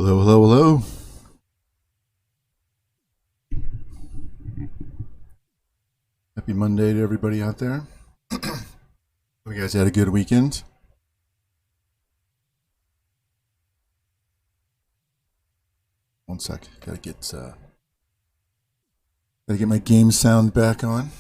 Hello, hello, hello. Happy Monday to everybody out there. Hope you guys had a good weekend. One sec. Gotta get my game sound back on.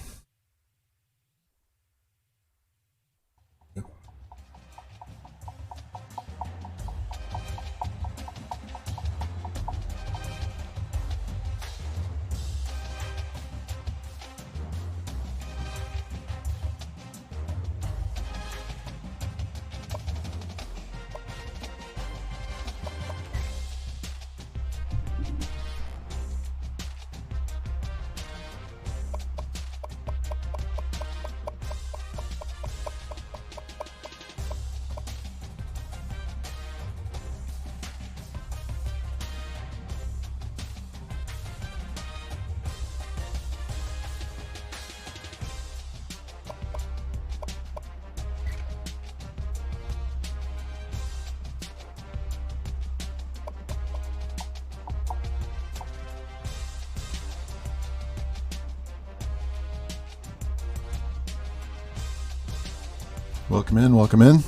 Welcome in, welcome in.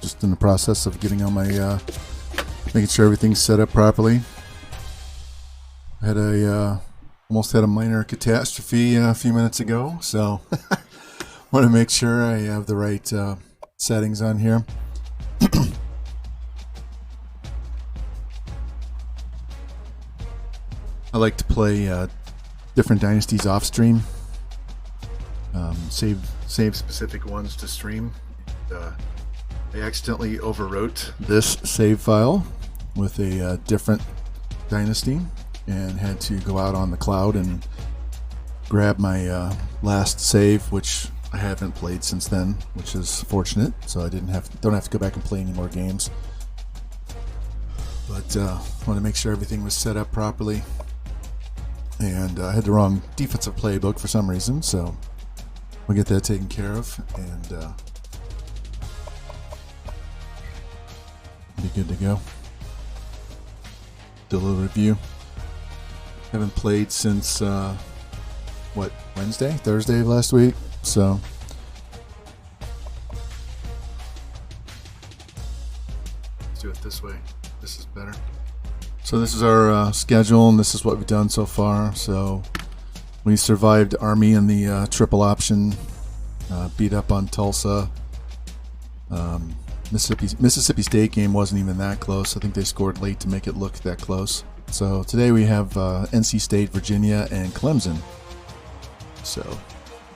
Just in the process of getting on my, making sure everything's set up properly. I had almost had a minor catastrophe a few minutes ago, so want to make sure I have the right settings on here. I like to play different dynasties off stream. Save specific ones to stream. I accidentally overwrote this save file with a different dynasty and had to go out on the cloud and grab my last save, which I haven't played since then, which is fortunate. So I don't have to go back and play any more games. But want to make sure everything was set up properly, and I had the wrong defensive playbook for some reason, so we'll get that taken care of, and be good to go. Do a little review. Haven't played since, Thursday of last week, so let's do it this way. This is better. So this is our schedule, and this is what we've done so far. So we survived Army in the triple option, beat up on Tulsa. Mississippi State game wasn't even that close. I think they scored late to make it look that close. So today we have NC State, Virginia, and Clemson. So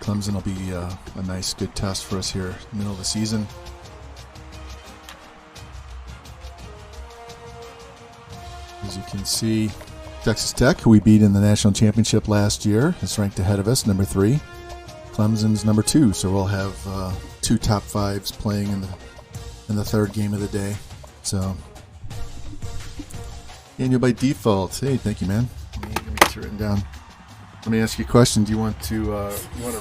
Clemson will be a nice, good test for us here in the middle of the season. As you can see, Texas Tech, who we beat in the national championship last year, is ranked ahead of us, number 3. Clemson's number 2, so we'll have 2 top 5s playing in the third game of the day. So, Daniel by default. Hey, thank you, man. Let me get you written down. Let me ask you a question. Do you want to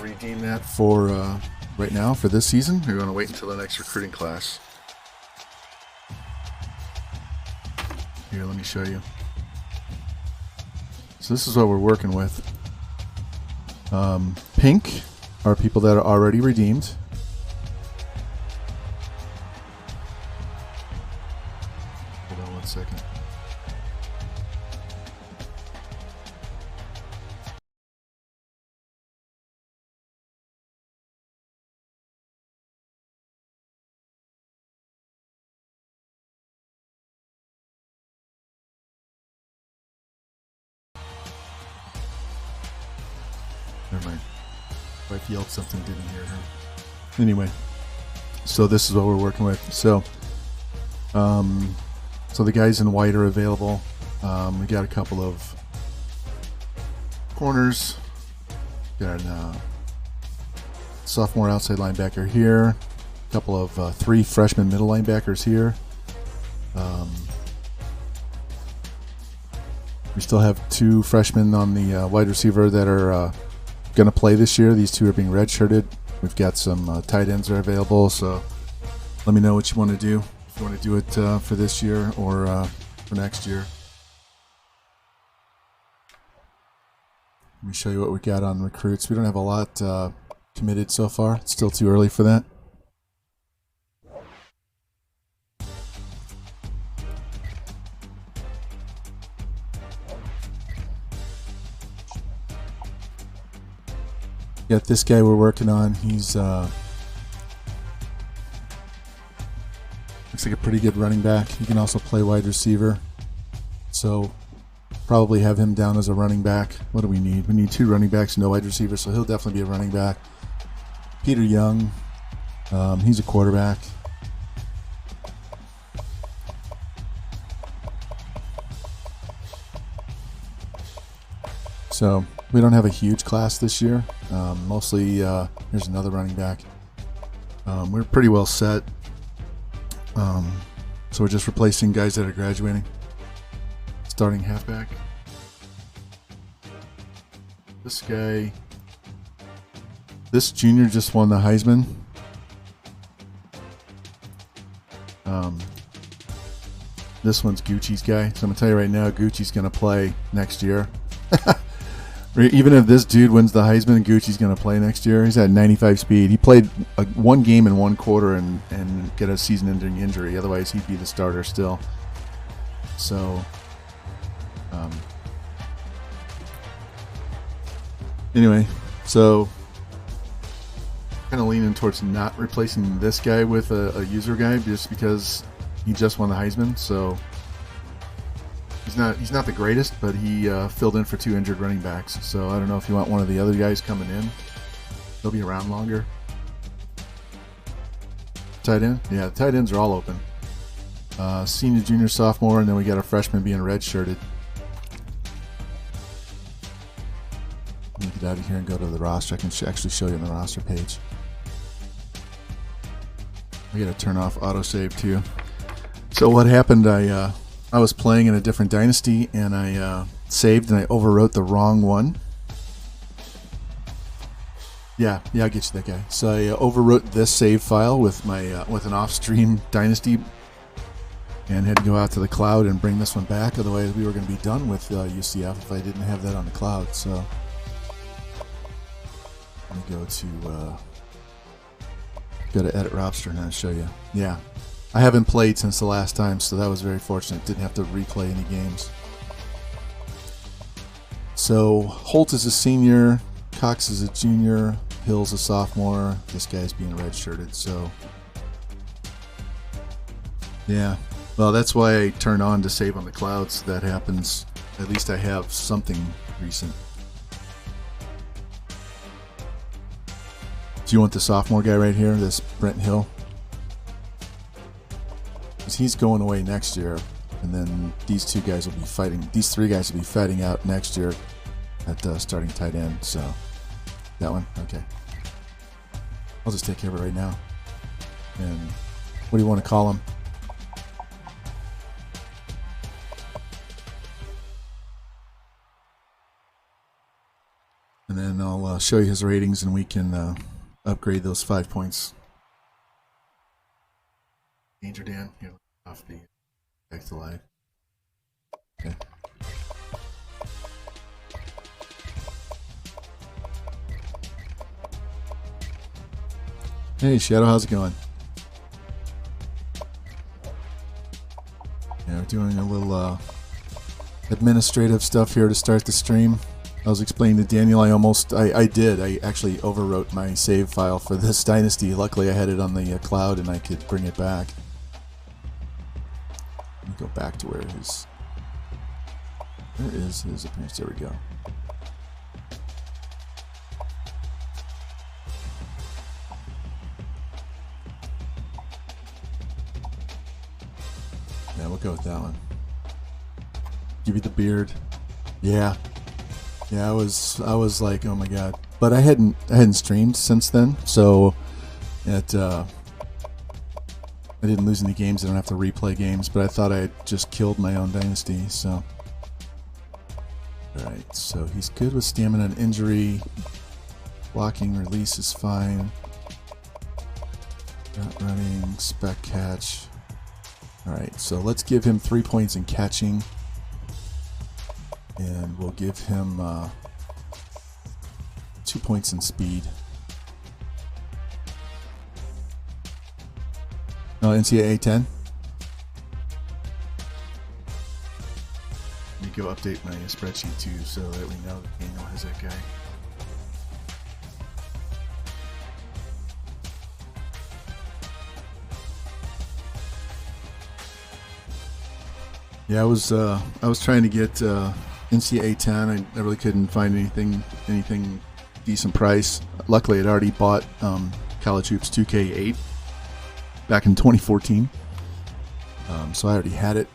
redeem that for right now for this season, or you want to wait until the next recruiting class? Here, let me show you. So this is what we're working with. Pink are people that are already redeemed. Hold on one second. Never mind. Wife yelled something, didn't hear her. Anyway, so this is what we're working with. So, so the guys in white are available. We got a couple of corners. Got a sophomore outside linebacker here. A couple of 3 freshman middle linebackers here. We still have 2 freshmen on the wide receiver that are going to play this year. These 2 are being redshirted. We've got some tight ends that are available, so let me know what you want to do. If you want to do it for this year, or for next year. Let me show you what we got on recruits. We don't have a lot committed so far. It's still too early for that. Got this guy we're working on. He's looks like a pretty good running back. He can also play wide receiver. So probably have him down as a running back. What do we need? We need 2 running backs, no wide receiver, so he'll definitely be a running back. Peter Young, he's a quarterback. So we don't have a huge class this year. Mostly, here's another running back. We're pretty well set. So we're just replacing guys that are graduating. Starting halfback. This guy, this junior just won the Heisman. This one's Gucci's guy. So I'm going to tell you right now, Gucci's going to play next year. Even if this dude wins the Heisman, Gucci's going to play next year. He's at 95 speed. He played one game in one quarter and get a season-ending injury. Otherwise, he'd be the starter still. So, anyway, so kind of leaning towards not replacing this guy with a user guy just because he just won the Heisman. So he's not the greatest, but he filled in for 2 injured running backs. So I don't know if you want one of the other guys coming in. They'll be around longer. Tight end? Yeah, the tight ends are all open. Senior, junior, sophomore, and then we got a freshman being redshirted. Let me get out of here and go to the roster. I can actually show you on the roster page. I gotta turn off autosave too. So what happened, I was playing in a different Dynasty and I saved and I overwrote the wrong one. Yeah, I'll get you that guy. So I overwrote this save file with my with an off-stream Dynasty and had to go out to the cloud and bring this one back. Otherwise, we were going to be done with UCF if I didn't have that on the cloud. So let me go to edit roster and I'll show you. Yeah. I haven't played since the last time, so that was very fortunate. Didn't have to replay any games. So Holt is a senior, Cox is a junior, Hill's a sophomore. This guy's being redshirted, so yeah. Well, that's why I turn on to save on the cloud, so that happens. At least I have something recent. Do you want the sophomore guy right here, this Brent Hill? He's going away next year, and then these 2 guys will be fighting. These 3 guys will be fighting out next year at starting tight end. So that one, okay. I'll just take care of it right now. And what do you want to call him? And then I'll show you his ratings, and we can upgrade those 5 points. Danger Dan, here, off the back to live. Okay. Hey Shadow, how's it going? Yeah, we're doing a little administrative stuff here to start the stream. I was explaining to Daniel, I actually overwrote my save file for this Dynasty. Luckily I had it on the cloud and I could bring it back. Let me go back to where is his appearance? There we go. Yeah, we'll go with that one. Give you the beard. Yeah. Yeah, I was like, oh my god. But I hadn't streamed since then, so I didn't lose any games. I don't have to replay games, but I thought I had just killed my own Dynasty, so. Alright, so he's good with stamina and injury. Blocking, release is fine. Route running, spec catch. All right, so let's give him 3 points in catching, and we'll give him 2 points in speed. NCAA 10. Let me go update my spreadsheet too, so that we know that Daniel has that guy. Yeah, I was trying to get NCAA 10. I really couldn't find anything decent price. Luckily, I'd already bought College Hoops 2K8 back in 2014, so I already had it.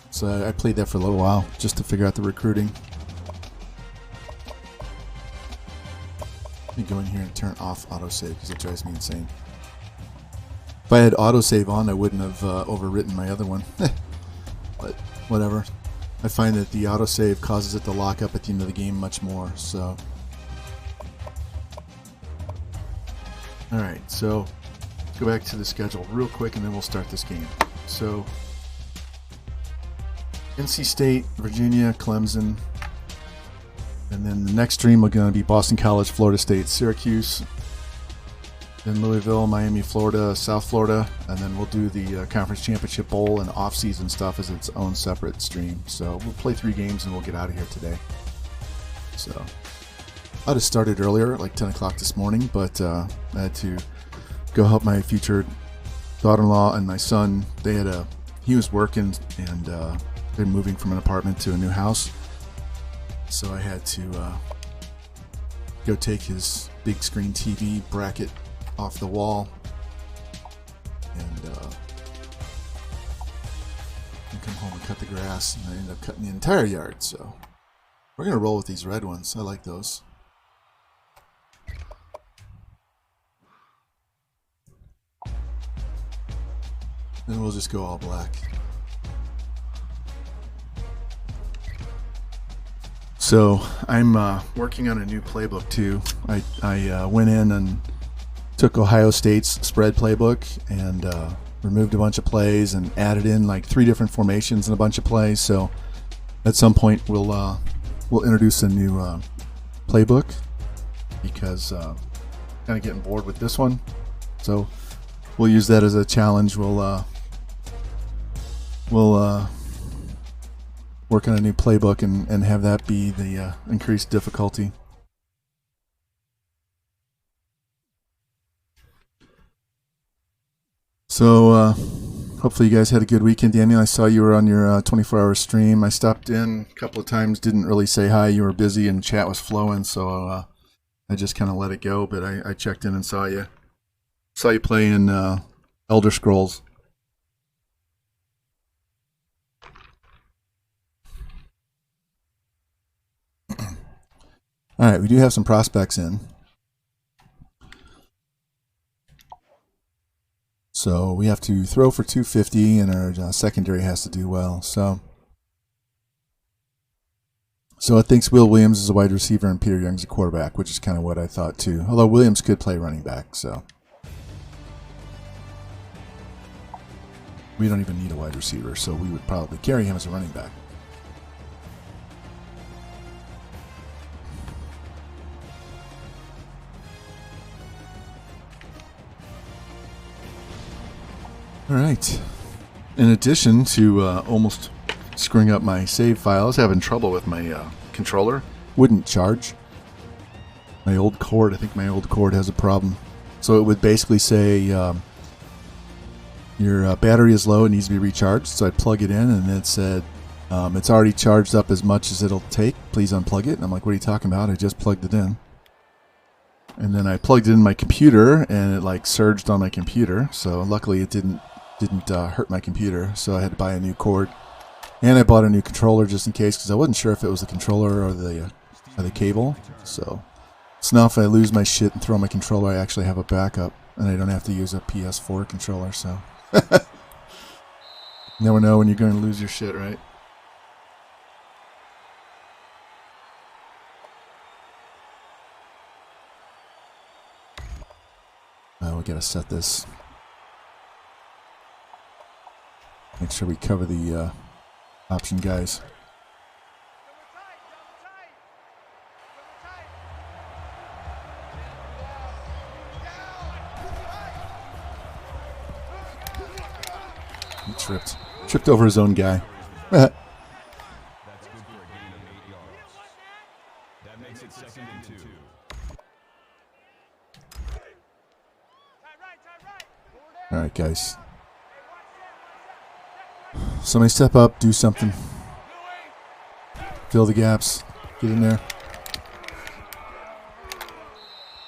So I played that for a little while just to figure out the recruiting. Let me go in here and turn off autosave because it drives me insane. If I had autosave on, I wouldn't have overwritten my other one. But whatever. I find that the autosave causes it to lock up at the end of the game much more. So, all right. So let's go back to the schedule real quick, and then we'll start this game. So, NC State, Virginia, Clemson, and then the next stream we're going to be Boston College, Florida State, Syracuse, then Louisville, Miami, Florida, South Florida, and then we'll do the Conference Championship Bowl and off-season stuff as its own separate stream. So we'll play 3 games and we'll get out of here today. So I'd have started earlier, like 10 o'clock this morning, but I had to go help my future daughter-in-law and my son. He was working, and they're moving from an apartment to a new house. So I had to go take his big screen TV bracket off the wall and come home and cut the grass, and I ended up cutting the entire yard. So we're gonna roll with these red ones. I like those. Then we'll just go all black. So I'm working on a new playbook too. I went in and took Ohio State's spread playbook and removed a bunch of plays and added in like 3 different formations and a bunch of plays. So at some point we'll introduce a new playbook because kind of getting bored with this one. So we'll use that as a challenge. We'll work on a new playbook and have that be the increased difficulty. So hopefully you guys had a good weekend. Daniel, I saw you were on your 24-hour stream. I stopped in a couple of times, didn't really say hi. You were busy and chat was flowing, so I just kind of let it go. But I checked in and saw you play in Elder Scrolls. All right, we do have some prospects in. So we have to throw for 250, and our secondary has to do well. So I think Will Williams is a wide receiver and Peter Young's a quarterback, which is kind of what I thought too. Although Williams could play running back, so we don't even need a wide receiver, so we would probably carry him as a running back. All right. In addition to almost screwing up my save file, I was having trouble with my controller. Wouldn't charge. My old cord, I think my old cord has a problem. So it would basically say your battery is low, it needs to be recharged. So I plug it in, and it said it's already charged up as much as it'll take. Please unplug it. And I'm like, what are you talking about? I just plugged it in. And then I plugged it in my computer, and it like surged on my computer. So luckily it didn't hurt my computer, so I had to buy a new cord, and I bought a new controller just in case because I wasn't sure if it was the controller or the cable. So now if I lose my shit and throw my controller, I actually have a backup, and I don't have to use a PS4 controller. So never know when you're going to lose your shit, right? We gotta set this. Make sure we cover the option guys. He tripped over his own guy. That's good for a gain of 8 yards. That makes it 2nd and 2. All right, guys. Somebody step up, do something. Fill the gaps. Get in there.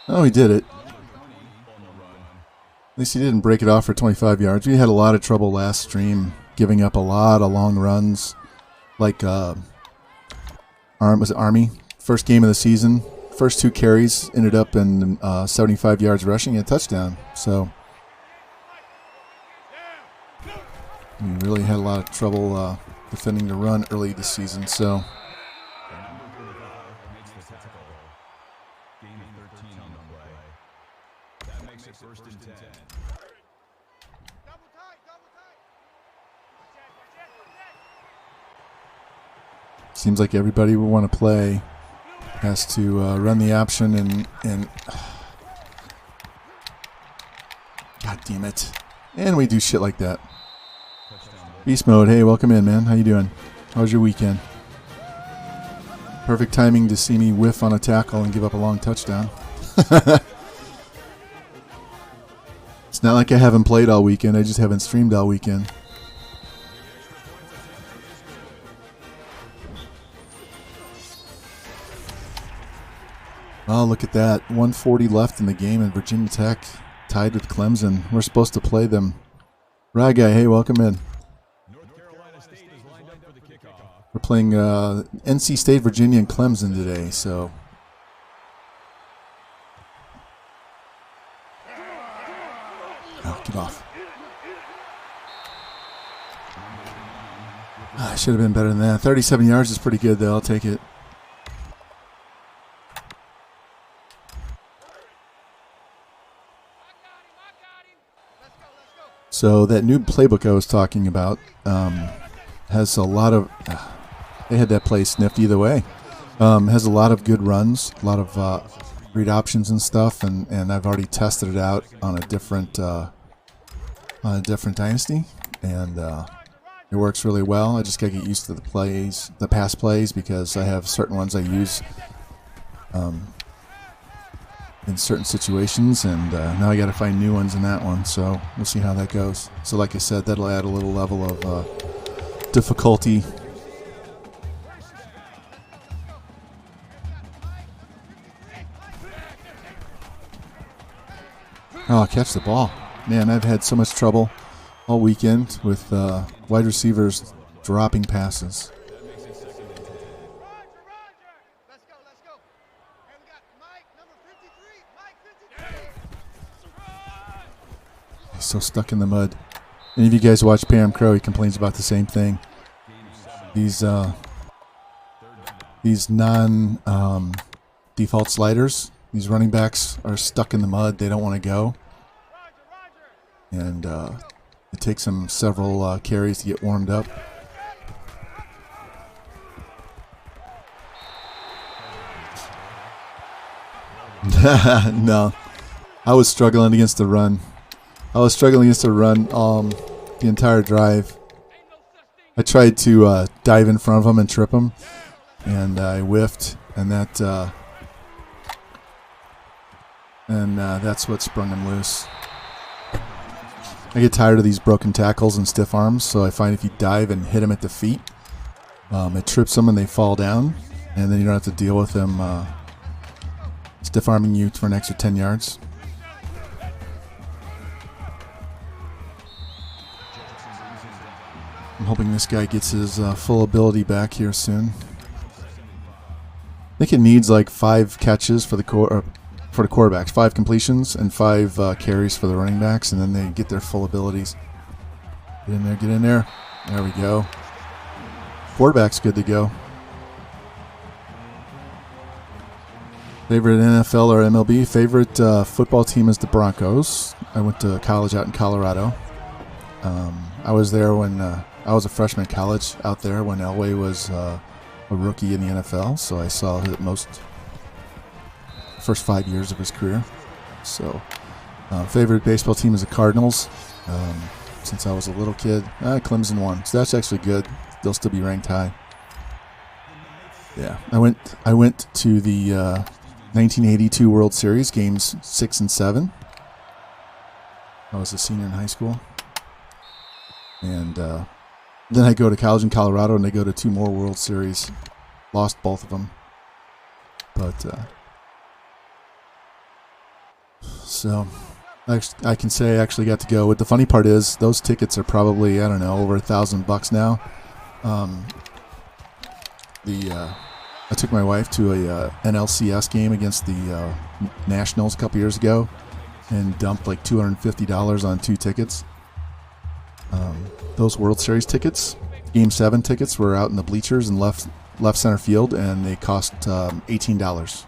Oh, he did it. At least he didn't break it off for 25 yards. We had a lot of trouble last stream giving up a lot of long runs. Like, was it Army? First game of the season. First 2 carries ended up in 75 yards rushing and a touchdown. So we really had a lot of trouble defending the run early this season. So Makes the tackle. Gain of 13 on the play. That makes it 1st and 10. seems like everybody will want to play has to run the option and God damn it. And we do shit like that. Beast mode, hey, welcome in, man. How you doing? How was your weekend? Perfect timing to see me whiff on a tackle and give up a long touchdown. It's not like I haven't played all weekend. I just haven't streamed all weekend. Oh, look at that. 140 left in the game, and Virginia Tech tied with Clemson. We're supposed to play them. Rye Guy, hey, welcome in. North Carolina State is lined up for the kickoff. We're playing NC State, Virginia, and Clemson today, so. Oh, get off. I should have been better than that. 37 yards is pretty good, though. I'll take it. So that new playbook I was talking about has a lot of. They had that play sniffed either way. Has a lot of good runs, a lot of read options and stuff, and I've already tested it out on a different dynasty, and it works really well. I just gotta get used to the plays, the pass plays, because I have certain ones I use in certain situations, and now I got to find new ones in that one, so we'll see how that goes. So like I said, that'll add a little level of difficulty. Oh, catch the ball. Man, I've had so much trouble all weekend with wide receivers dropping passes. He's so stuck in the mud. Any of you guys watch Pam Crow? He complains about the same thing. These non default sliders, these running backs are stuck in the mud. They don't want to go, and it takes them several carries to get warmed up. No, I was struggling against the run. The entire drive. I tried to dive in front of him and trip him, and I whiffed, and that's what sprung him loose. I get tired of these broken tackles and stiff arms, so I find if you dive and hit them at the feet, it trips them and they fall down, and then you don't have to deal with them stiff arming you for an extra 10 yards. I'm hoping this guy gets his full ability back here soon. I think it needs like 5 catches for the quarterbacks, 5 completions and 5 carries for the running backs, and then they get their full abilities. Get in there, get in there. There we go. Quarterback's good to go. Favorite NFL or MLB? Favorite football team is the Broncos. I went to college out in Colorado. I was there when I was a freshman in college out there when Elway was a rookie in the NFL, so I saw his first 5 years of his career. So, favorite baseball team is the Cardinals. Since I was a little kid, Clemson won, so that's actually good. They'll still be ranked high. Yeah, I went to the 1982 World Series games 6 and 7. I was a senior in high school, and then I go to college in Colorado, and they go to 2 more World Series. Lost both of them, but so I can say I actually got to go. What the funny part is, those tickets are probably, I don't know, over $1,000 now. I took my wife to a NLCS game against the Nationals a couple years ago, and dumped like $250 on 2 tickets. Those World Series tickets, Game 7 tickets, were out in the bleachers in left center field, and they cost $18.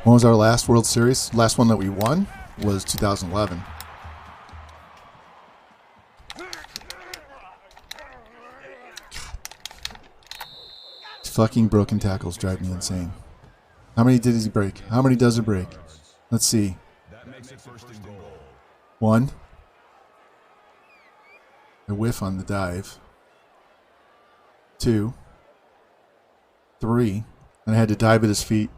When was our last World Series? Last one that we won was 2011. Fucking broken tackles drive me insane. How many did he break? How many does it break? Let's see. 1. A whiff on the dive. 2. 3. And I had to dive at his feet.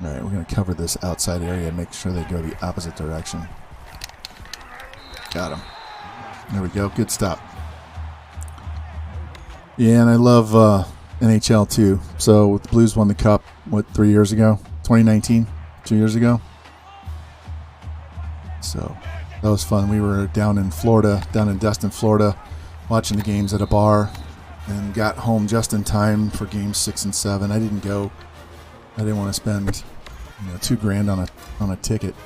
Alright, we're going to cover this outside area and make sure they go the opposite direction. Got him. There we go. Good stop. Yeah, and I love NHL too. So the Blues won the Cup, 3 years ago? 2019? 2 years ago? So that was fun. We were down in Florida, down in Destin, Florida, watching the games at a bar, and got home just in time for games 6 and 7. I didn't go. I didn't want to spend $2,000 on a ticket.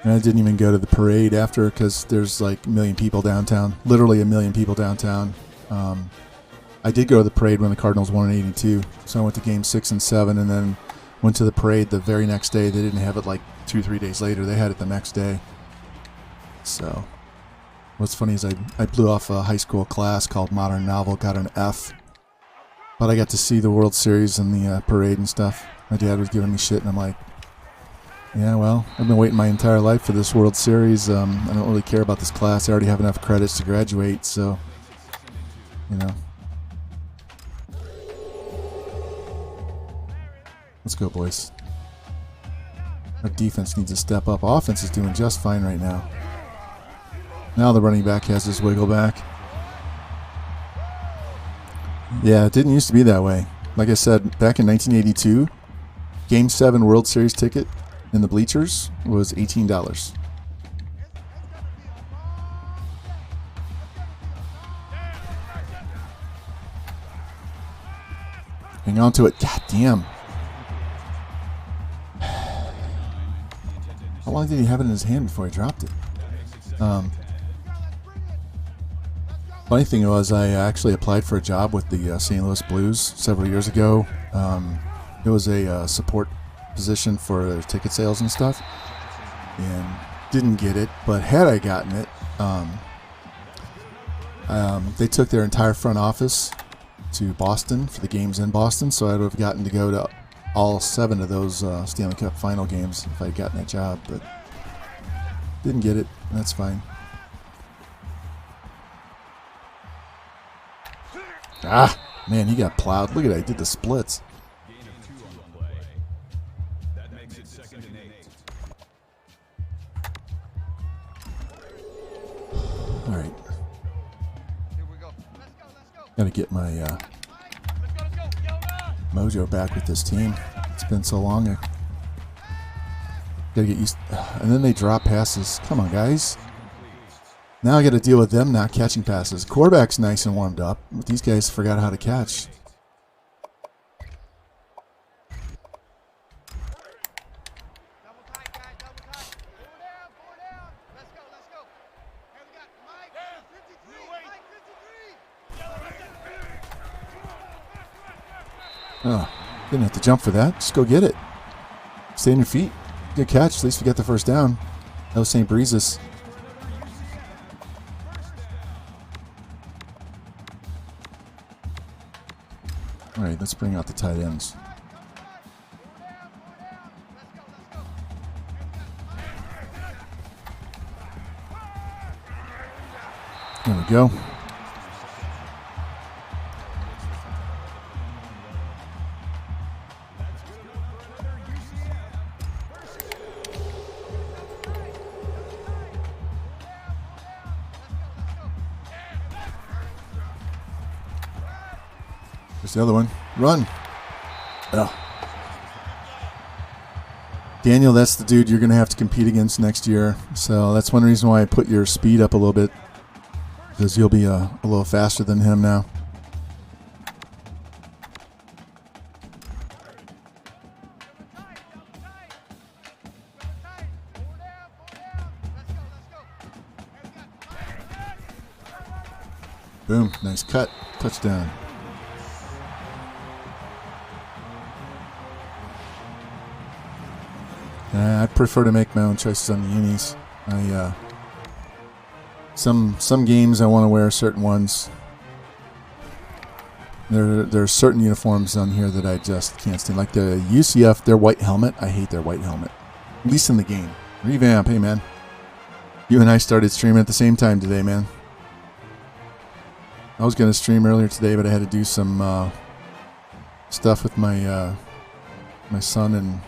And I didn't even go to the parade after because there's like 1 million people downtown. Literally 1 million people downtown. I did go to the parade when the Cardinals won in '82. So I went to game 6 and 7 and then went to the parade the very next day. They didn't have it like 2-3 days later. They had it the next day. So what's funny is I blew off a high school class called Modern Novel, got an F. But I got to see the World Series and the parade and stuff. My dad was giving me shit, and I'm like, yeah, well, I've been waiting my entire life for this World Series. I don't really care about this class. I already have enough credits to graduate, so, Let's go, boys. Our defense needs to step up. Offense is doing just fine right now. Now the running back has his wiggle back. Yeah, it didn't used to be that way. Like I said, back in 1982, Game 7 World Series ticket in the bleachers was $18. Hang on to it. God damn. How long did he have it in his hand before he dropped it? Funny thing was, I actually applied for a job with the St. Louis Blues several years ago. It was a support position for their ticket sales and stuff, and didn't get it. But had I gotten it, they took their entire front office to Boston for the games in Boston, so I would have gotten to go to all 7 of those Stanley Cup final games if I'd gotten that job, but didn't get it. That's fine. Ah, man, he got plowed. Look at that. He did the splits. All right. Got to get my mojo back with this team. It's been so long. I got to get used. And then they drop passes. Come on, guys. Now I got to deal with them not catching passes. Quarterback's nice and warmed up, but these guys forgot how to catch. Oh, didn't have to jump for that. Just go get it. Stay on your feet. Good catch. At least we got the first down. That was St. Breeze's. All right, let's bring out the tight ends. There we go. There's the other one. Run. Oh. Daniel, that's the dude you're going to have to compete against next year. So that's one reason why I put your speed up a little bit. Because you'll be a little faster than him now. Boom. Nice cut. Touchdown. I prefer to make my own choices on the unis. Some games I want to wear certain ones. There are certain uniforms on here that I just can't stand. Like the UCF, their white helmet. I hate their white helmet. At least in the game. Revamp, hey man. You and I started streaming at the same time today, man. I was going to stream earlier today, but I had to do some stuff with my my son and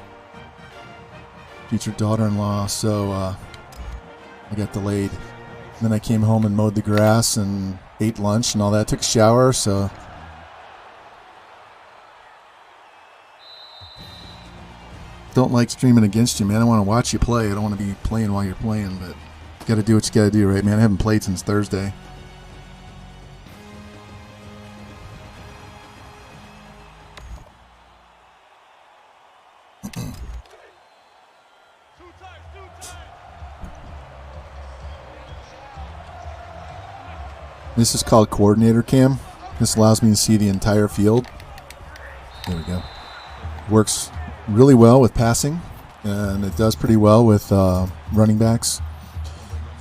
future daughter-in-law, so I got delayed. Then I came home and mowed the grass and ate lunch and all that. Took a shower, so don't like streaming against you, man. I want to watch you play. I don't want to be playing while you're playing, but you got to do what you got to do, right, man? I haven't played since Thursday. This is called Coordinator Cam. This allows me to see the entire field. There we go. Works really well with passing, and it does pretty well with running backs.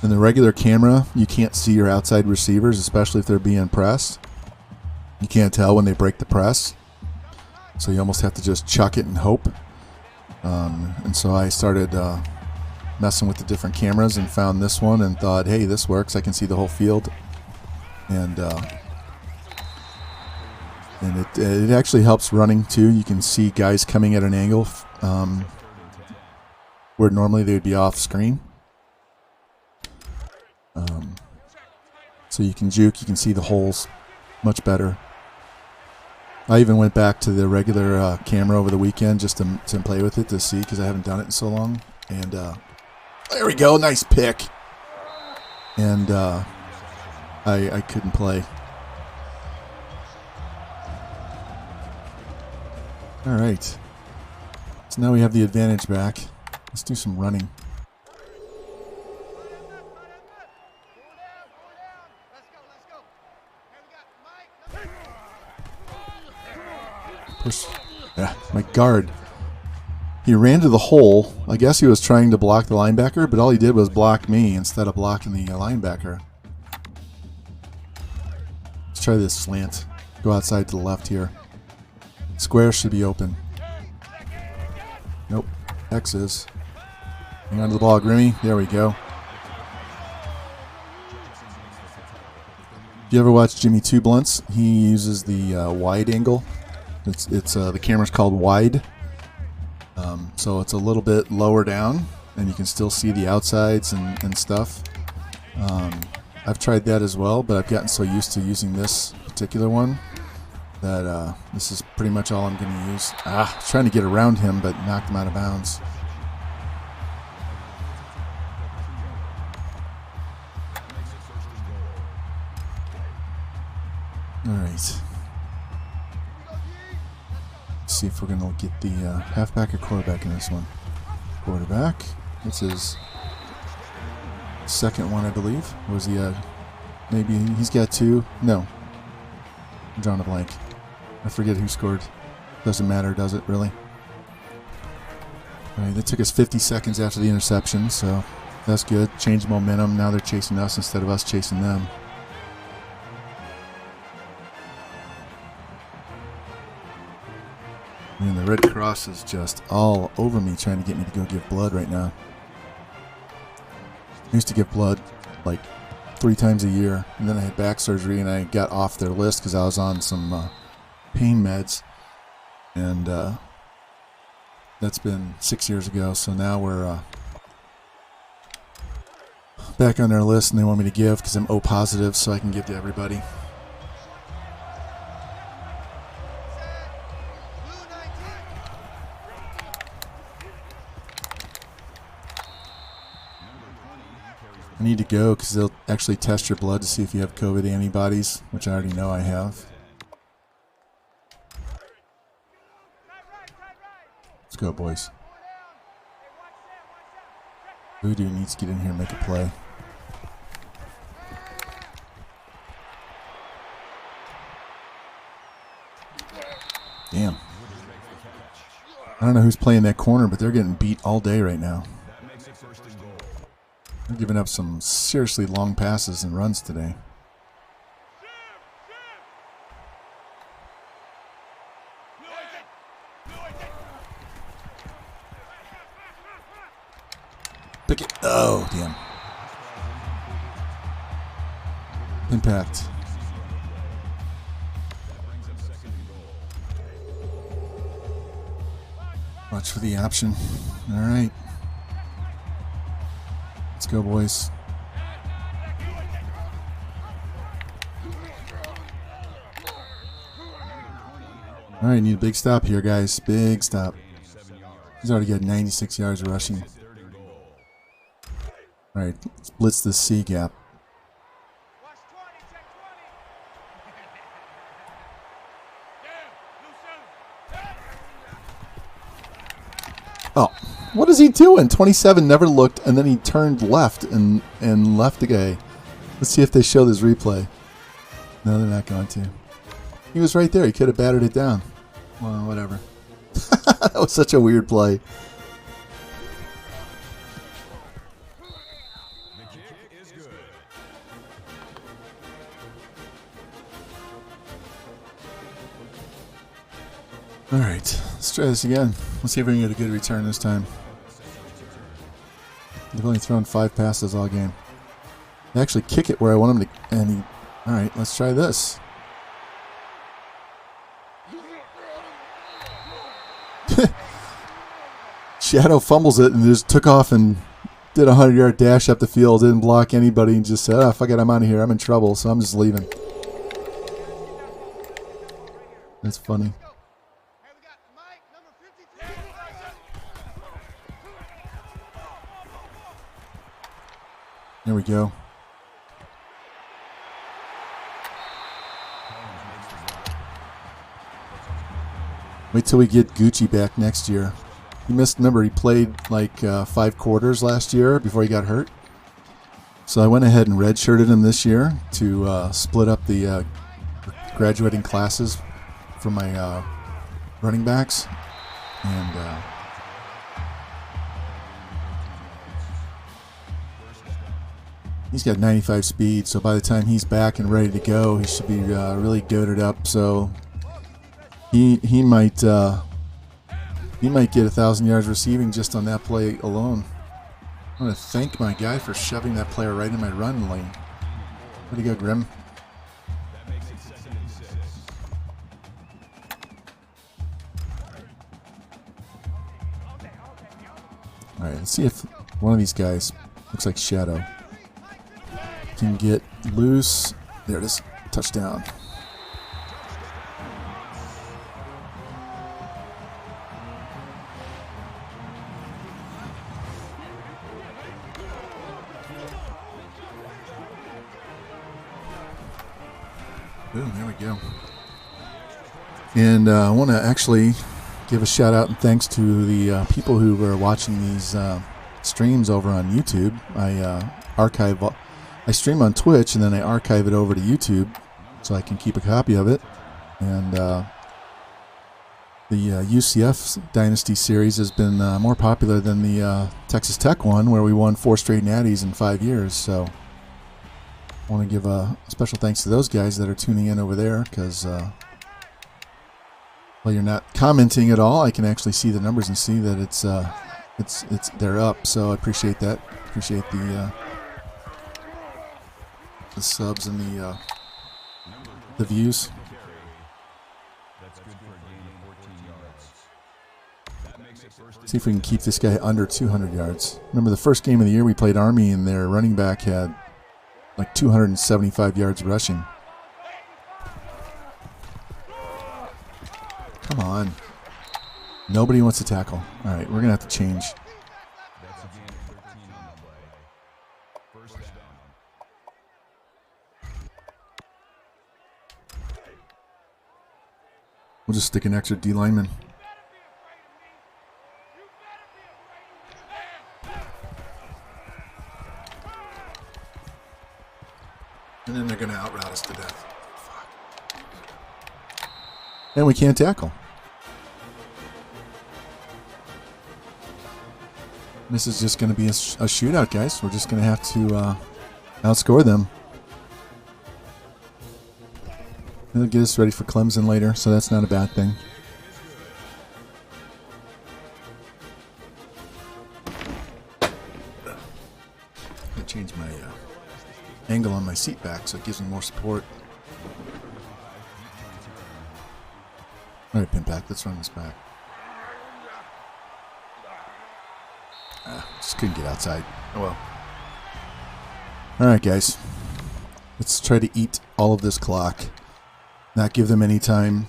In the regular camera, you can't see your outside receivers, especially if they're being pressed. You can't tell when they break the press, so you almost have to just chuck it and hope. And so I started messing with the different cameras and found this one and thought, hey, this works. I can see the whole field. And it actually helps running too. You can see guys coming at an angle where normally they would be off screen. So you can juke, you can see the holes much better. I even went back to the regular camera over the weekend just to play with it to see, because I haven't done it in so long. And there we go, nice pick. And I couldn't play. All right. So now we have the advantage back. Let's do some running. Push. Yeah, my guard. He ran to the hole. I guess he was trying to block the linebacker, but all he did was block me instead of blocking the linebacker. Let's try this slant. Go outside to the left here. Square should be open. Nope. X is. Hang on to the ball, Grimmy. There we go. If you ever watch Jimmy Two Blunts, he uses the wide angle. It's the camera's called wide. So it's a little bit lower down, and you can still see the outsides and stuff. I've tried that as well, but I've gotten so used to using this particular one that this is pretty much all I'm going to use. Trying to get around him, but knocked him out of bounds. All right. Let's see if we're going to get the halfback or quarterback in this one. Quarterback. This is second one, I believe. Or was he maybe he's got two? No. I'm drawing a blank. I forget who scored. Doesn't matter, does it, really? All right, that took us 50 seconds after the interception, so that's good. Changed momentum. Now they're chasing us instead of us chasing them. And the Red Cross is just all over me trying to get me to go give blood right now. I used to give blood like 3 times a year, and then I had back surgery and I got off their list because I was on some pain meds, and that's been 6 years ago. So now we're back on their list, and they want me to give because I'm O positive, so I can give to everybody. I need to go because they'll actually test your blood to see if you have COVID antibodies, which I already know I have. Let's go, boys. Voodoo needs to get in here and make a play. Damn. I don't know who's playing that corner, but they're getting beat all day right now. They're giving up some seriously long passes and runs today. Pick it. Oh, damn. Impact. Watch for the option. All right. Let's go, boys. All right, need a big stop here, guys. Big stop. He's already got 96 yards rushing. All right, let's blitz this C gap. Oh, what is he doing? 27 never looked, and then he turned left and left the guy. Let's see if they show this replay. No, they're not going to. He was right there. He could have battered it down. Well, whatever. That was such a weird play. All right, let's try this again. Let's see if we can get a good return this time. They've only thrown 5 passes all game. They actually kick it where I want them to, and he, all right, let's try this. Shadow fumbles it and just took off and did a 100-yard dash up the field, didn't block anybody, and just said, oh, fuck it, I'm out of here. I'm in trouble, so I'm just leaving. That's funny. There we go. Wait till we get Gucci back next year. He missed, remember, he played like 5 quarters last year before he got hurt. So I went ahead and redshirted him this year to split up the graduating classes for my running backs. And he's got 95 speed, so by the time he's back and ready to go, he should be really goated up. So he might get 1,000 yards receiving just on that play alone. I want to thank my guy for shoving that player right in my run lane. Way to go, Grim. All right, let's see if one of these guys, looks like Shadow, can get loose. There it is. Touchdown. Boom, there we go. And I want to actually give a shout out and thanks to the people who were watching these streams over on YouTube. I stream on Twitch and then I archive it over to YouTube so I can keep a copy of it. And the UCF Dynasty series has been more popular than the Texas Tech one, where we won 4 straight natties in 5 years. So I want to give a special thanks to those guys that are tuning in over there, because while you're not commenting at all, I can actually see the numbers and see that it's they're up. So I appreciate that. Appreciate the subs and the views. See if we can keep this guy under 200 yards. Remember the first game of the year we played Army, and their running back had like 275 yards rushing. Come on. Nobody wants to tackle. All right, we're going to have to change. We'll just stick an extra D lineman. And then they're going to outroute us to death. Fuck. And we can't tackle. This is just going to be a shootout, guys. We're just going to have to outscore them. It'll get us ready for Clemson later, so that's not a bad thing. I changed my angle on my seat back so it gives me more support. All right, Pimpack, let's run this back. Just couldn't get outside. Oh well. All right, guys. Let's try to eat all of this clock. Not give them any time.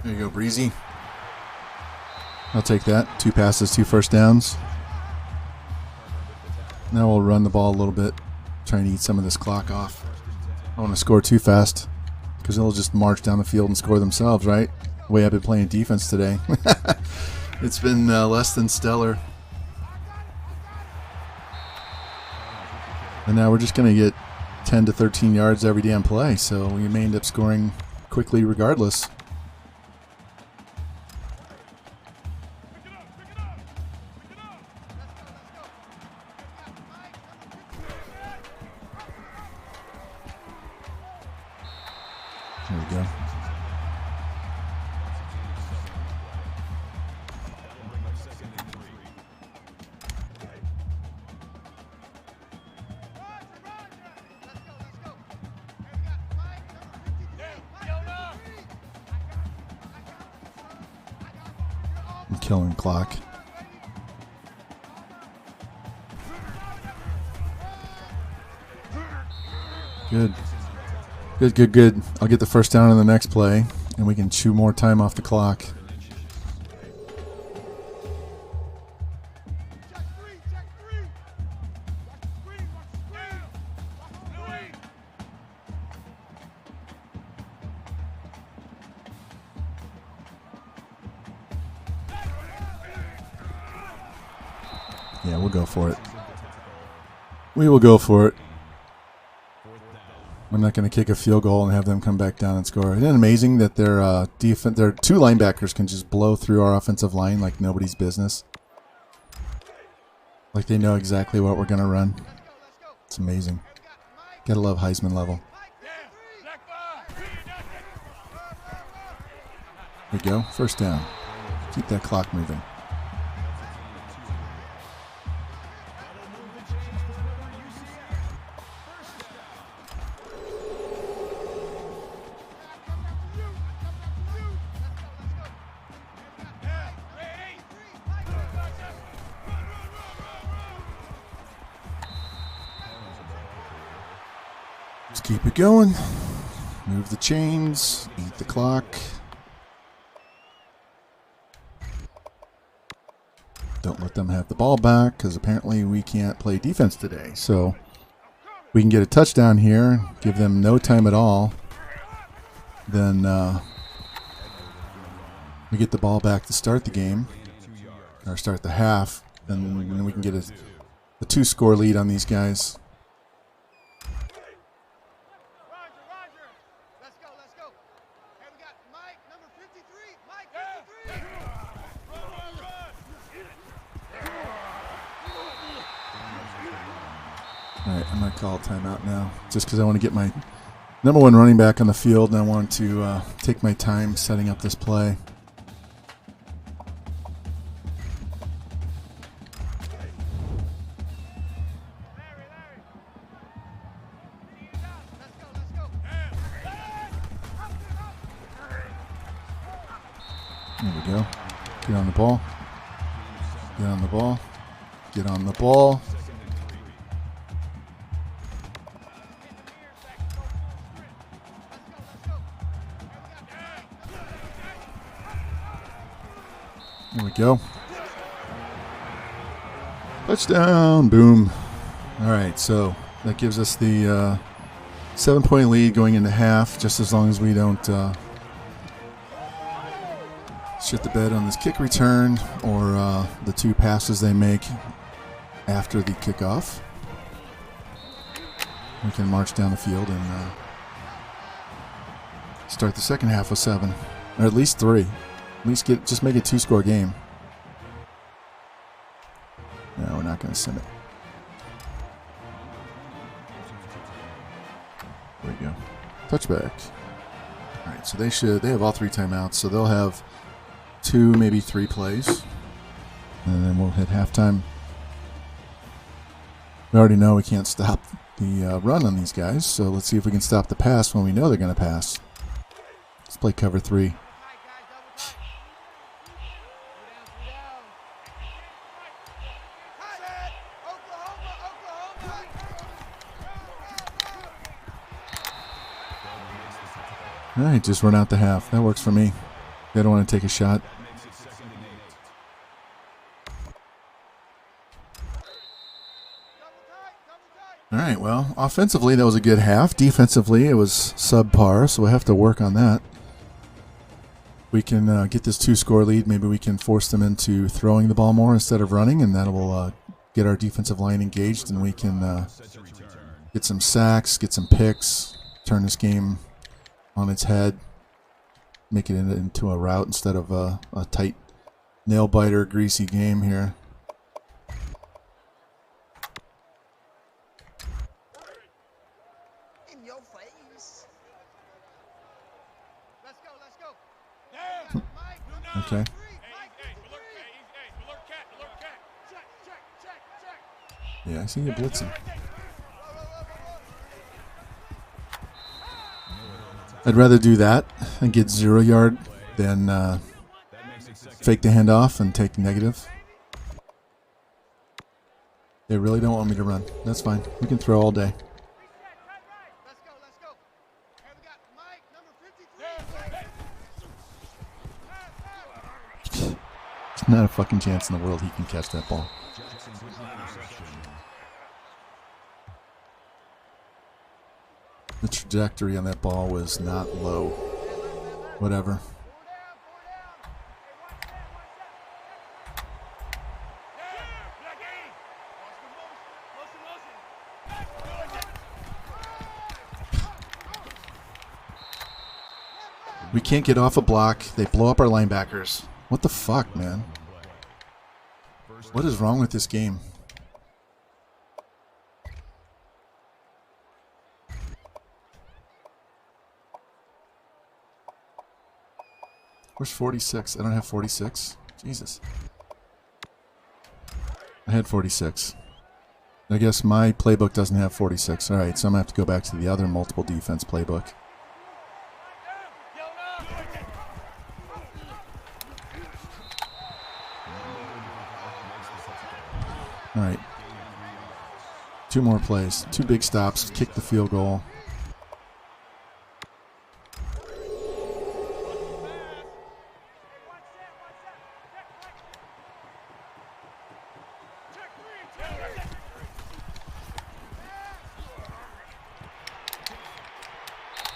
There you go, Breezy. I'll take that. 2 passes, 2 first downs. Now we'll run the ball a little bit, trying to eat some of this clock off. I don't want to score too fast, because they'll just march down the field and score themselves, right? The way I've been playing defense today. It's been less than stellar. And now we're just going to get 10 to 13 yards every damn play, so we may end up scoring quickly regardless. There we go. I'm killing clock. Good. Good. I'll get the first down in the next play, and we can chew more time off the clock. Yeah, we'll go for it. We will go for it. I'm not going to kick a field goal and have them come back down and score. Isn't it amazing that their 2 linebackers can just blow through our offensive line like nobody's business? Like they know exactly what we're going to run. It's amazing. Gotta love Heisman level. There we go. First down. Keep that clock moving. Just keep it going. Move the chains. Eat the clock. Don't let them have the ball back, because apparently we can't play defense today. So we can get a touchdown here, give them no time at all, then we get the ball back to start the game, or start the half, and then we can get a 2-score lead on these guys. All right, I'm going to call a timeout now, just because I want to get my number 1 running back on the field, and I want to take my time setting up this play. There we go. Get on the ball. Get on the ball. Get on the ball. There we go. Touchdown. Boom. All right, so that gives us the 7-point lead going into half, just as long as we don't shit the bed on this kick return or the 2 passes they make after the kickoff. We can march down the field and start the second half with 7, or at least 3. At least just make it 2-score game. No, we're not going to send it. There we go. Touchback. All right, so they have all 3 timeouts, so they'll have 2, maybe 3 plays, and then we'll hit halftime. We already know we can't stop the run on these guys, so let's see if we can stop the pass when we know they're going to pass. Let's play cover 3. All right, just run out the half. That works for me. They don't want to take a shot. All right, well, offensively, that was a good half. Defensively, it was subpar, so we'll have to work on that. We can get this 2-score lead. Maybe we can force them into throwing the ball more instead of running, and that will get our defensive line engaged, and we can get some sacks, get some picks, turn this game on its head, make it into a rout instead of a tight nail-biter, greasy game here. In your face. Let's go. Okay. Yeah, I see you blitzing. I'd rather do that and get 0 yard than fake the handoff and take negative. They really don't want me to run. That's fine. We can throw all day. Let's go. Hey, we got Mike, number 53. There's not a fucking chance in the world he can catch that ball. The trajectory on that ball was not low. Whatever. We can't get off a block. They blow up our linebackers. What the fuck, man? What is wrong with this game? Where's 46? I don't have 46. Jesus. I had 46. I guess my playbook doesn't have 46. All right, so I'm going to have to go back to the other multiple defense playbook. All right. 2 more plays. 2 big stops. Kick the field goal.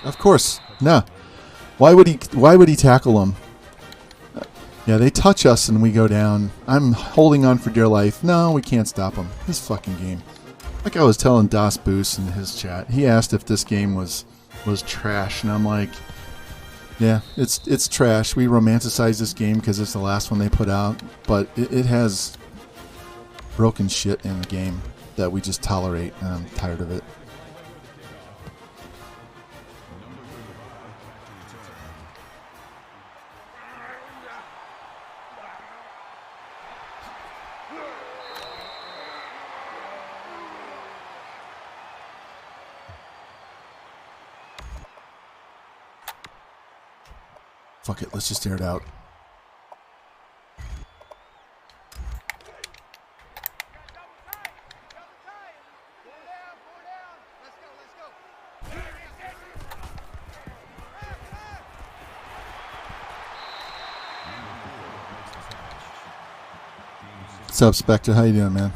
Of course. No. Why would he tackle him? Yeah, they touch us and we go down. I'm holding on for dear life. No, we can't stop him. This fucking game. Like I was telling Das Boos in his chat, he asked if this game was trash, and I'm like, yeah, it's trash. We romanticize this game because it's the last one they put out, but it has broken shit in the game that we just tolerate, and I'm tired of it. Fuck it, let's just air it out. What's up, Spectre? How you doing, man?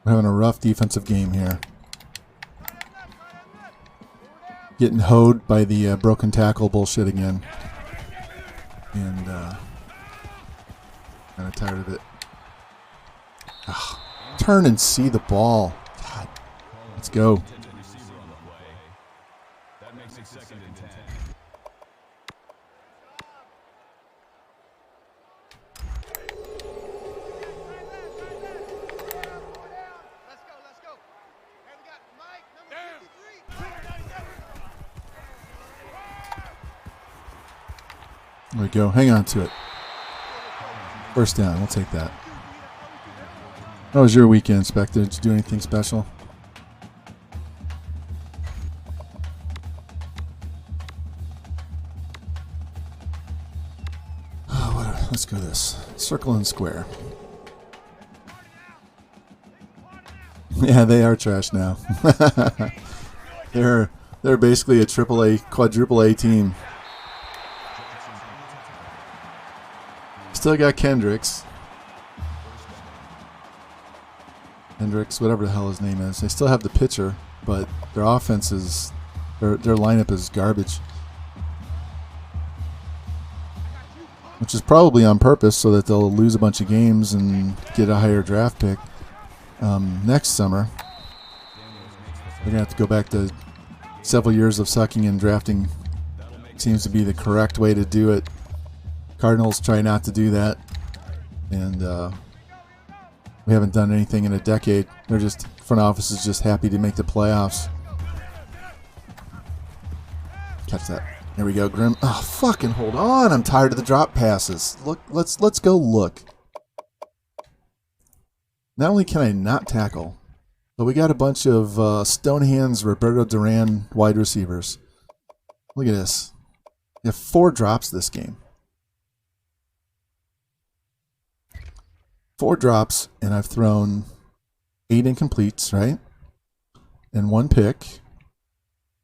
We're having a rough defensive game here. Getting hoed by the broken tackle bullshit again. And kind of tired of it. Ugh. Turn and see the ball. God. Let's go. There we go. Hang on to it. First down. We'll take that. How was your weekend, Spectre? Did you do anything special? Oh, let's go this. Circle and square. Yeah, they are trash now. They're basically a AAA, quadruple A team. Still got Kendricks, whatever the hell his name is. They still have the pitcher, but their offense is, their lineup is garbage. Which is probably on purpose so that they'll lose a bunch of games and get a higher draft pick next summer. They're going to have to go back to several years of sucking and drafting. Seems to be the correct way to do it. Cardinals try not to do that, and we haven't done anything in a decade. They're just, front office is just happy to make the playoffs. Catch that. There we go, Grim. Oh, fucking hold on. I'm tired of the drop passes. Look, let's go look. Not only can I not tackle, but we got a bunch of stone hands Roberto Duran wide receivers. Look at this. We have 4 drops this game. 4 drops, and I've thrown 8 incompletes, right? And 1 pick.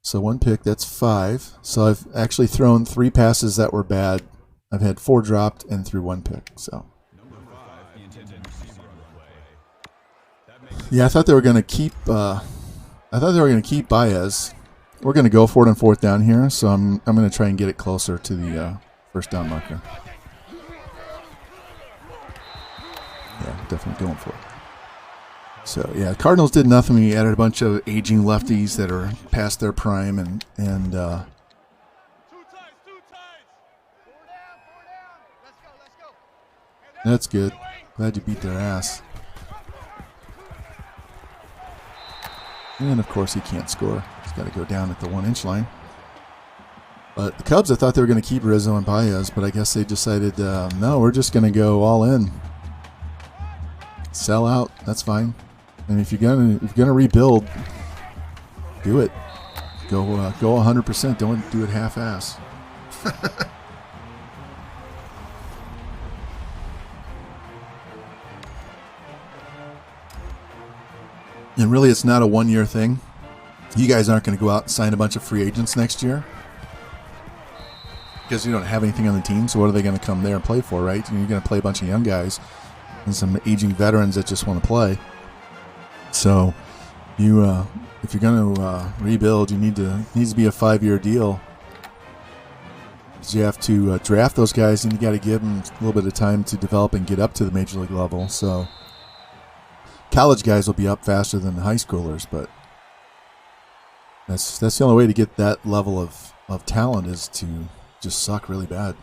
So 1 pick, that's 5. So I've actually thrown 3 passes that were bad. I've had 4 dropped and threw 1 pick. So yeah, I thought they were going to keep. Baez. We're going to go for it on 4th down here. So I'm going to try and get it closer to the first down marker. Yeah, definitely going for it. So, yeah, Cardinals did nothing. We added a bunch of aging lefties that are past their prime, and that's good. Glad you beat their ass. And, of course, he can't score. He's got to go down at the 1-inch line. But the Cubs, I thought they were going to keep Rizzo and Baez, but I guess they decided, no, we're just going to go all in. Sell out. That's fine. And if you're gonna rebuild, do it. Go 100%. Don't do it half-ass. And really, it's not a one-year thing. You guys aren't going to go out and sign a bunch of free agents next year because you don't have anything on the team. So what are they going to come there and play for, right? You're going to play a bunch of young guys and some aging veterans that just want to play. So You, if you're going to rebuild, needs to be a 5-year deal. Because you have to draft those guys, and you got to give them a little bit of time to develop and get up to the major league level. So college guys will be up faster than the high schoolers, but that's the only way to get that level of talent is to just suck really bad.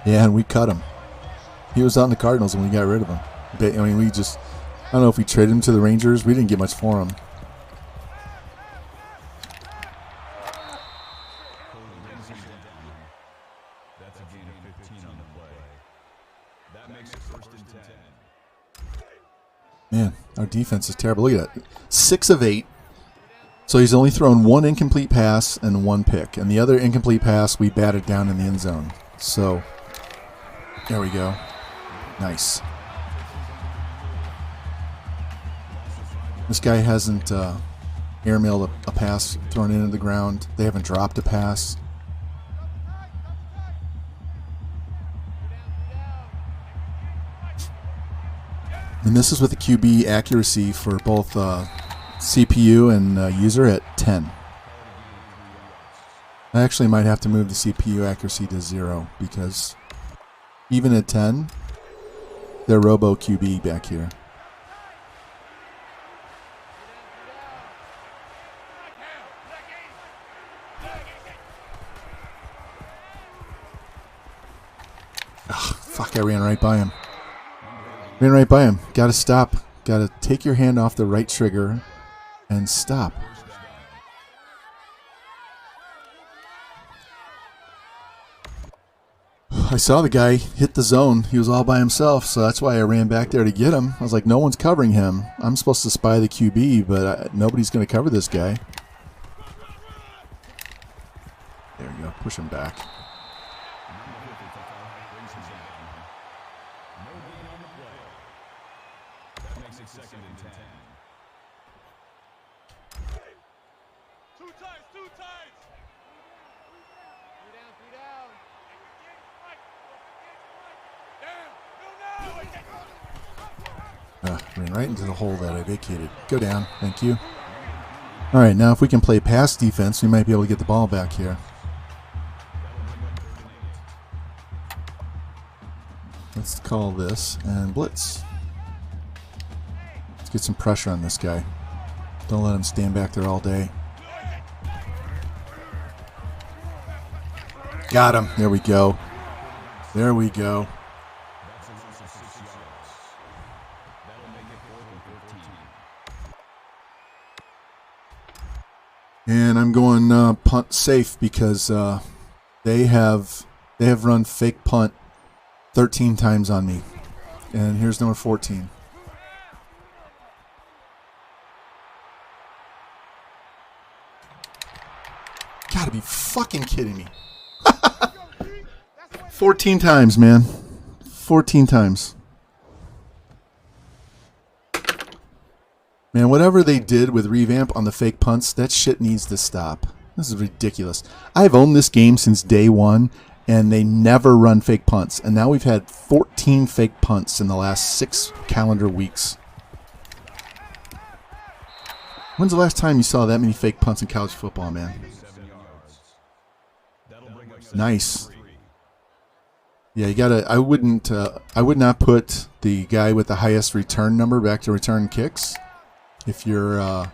Yeah, and we cut him. He was on the Cardinals and we got rid of him. I mean, I don't know if we traded him to the Rangers. We didn't get much for him. That's a gain of 15 on the play. That makes it 1st and 10. Man, our defense is terrible. Look at that. 6 of 8. So he's only thrown 1 incomplete pass and 1 pick. And the other incomplete pass we batted down in the end zone. So there we go. Nice. This guy hasn't airmailed a pass thrown into the ground. They haven't dropped a pass. And this is with the QB accuracy for both CPU and user at 10. I actually might have to move the CPU accuracy to 0 because even at 10, they're Robo QB back here. Oh, fuck, I ran right by him. Gotta stop. Gotta take your hand off the right trigger and stop. I saw the guy hit the zone. He was all by himself, so that's why I ran back there to get him. I was like, no one's covering him. I'm supposed to spy the QB, but nobody's going to cover this guy. There we go. Push him back. That makes it 2nd and 10. Two times. Ran right into the hole that I vacated. Go down. Thank you. All right, now if we can play pass defense, we might be able to get the ball back here. Let's call this and blitz. Let's get some pressure on this guy. Don't let him stand back there all day. Got him. There we go. There we go. That's a loss of 6 yards. That'll make it 4th and 15. And I'm going punt safe because they have run fake punt 13 times on me. And here's number 14. Gotta be fucking kidding me. 14 times, man. 14 times. Man, whatever they did with Revamp on the fake punts, that shit needs to stop. This is ridiculous. I've owned this game since day one, and they never run fake punts. And now we've had 14 fake punts in the last 6 calendar weeks. When's the last time you saw that many fake punts in college football, man? 7 yards. That'll bring up Nice. Yeah, you gotta. I would not put the guy with the highest return number back to return kicks. If you're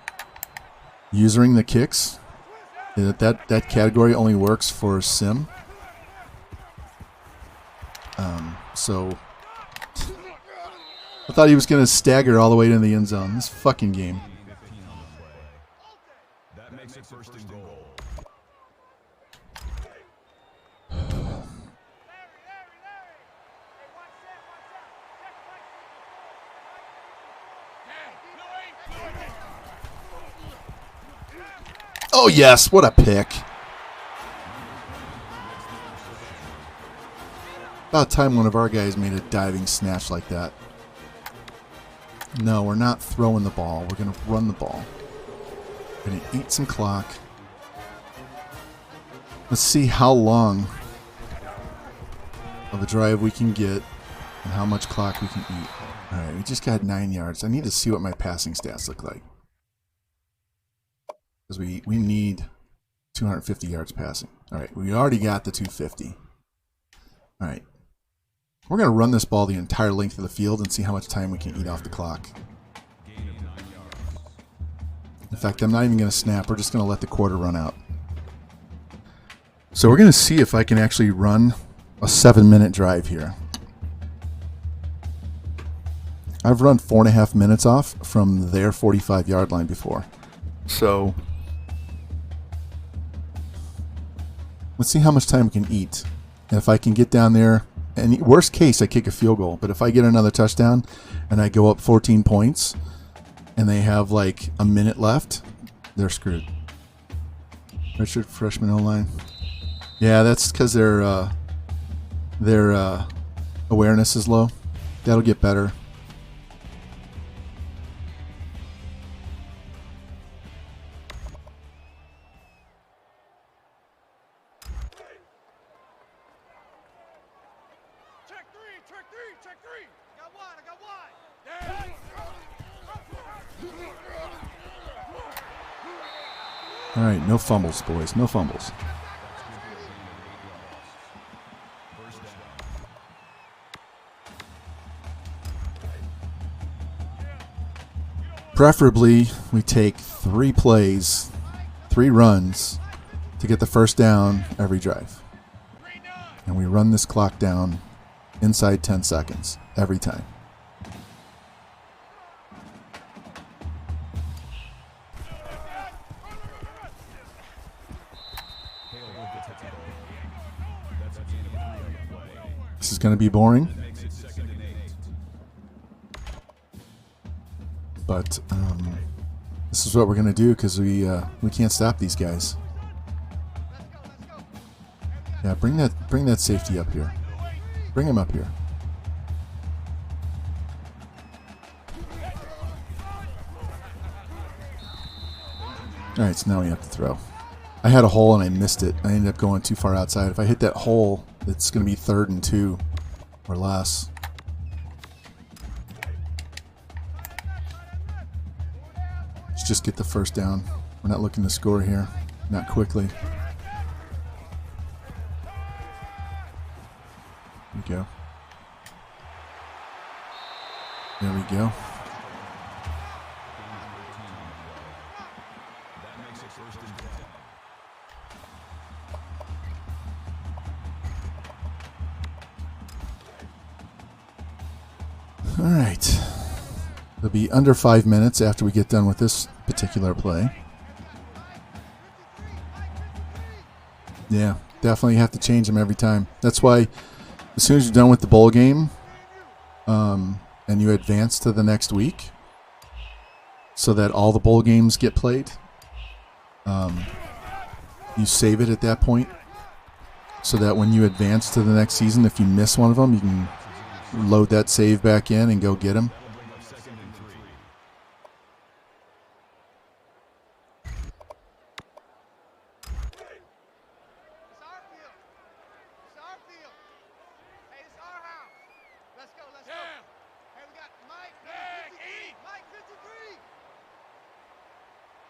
using the kicks, that category only works for sim. So I thought he was gonna stagger all the way to the end zone. This fucking game. 15 on the play. That makes it 1st and goal. Oh yes, what a pick! About time one of our guys made a diving snatch like that. No, we're not throwing the ball. We're going to run the ball. We're going to eat some clock. Let's see how long of a drive we can get and how much clock we can eat. All right, we just got 9 yards. I need to see what my passing stats look like. Because we need 250 yards passing. All right, we already got the 250. All right. We're going to run this ball the entire length of the field and see how much time we can eat off the clock. In fact, I'm not even going to snap. We're just going to let the quarter run out. So we're going to see if I can actually run a 7-minute drive here. I've run 4.5 minutes off from their 45-yard line before. So let's see how much time we can eat. And if I can get down there, and worst case, I kick a field goal. But if I get another touchdown and I go up 14 points and they have like a minute left, they're screwed. Richard, freshman O-line. Yeah, that's because their awareness is low. That'll get better. Check three. I got wide. All right, no fumbles, boys. No fumbles. Preferably, we take 3 plays, 3 runs to get the first down every drive. And we run this clock down inside 10 seconds every time. This is going to be boring. But this is what we're going to do because we can't stop these guys. Yeah, bring that safety up here. Bring him up here. All right, so now we have to throw. I had a hole and I missed it. I ended up going too far outside. If I hit that hole, it's going to be 3rd and 2 or less. Let's just get the first down. We're not looking to score here. Not quickly. There we go. There we go. All right. It'll be under 5 minutes after we get done with this particular play. Yeah, definitely have to change them every time. That's why as soon as you're done with the bowl game and you advance to the next week so that all the bowl games get played, you save it at that point so that when you advance to the next season, if you miss one of them, you can load that save back in and go get them.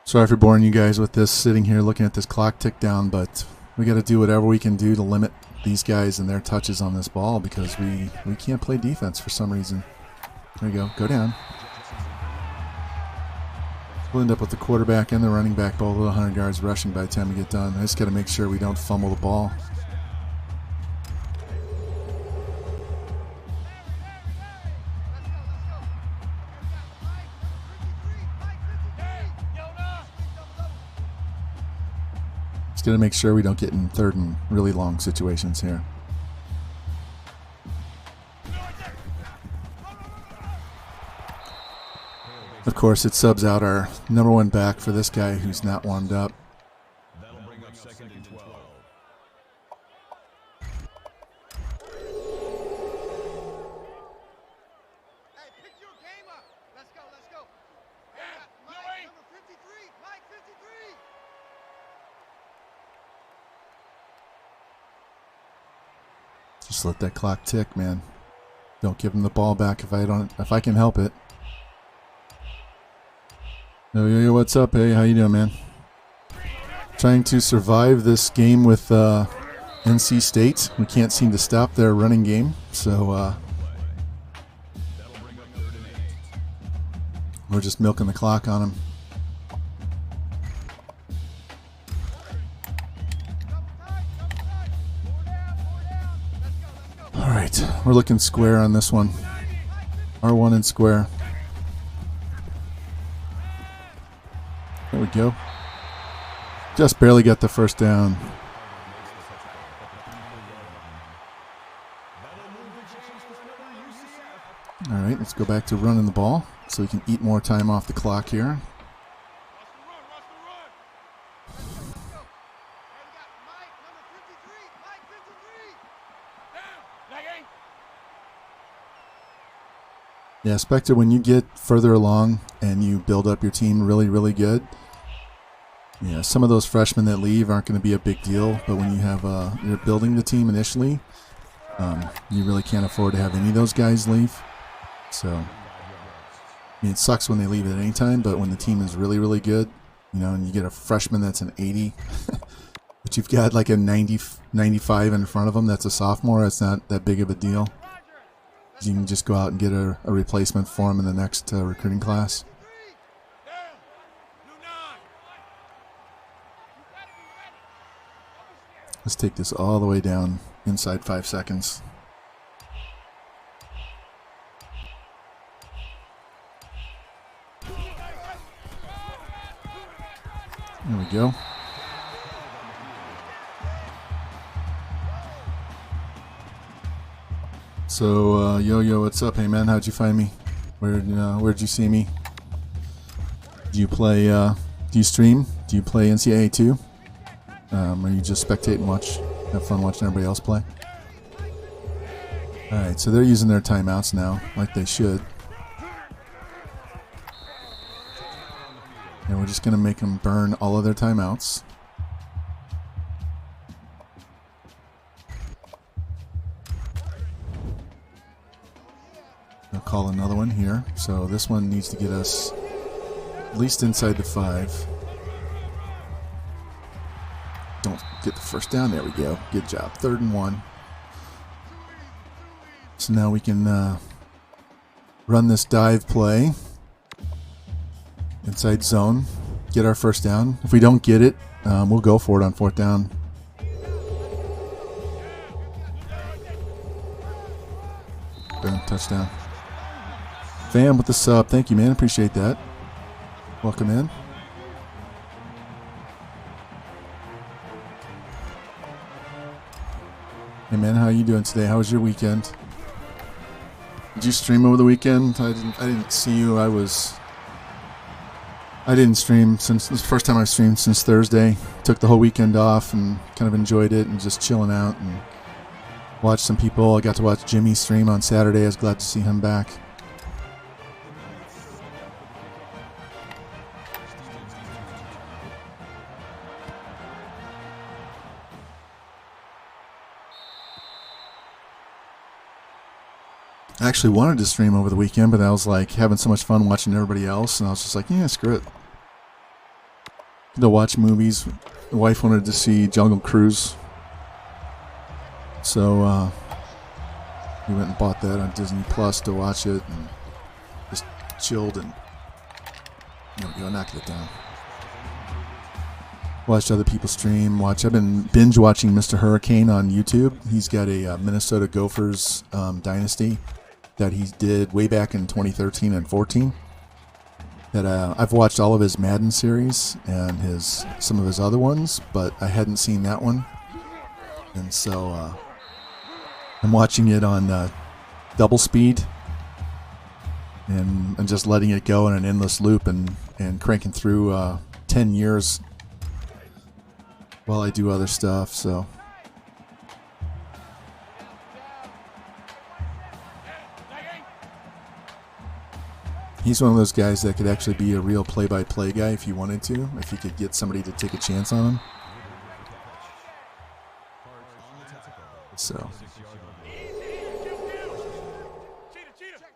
Sorry for boring you guys with this, sitting here looking at this clock tick down, but we got to do whatever we can do to limit these guys and their touches on this ball because we can't play defense for some reason. There you go. Go down. We'll end up with the quarterback and the running back both 100 yards rushing by the time we get done. I just got to make sure we don't fumble the ball. Just got to make sure we don't get in 3rd and really long situations here. Of course, it subs out our #1 back for this guy who's not warmed up. That'll bring up 2nd and 12. Hey, pick your game up. Let's go. Yeah, Mike, number 53. Mike, 53. Just let that clock tick, man. Don't give him the ball back if I can help it. Yo, what's up? Hey, how you doing, man? Trying to survive this game with NC State. We can't seem to stop their running game, so we're just milking the clock on them. All right, we're looking square on this one. R1 and square. There we go. Just barely got the first down. All right, let's go back to running the ball so we can eat more time off the clock here. Yeah, Spectre, when you get further along and you build up your team really, really good, yeah, some of those freshmen that leave aren't going to be a big deal, but when you have you're building the team initially, you really can't afford to have any of those guys leave. So, I mean, it sucks when they leave at any time, but when the team is really, really good, you know, and you get a freshman that's an 80, but you've got like a 90, 95 in front of them that's a sophomore, that's not that big of a deal. You can just go out and get a replacement for him in the next recruiting class. Let's take this all the way down inside 5 seconds. There we go. So, yo, what's up? Hey, man, how'd you find me? Where'd you see me? Do you play, do you stream? Do you play NCAA too? Or you just spectate and watch, have fun watching everybody else play? Alright, so they're using their timeouts now, like they should. And we're just going to make them burn all of their timeouts. I'll call another one here. So this one needs to get us at least inside the 5. Don't get the first down. There we go. Good job. 3rd and 1. So now we can run this dive play inside zone, get our first down. If we don't get it, we'll go for it on 4th down. Boom, touchdown. Fam with the sub. Thank you, man. Appreciate that. Welcome in. Hey, man, how are you doing today? How was your weekend? Did you stream over the weekend? I didn't see you. I didn't stream since this is the first time I streamed since Thursday. Took the whole weekend off and kind of enjoyed it and just chilling out and watched some people. I got to watch Jimmy stream on Saturday. I was glad to see him back. I actually wanted to stream over the weekend, but I was like having so much fun watching everybody else, and I was just like, yeah, screw it. To watch movies. The wife wanted to see Jungle Cruise, so we went and bought that on Disney Plus to watch it, and just chilled and knocked it down. Watched other people stream. I've been binge watching Mr. Hurricane on YouTube. He's got a Minnesota Gophers Dynasty that he did way back in 2013 and 14. That I've watched all of his Madden series and some of his other ones, but I hadn't seen that one, and so I'm watching it on double speed and just letting it go in an endless loop and cranking through 10 years while I do other stuff. So. He's one of those guys that could actually be a real play-by-play guy if you wanted to, if you could get somebody to take a chance on him. So,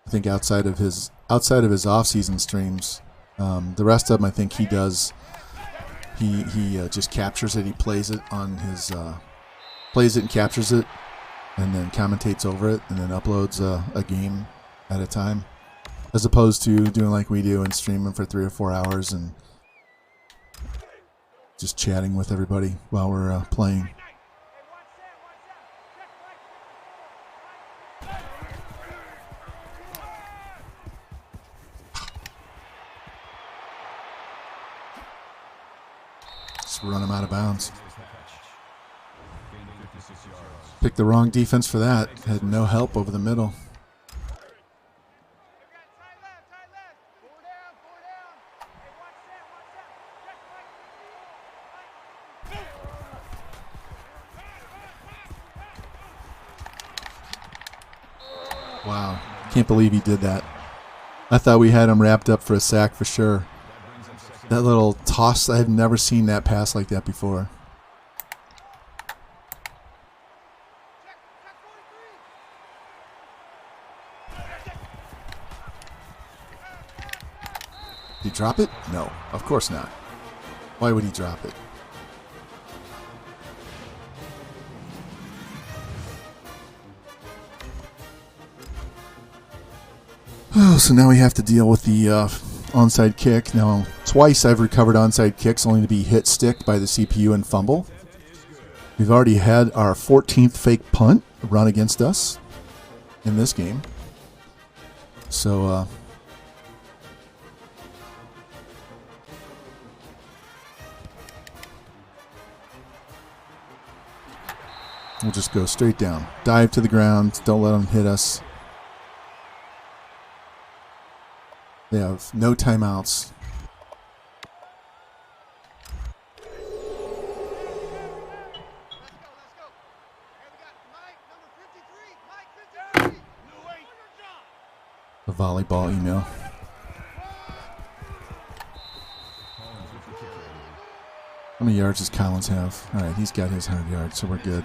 I think outside of his off-season streams, the rest of them I think he does. He just captures it. He plays it on his plays it and captures it, and then commentates over it, and then uploads a game at a time, as opposed to doing like we do and streaming for 3 or 4 hours and just chatting with everybody while we're playing. Just run him out of bounds. Picked the wrong defense for that. Had no help over the middle. Wow, can't believe he did that. I thought we had him wrapped up for a sack for sure. That little toss, I've never seen that pass like that before. Did he drop it? No, of course not. Why would he drop it? Oh, so now we have to deal with the onside kick. Now, twice I've recovered onside kicks only to be hit stick by the CPU and fumble. We've already had our 14th fake punt run against us in this game. So, we'll just go straight down. Dive to the ground. Don't let them hit us. They have no timeouts. The volleyball email. How many yards does Collins have? All right, he's got his 100 yards, so we're good.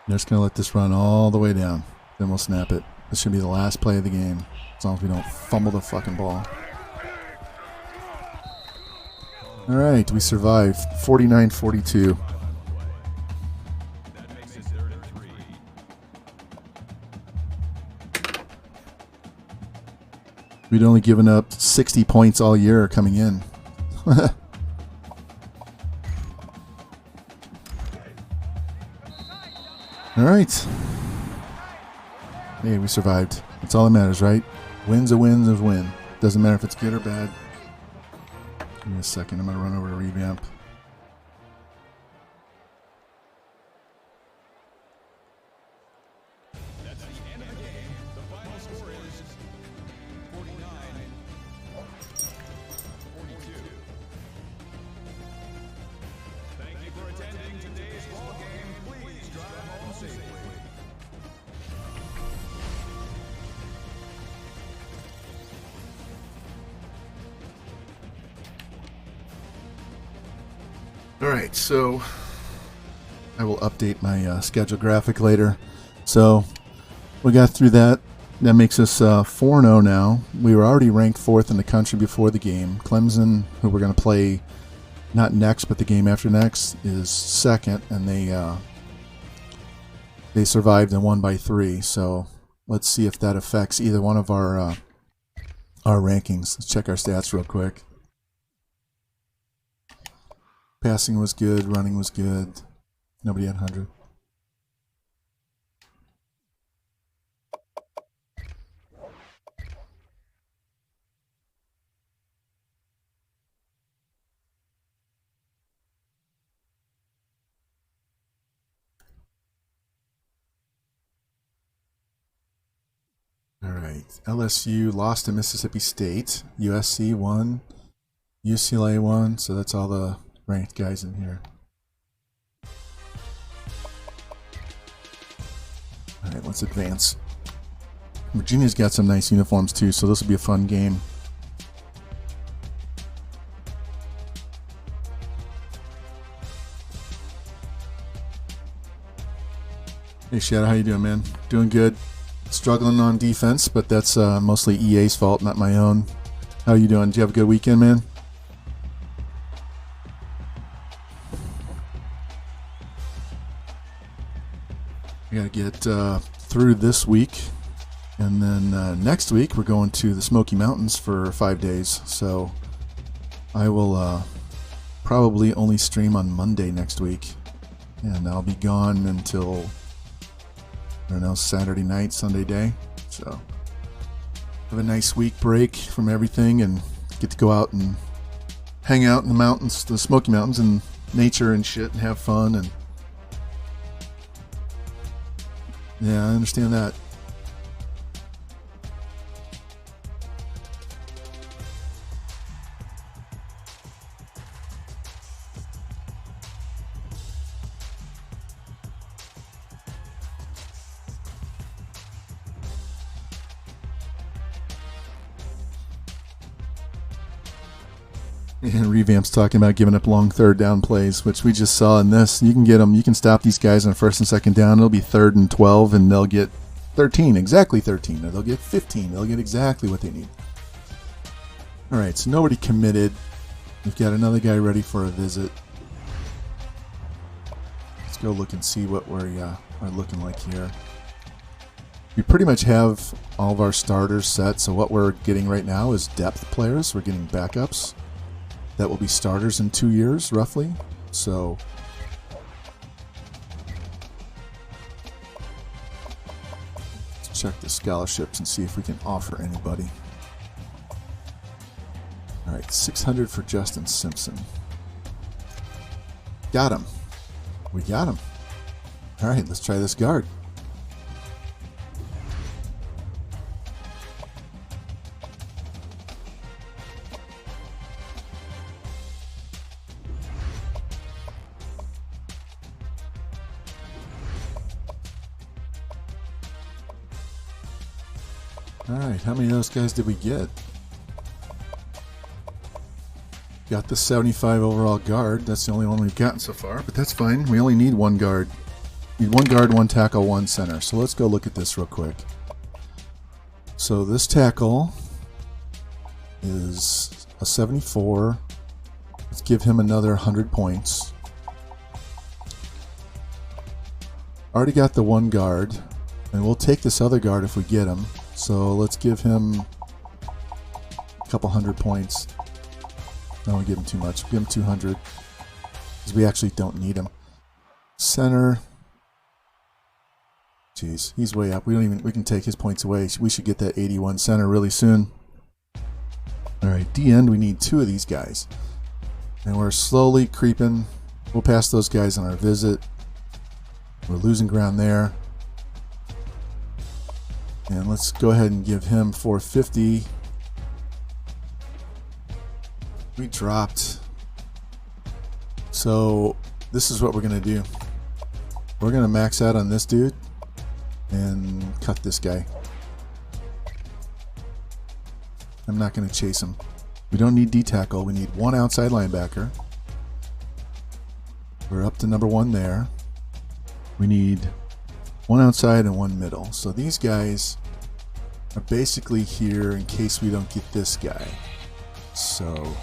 They're just going to let this run all the way down. Then we'll snap it. This should be the last play of the game, as long as we don't fumble the fucking ball. All right, we survived. 49-42. We'd only given up 60 points all year coming in. All right. Hey, we survived. That's all that matters, right? Win's a win's a win. Doesn't matter if it's good or bad. Give me a second. I'm going to run over to Revamp. That's the end of the game. The final score is 49-42. Thank you for attending today's ball game. Please drive home safely. All right, so I will update my schedule graphic later. So we got through that. That makes us 4-0 now. We were already ranked 4th in the country before the game. Clemson, who we're going to play not next, but the game after next, is 2nd, and they survived and won by 3. So let's see if that affects either one of our rankings. Let's check our stats real quick. Passing was good, running was good. Nobody had 100. All right. LSU lost to Mississippi State. USC won. UCLA won. So that's all the ranked guys in here. All right, let's advance. Virginia's got some nice uniforms too, so this will be a fun game. Hey Shadow, how you doing, man? Doing good. Struggling on defense, but that's mostly EA's fault, not my own. How are you doing? Did you have a good weekend, man? We gotta get through this week, and then next week we're going to the Smoky Mountains for 5 days. So I will probably only stream on Monday next week, and I'll be gone until, I don't know, Saturday night, Sunday day. So have a nice week break from everything and get to go out and hang out in the mountains, the Smoky Mountains, and nature and shit, and have fun. And yeah, I understand that. And Revamp's talking about giving up long third down plays, which we just saw in this. You can get them. You can stop these guys on first and second down. It'll be 3rd and 12, and they'll get 13, exactly 13. Or they'll get 15. They'll get exactly what they need. All right, so nobody committed. We've got another guy ready for a visit. Let's go look and see what we are looking like here. We pretty much have all of our starters set, so what we're getting right now is depth players. We're getting backups that will be starters in 2 years, roughly. So let's check the scholarships and see if we can offer anybody. All right, 600 for Justin Simpson. Got him. We got him. All right, let's try this guard. Alright, how many of those guys did we get? Got the 75 overall guard. That's the only one we've gotten so far, but that's fine. We only need one guard. Need one guard, one tackle, one center. So let's go look at this real quick. So this tackle is a 74. Let's give him another 100 points. Already got the one guard, and we'll take this other guard if we get him. So let's give him a couple 100 points. I don't want to give him too much. Give him 200 because we actually don't need him. Center. Jeez, he's way up. We can take his points away. We should get that 81 center really soon. All right, D end. We need 2 of these guys, and we're slowly creeping. We'll pass those guys on our visit. We're losing ground there. And let's go ahead and give him 450. We dropped. So this is what we're going to do. We're going to max out on this dude and cut this guy. I'm not going to chase him. We don't need D-tackle. We need one outside linebacker. We're up to number 1 there. We need one outside and one middle. So these guys are basically here in case we don't get this guy. So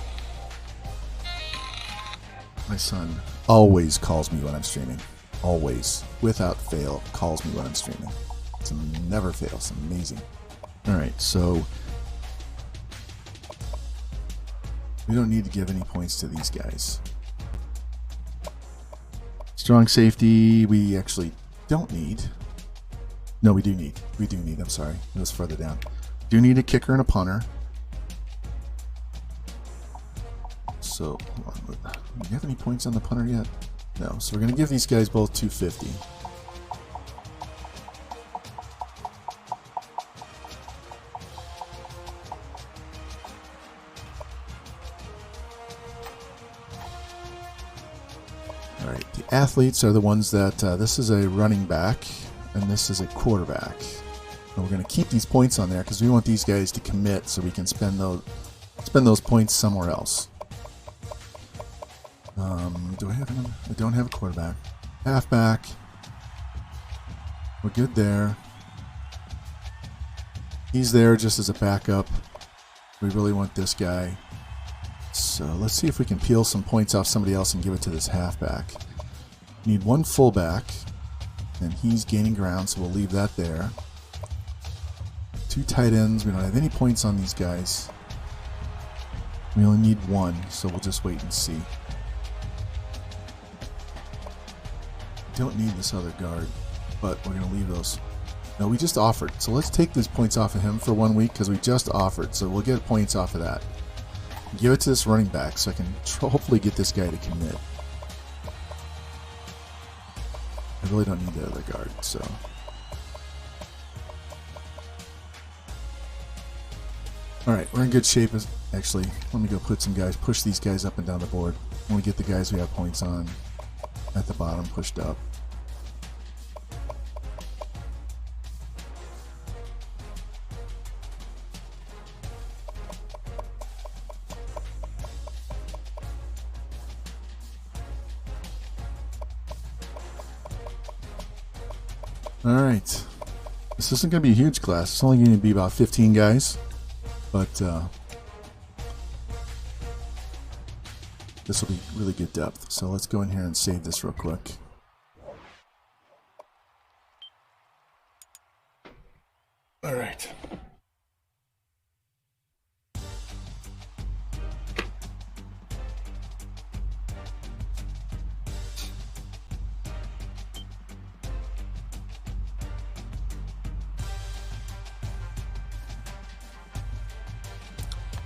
my son always calls me when I'm streaming. Always, without fail, calls me when I'm streaming. It never fails. Amazing. All right, so we don't need to give any points to these guys. Strong safety, we actually don't need. No, we do need. We do need. I'm sorry. It was further down. Do need a kicker and a punter. So, hold on. Do you have any points on the punter yet? No. So we're going to give these guys both 250. All right. The athletes are the ones that this is a running back. and this is a quarterback. And we're going to keep these points on there because we want these guys to commit so we can spend those points somewhere else. Do I have him? I don't have a quarterback. Halfback. We're good there. He's there just as a backup. We really want this guy. So let's see if we can peel some points off somebody else and give it to this halfback. Need one fullback, and he's gaining ground, so we'll leave that there. 2 tight ends. We don't have any points on these guys. We only need 1, so we'll just wait and see. Don't need this other guard, but we're going to leave those. No, we just offered, so let's take these points off of him for 1 week because we just offered, so we'll get points off of that. Give it to this running back so I can hopefully get this guy to commit. I really don't need the other guard, so. Alright, we're in good shape. Actually, let me go put some guys, push these guys up and down the board. When we get the guys we have points on at the bottom pushed up. Alright, this isn't going to be a huge class. It's only going to be about 15 guys, but this will be really good depth. So let's go in here and save this real quick. Alright.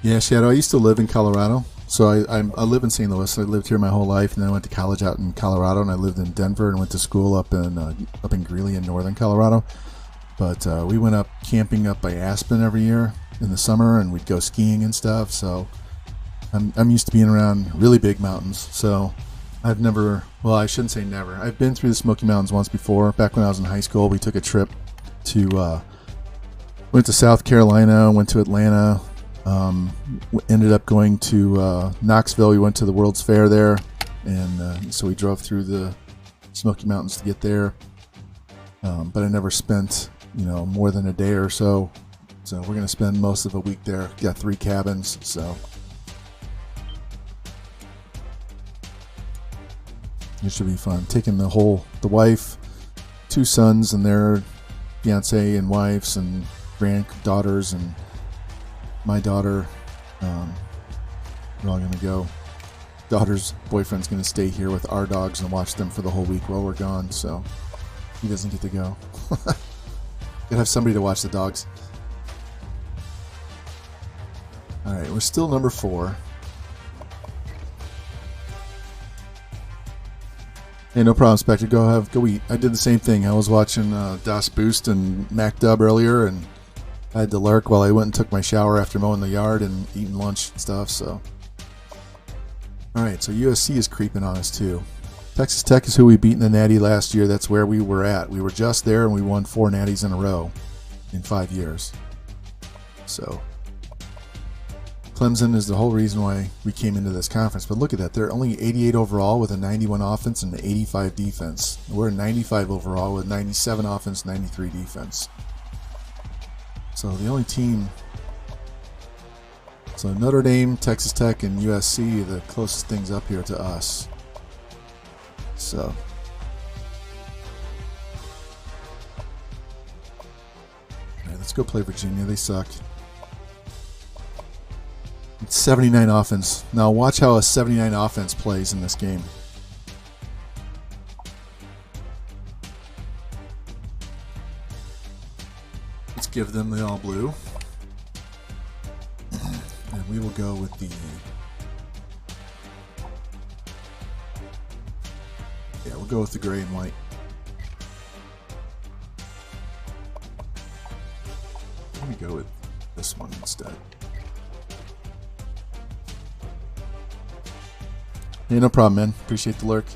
Yeah, Shadow, I used to live in Colorado. So I live in St. Louis. I lived here my whole life, and then I went to college out in Colorado, and I lived in Denver and went to school up in Greeley in northern Colorado. But we went up camping up by Aspen every year in the summer, and we'd go skiing and stuff. So I'm used to being around really big mountains. So I've never, well, I shouldn't say never. I've been through the Smoky Mountains once before. Back when I was in high school, we took a trip to went to South Carolina, went to Atlanta. Ended up going to Knoxville. We went to the World's Fair there, and so we drove through the Smoky Mountains to get there. But I never spent, more than a day or so. So we're going to spend most of a week there. Got 3 cabins, so it should be fun. Taking the wife, 2 sons and their fiance and wives and granddaughters and my daughter, we're all going to go. Daughter's boyfriend's going to stay here with our dogs and watch them for the whole week while we're gone, so he doesn't get to go. Gotta have somebody to watch the dogs. Alright, we're still number 4. Hey, no problem, Spectre. Go eat. I did the same thing. I was watching Das Boost and MacDub earlier, and I had to lurk while I went and took my shower after mowing the yard and eating lunch and stuff, so. Alright, so USC is creeping on us too. Texas Tech is who we beat in the Natty last year. That's where we were at. We were just there and we won 4 Natties in a row in 5 years. So, Clemson is the whole reason why we came into this conference. But look at that. They're only 88 overall with a 91 offense and an 85 defense. We're 95 overall with 97 offense, 93 defense. So the only team, so Notre Dame, Texas Tech, and USC are the closest things up here to us. So, all right, let's go play Virginia. They suck. It's 79 offense. Now watch how a 79 offense plays in this game. Give them the all blue, and we will go with the we'll go with the gray and white. Let me go with this one instead. Hey, no problem, man. Appreciate the lurk.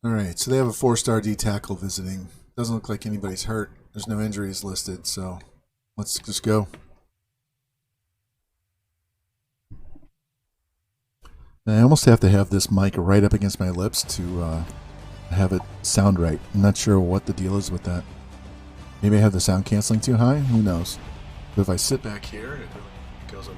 All right, so they have a 4-star D tackle visiting. Doesn't look like anybody's hurt. There's no injuries listed, so let's just go. I almost have to have this mic right up against my lips to have it sound right. I'm not sure what the deal is with that. Maybe I have the sound canceling too high? Who knows? But if I sit back here, it really goes over.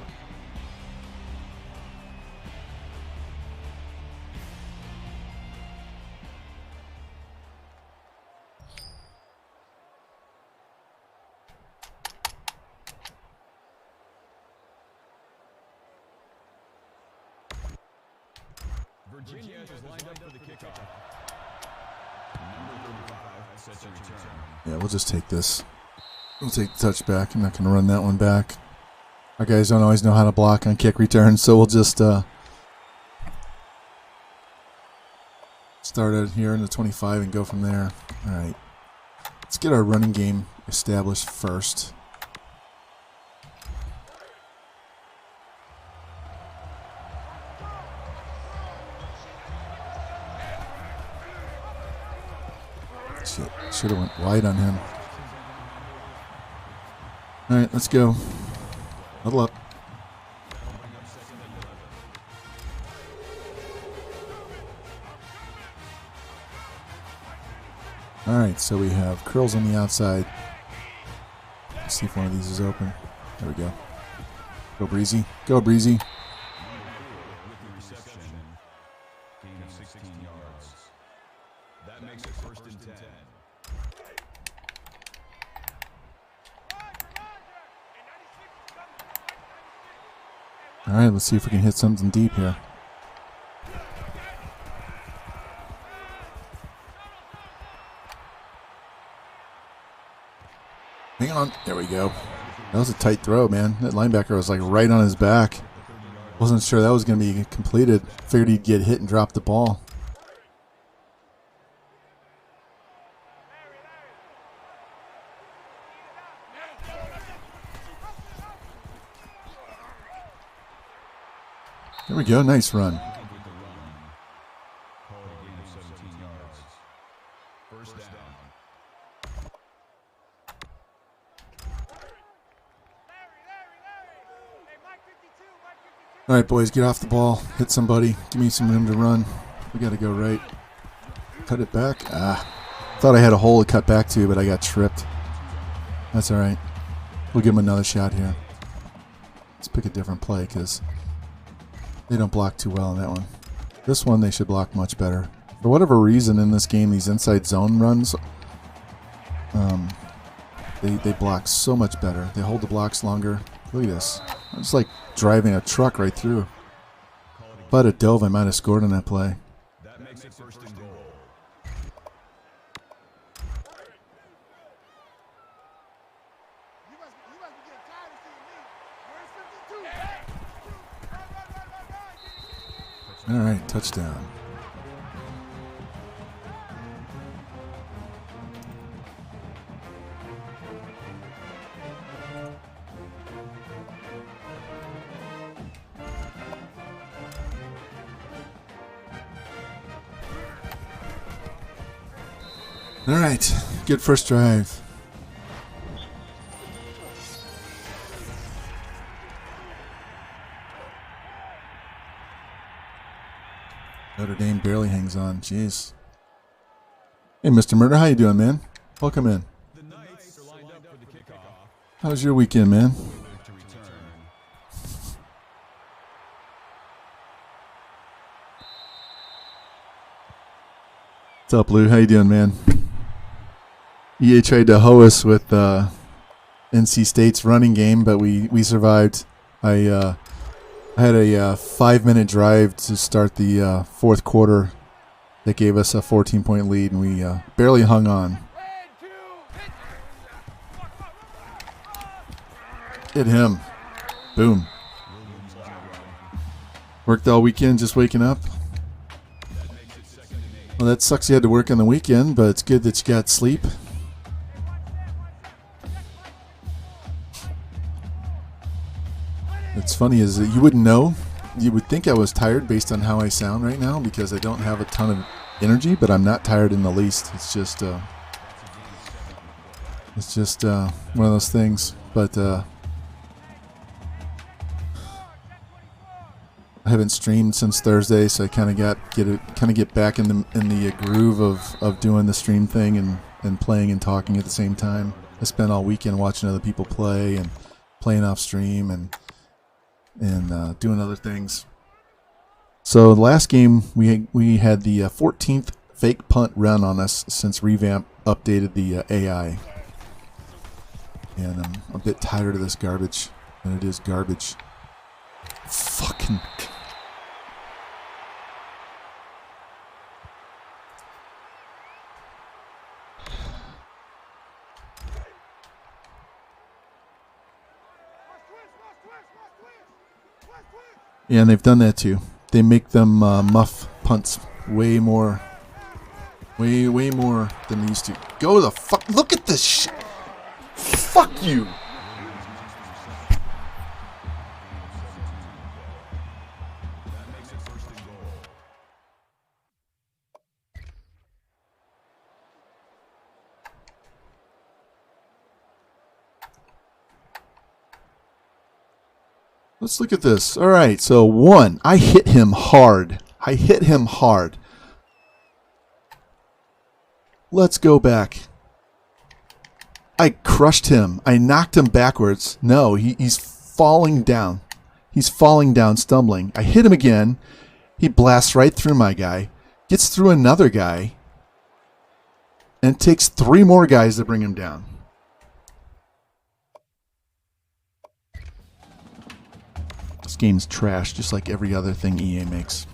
Virginia is lined up for the kickoff. Number 35 sets a return. Yeah, we'll just take this. We'll take the touchback. I'm not going to run that one back. Our guys don't always know how to block on kick returns, so we'll just start out here in the 25 and go from there. All right. Let's get our running game established first. Shit, should have went wide on him. All right, let's go. Huddle up. All right, so we have curls on the outside. Let's see if one of these is open. There we go. Go Breezy. Go Breezy. With the reception, gain of 16 yards. That makes it 1st and 10. All right, let's see if we can hit something deep here. Hang on. There we go. That was a tight throw, man. That linebacker was like right on his back. Wasn't sure that was going to be completed. Figured he'd get hit and drop the ball. There we go. Nice run. Called a gain of 17 yards. 1st down. All right, boys, get off the ball. Hit somebody. Give me some room to run. We got to go right. Cut it back. Thought I had a hole to cut back to, but I got tripped. That's all right. We'll give them another shot here. Let's pick a different play because they don't block too well on that one. This one they should block much better. For whatever reason in this game, these inside zone runs, they block so much better. They hold the blocks longer. Look at this. It's like driving a truck right through. If I'd have dove, I might have scored on that play. That makes it 1st and goal. You must be getting tired of seeing me. Where's 52? All right, touchdown. All right, good first drive. Notre Dame barely hangs on. Jeez. Hey, Mr. Murder, how you doing, man? Welcome in. The Knights are lined up for the kickoff. How was your weekend, man? To return. What's up, Lou? How you doing, man? EA tried to hoe us with NC State's running game, but we survived. I had a 5-minute drive to start the fourth quarter that gave us a 14-point lead, and we barely hung on. Hit him. Boom. Worked all weekend just waking up. Well, that sucks you had to work on the weekend, but it's good that you got sleep. What's funny is that you wouldn't know. You would think I was tired based on how I sound right now because I don't have a ton of energy, but I'm not tired in the least. It's just one of those things. But I haven't streamed since Thursday, so I kind of get back in the groove of doing the stream thing and playing and talking at the same time. I spent all weekend watching other people play and playing off stream and doing other things. So the last game we had the 14th fake punt run on us since Revamped updated the AI, and I'm a bit tired of this garbage, and it is garbage. Fucking. Yeah, and they've done that too. They make them muff punts way more than they used to. Go the fuck! Look at this shit! Fuck you! Let's look at this. All right, so 1. I hit him hard. Let's go back. I crushed him. I knocked him backwards. No, he's falling down. He's falling down, stumbling. I hit him again. He blasts right through my guy. Gets through another guy. And it takes 3 more guys to bring him down. This game's trash, just like every other thing EA makes.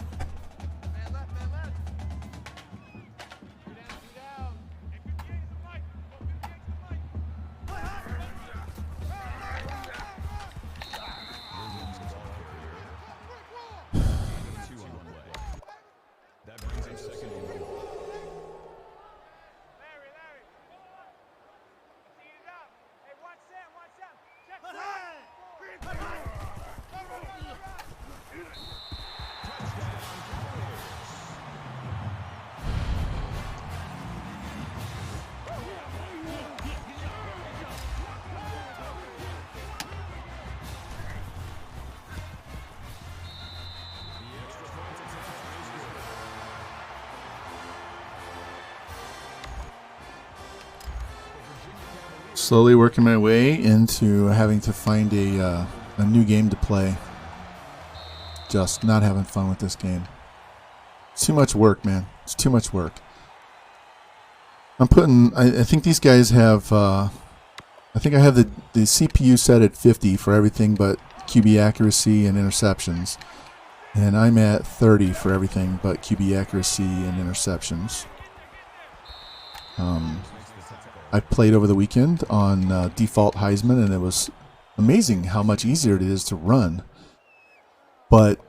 Slowly working my way into having to find a new game to play. Just not having fun with this game. It's too much work, man. It's too much work. I think these guys have, I think I have the CPU set at 50 for everything but QB accuracy and interceptions. And I'm at 30 for everything but QB accuracy and interceptions. I played over the weekend on default Heisman, and it was amazing how much easier it is to run. But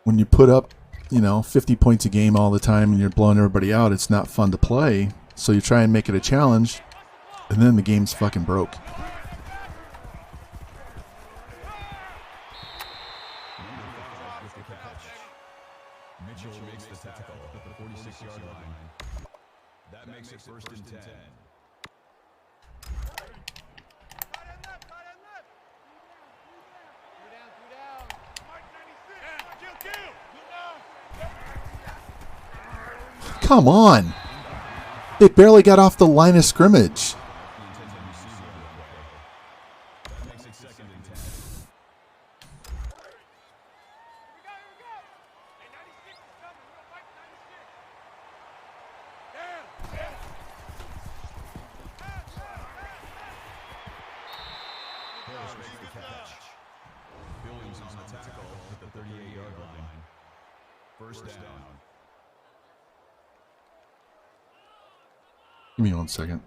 when you put up, 50 points a game all the time and you're blowing everybody out, it's not fun to play. So you try and make it a challenge, and then the game's fucking broke. Mitchell makes the tackle at the 46-yard line. That makes it 1st and 10. Come on! They barely got off the line of scrimmage. That makes it 2nd and 10. Harris makes the catch. Williams on the tackle at the 38-yard line. 1st down. Give me 1 second.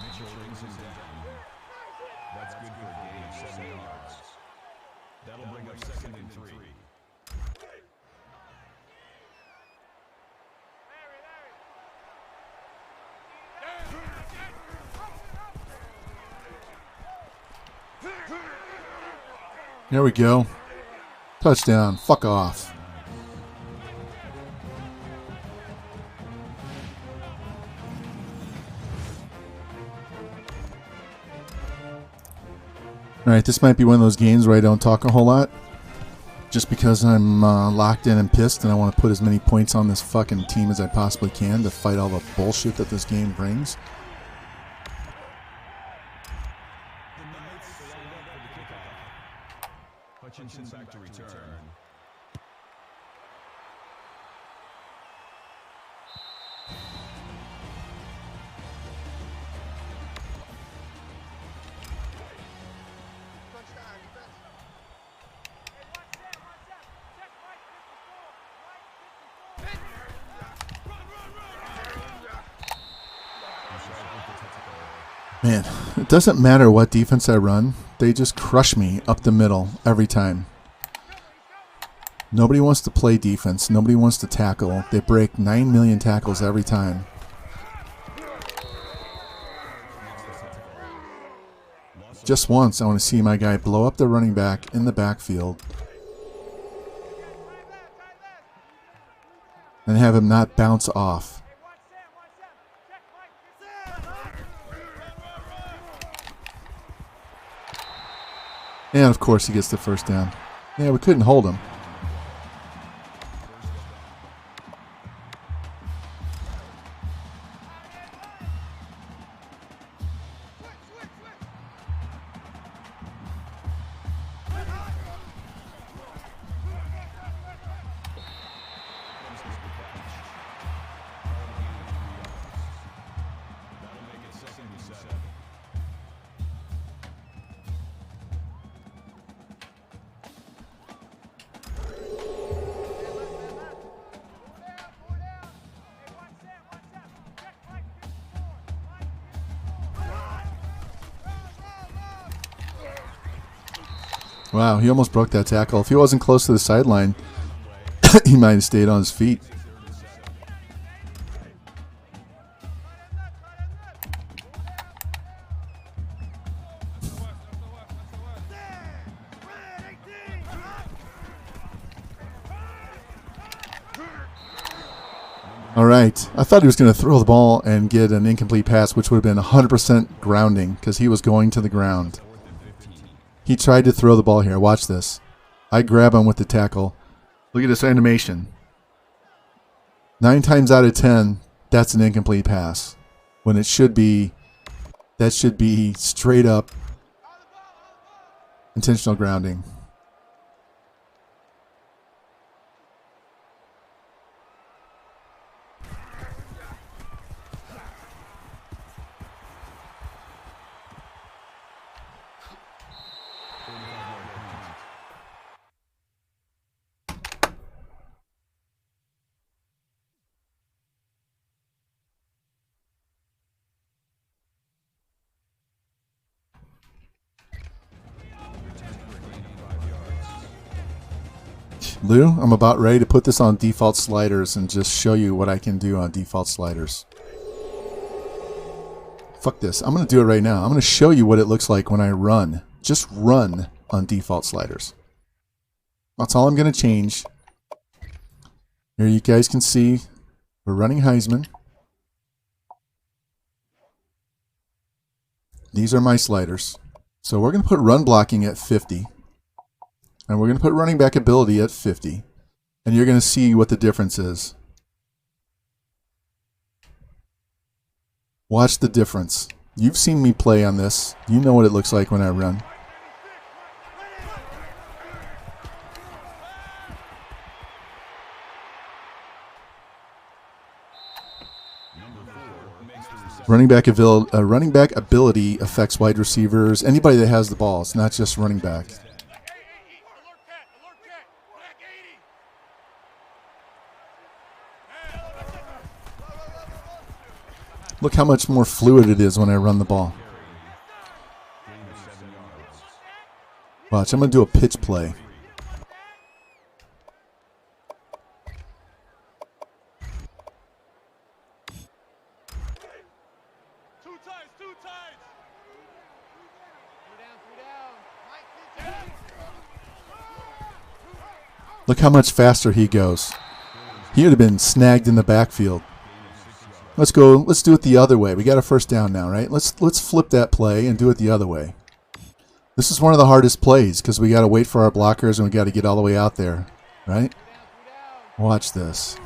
Mitchell brings him down. That's good for a gain of 7. There we go. Touchdown. Fuck off. Alright, this might be one of those games where I don't talk a whole lot. Just because I'm locked in and pissed and I want to put as many points on this fucking team as I possibly can to fight all the bullshit that this game brings. Hutchinson back to return. Touchdown, defense. Man, it doesn't matter what defense I run. They just crush me up the middle every time. Nobody wants to play defense. Nobody wants to tackle. They break 9 million tackles every time. Just once, I want to see my guy blow up the running back in the backfield and have him not bounce off. And of course he gets the first down. Yeah, we couldn't hold him. Wow, he almost broke that tackle. If he wasn't close to the sideline, he might have stayed on his feet. All right. I thought he was going to throw the ball and get an incomplete pass, which would have been 100% grounding because he was going to the ground. He tried to throw the ball here. Watch this. I grab him with the tackle. Look at this animation. 9 times out of 10, that's an incomplete pass. When it should be, that should be straight up intentional grounding. Lou, I'm about ready to put this on default sliders and just show you what I can do on default sliders. Fuck this. I'm going to do it right now. I'm going to show you what it looks like when I run. Just run on default sliders. That's all I'm going to change. Here you guys can see we're running Heisman. These are my sliders. So we're going to put run blocking at 50. And we're going to put running back ability at 50. And you're going to see what the difference is. Watch the difference. You've seen me play on this. You know what it looks like when I run. Running back ability affects wide receivers, anybody that has the ball. It's not just running back. Look how much more fluid it is when I run the ball. Watch, I'm going to do a pitch play. Look how much faster he goes. He would have been snagged in the backfield. Let's go. Let's do it the other way. We got a first down now, right? Let's flip that play and do it the other way. This is one of the hardest plays because we got to wait for our blockers and we got to get all the way out there, right? Watch this.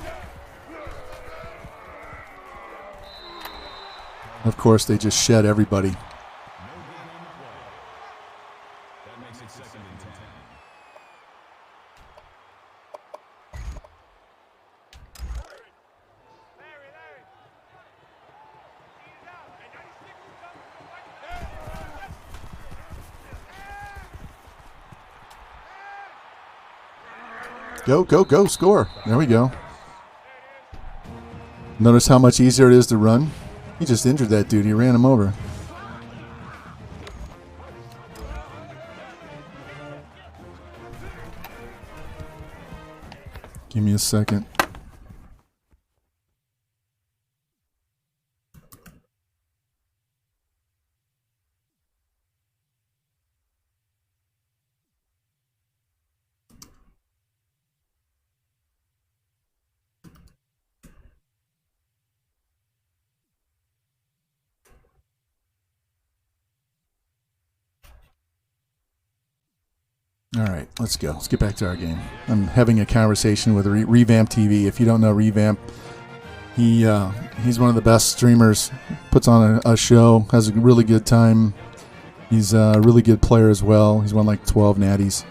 Of course, they just shed everybody. That makes it 2nd and 10. Go, go, go, score. There we go. Notice how much easier it is to run? He just injured that dude. He ran him over. Give me a second. All right, let's go. Let's get back to our game. I'm having a conversation with Revamped TV. If you don't know Revamped, he's one of the best streamers. Puts on a show, has a really good time. He's a really good player as well. He's won like 12 natties.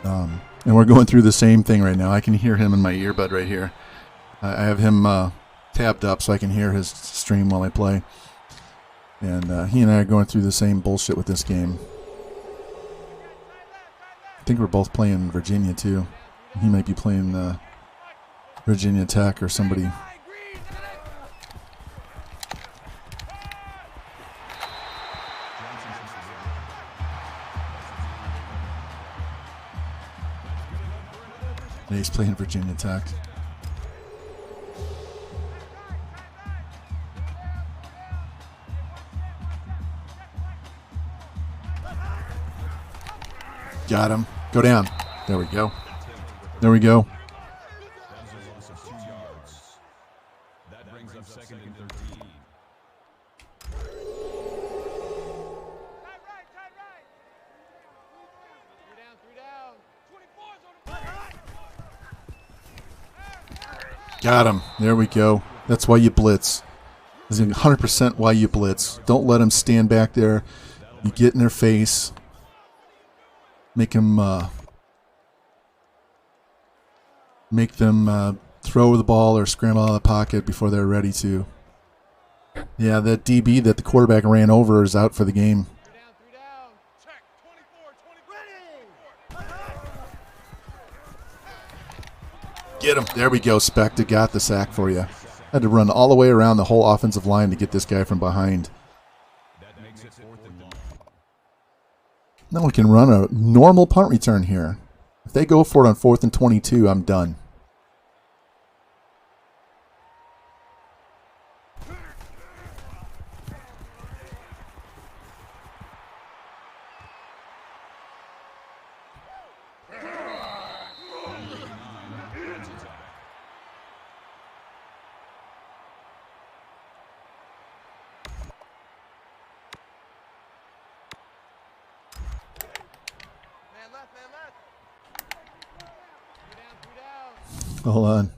And we're going through the same thing right now. I can hear him in my earbud right here. I have him tabbed up so I can hear his stream while I play. And he and I are going through the same bullshit with this game. I think we're both playing Virginia too. He might be playing Virginia Tech or somebody. Yeah, he's playing Virginia Tech. Got him. Go down. There we go. There we go. That brings up 2nd and 13. Got him. There we go. That's why you blitz. This is 100% why you blitz. Don't let them stand back there. You get in their face. Make them throw the ball or scramble out of the pocket before they're ready to. Yeah, that DB that the quarterback ran over is out for the game. Get him. There we go. Specta got the sack for you. Had to run all the way around the whole offensive line to get this guy from behind. That makes it 4th and 1. Now we can run a normal punt return here. If they go for it on 4th and 22, I'm done. Hold on.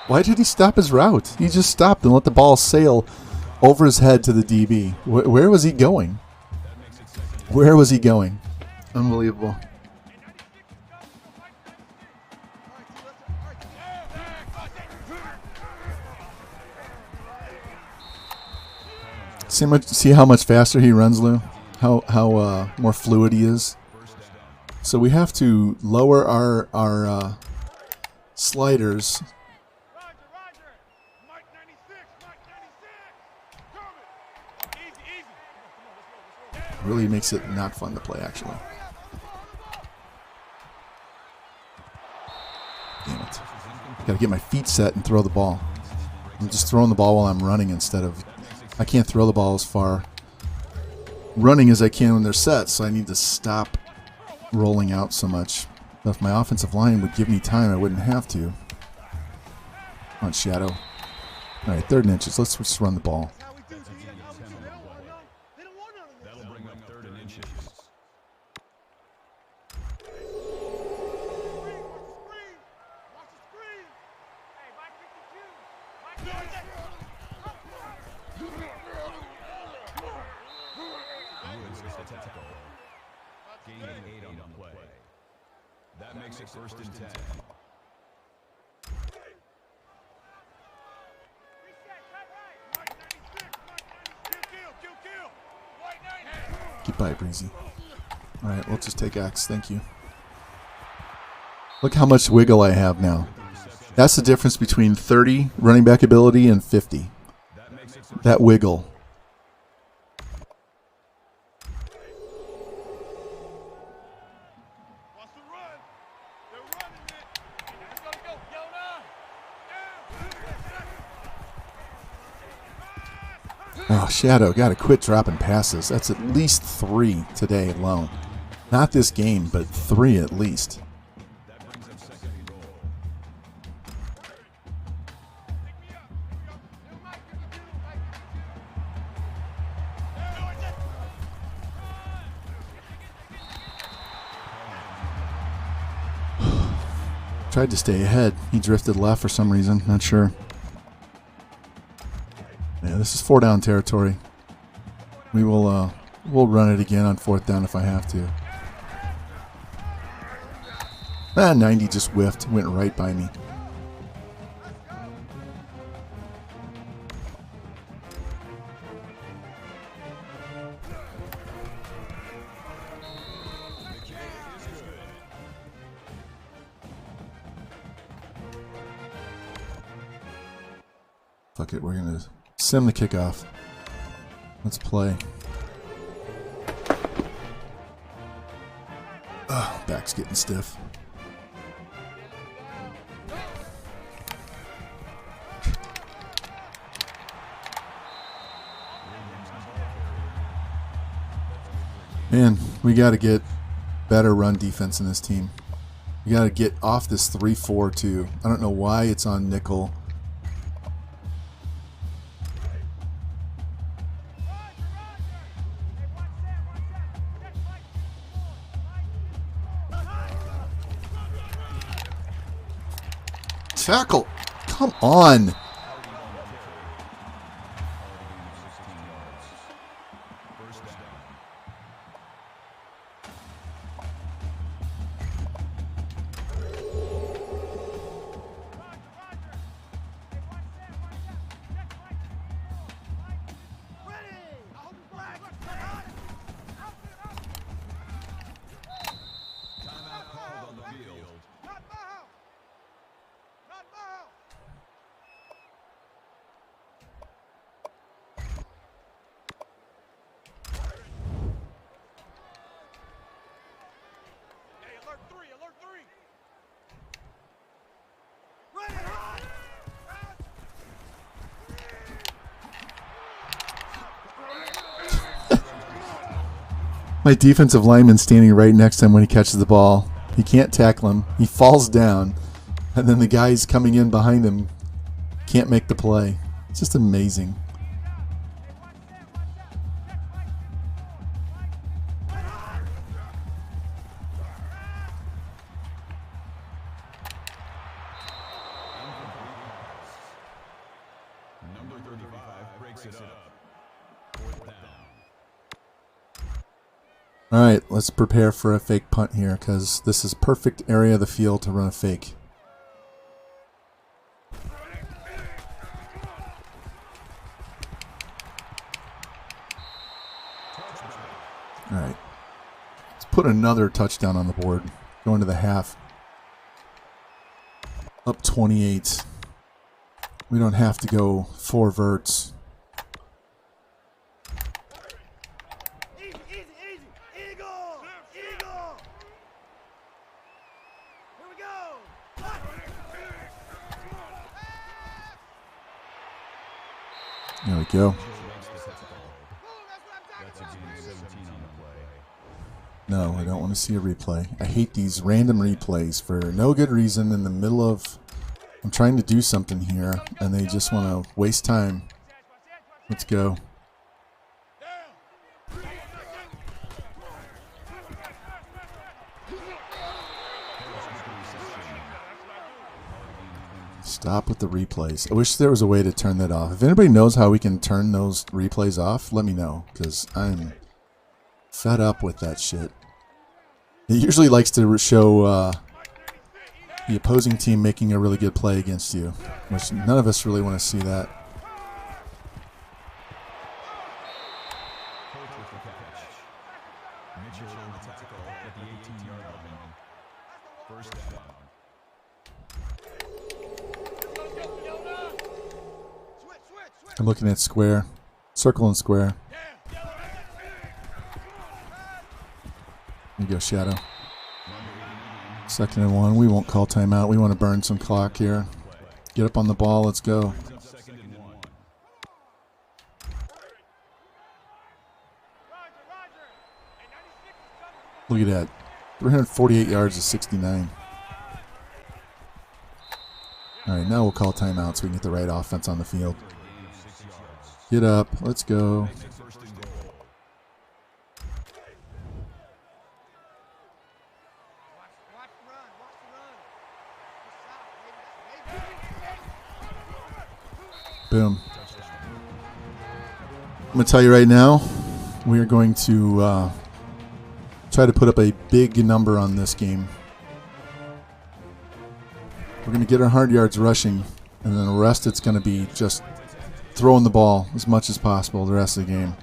Why did he stop his route? He just stopped and let the ball sail over his head to the DB. Where was he going? Where was he going? Unbelievable. See how much faster he runs, Lou? How more fluid he is? So we have to lower our sliders. Really makes it not fun to play, actually. Damn it. Got to get my feet set and throw the ball. I'm just throwing the ball while I'm running instead of... I can't throw the ball as far running as I can when they're set, so I need to stop rolling out so much. But if my offensive line would give me time, I wouldn't have to. Come on, Shadow. All right, 3rd and inches. Let's just run the ball. That'll bring up 3rd and inches. Woods is the tackle. Gain of 8 on the play. That makes it 1st and 10. Get by it, Breezy. All right, we'll just take X. Thank you. Look how much wiggle I have now. That's the difference between 30 running back ability and 50. That wiggle. Oh, Shadow, got to quit dropping passes. That's at least 3 today alone. Not this game, but 3 at least. Tried to stay ahead. He drifted left for some reason. Not sure. Yeah, this is 4 down territory. We will we'll run it again on 4th down if I have to. 90 just whiffed. Went right by me. Fuck it, we're going to sim the kickoff. Let's play. Ugh, back's getting stiff. Man, we got to get better run defense in this team. We got to get off this 3-4-2. I don't know why it's on nickel. Tackle. Come on. My defensive lineman standing right next to him when he catches the ball. He can't tackle him. He falls down. And then the guys coming in behind him can't make the play. It's just amazing. Number 35 breaks it up. 4th down. All right, let's prepare for a fake punt here because this is perfect area of the field to run a fake. All right, let's put another touchdown on the board. Going to the half. Up 28. We don't have to go 4 verts. There we go. No, I don't want to see a replay. I hate these random replays for no good reason in the middle of... I'm trying to do something here, and they just want to waste time. Let's go. Stop with the replays. I wish there was a way to turn that off. If anybody knows how we can turn those replays off, let me know, because I'm fed up with that shit. It usually likes to show the opposing team making a really good play against you, which none of us really want to see that. I'm looking at square, circle and square. There you go, Shadow. 2nd and 1. We won't call timeout. We want to burn some clock here. Get up on the ball. Let's go. Look at that. 348 yards to 69. All right, now we'll call timeout so we can get the right offense on the field. Get up. Let's go. Boom. I'm going to tell you right now, we are going to try to put up a big number on this game. We're going to get our hard yards rushing, and then the rest it's going to be just throwing the ball as much as possible the rest of the game.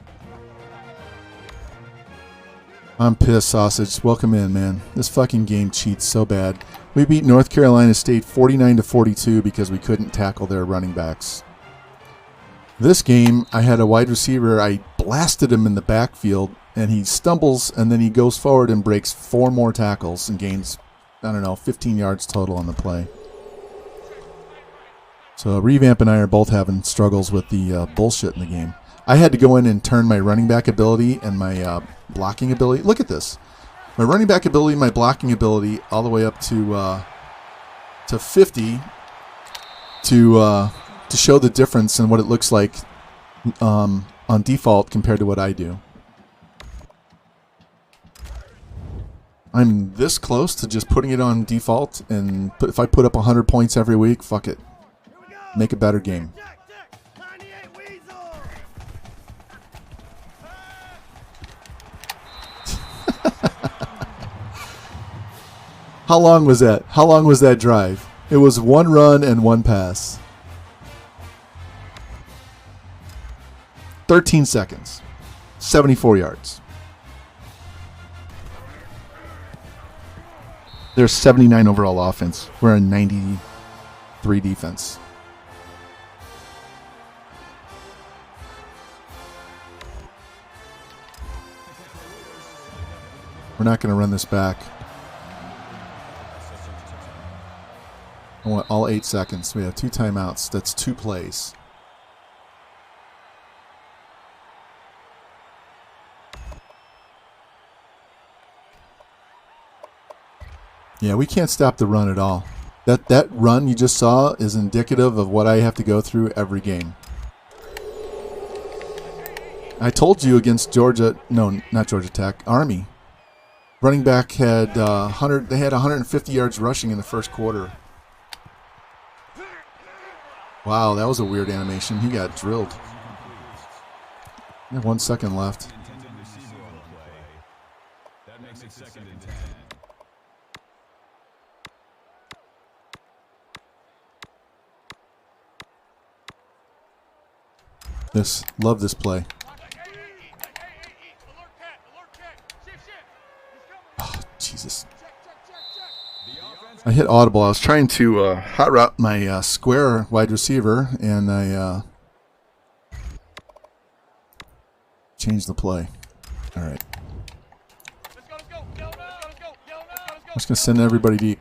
I'm pissed, Sausage. Welcome in, man. This fucking game cheats so bad. We beat North Carolina State 49-42 because we couldn't tackle their running backs. This game, I had a wide receiver. I blasted him in the backfield, and he stumbles, and then he goes forward and breaks 4 more tackles and gains, I don't know, 15 yards total on the play. So Revamp and I are both having struggles with the bullshit in the game. I had to go in and turn my running back ability and my blocking ability. Look at this. My running back ability and my blocking ability all the way up to 50 to show the difference in what it looks like on default compared to what I do. I'm this close to just putting it on default, and if I put up 100 points every week, fuck it. Make a better game. How long was that? How long was that drive? It was 1 run and 1 pass. 13 seconds. 74 yards. There's 79 overall offense. We're a 93 defense. We're not going to run this back. I want all 8 seconds. We have 2 timeouts. That's 2 plays. Yeah, we can't stop the run at all. That run you just saw is indicative of what I have to go through every game. I told you against Georgia, no, not Georgia Tech, Army. Running back had 100. They had 150 yards rushing in the first quarter. Wow, that was a weird animation. He got drilled. We have 1 second left. That makes it 2nd and 10. Love this play. Oh, Jesus. I hit audible. I was trying to hot route my square wide receiver, and I changed the play. All right. I'm just going to send everybody deep.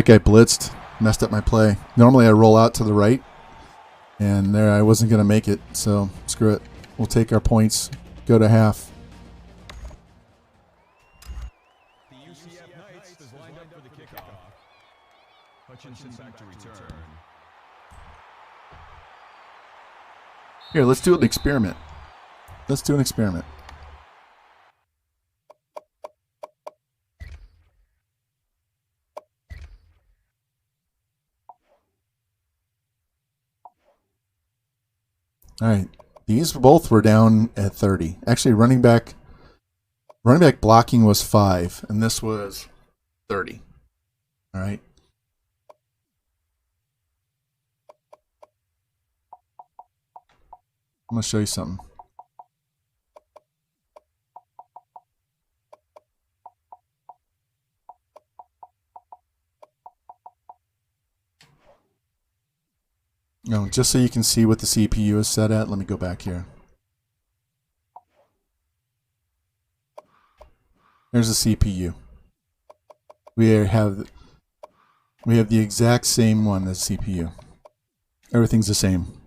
That guy blitzed, messed up my play. Normally I roll out to the right, and there I wasn't going to make it, so screw it. We'll take our points, go to half. The UCF Knights is lined up for the kickoff. Hutchinson back to return. Here, let's do an experiment. Let's do an experiment. All right, these both were down at 30. Actually, running back blocking was 5, and this was 30. All right. I'm gonna show you something. No, just so you can see what the CPU is set at, let me go back here. There's the CPU. We have the exact same one as CPU. Everything's the same.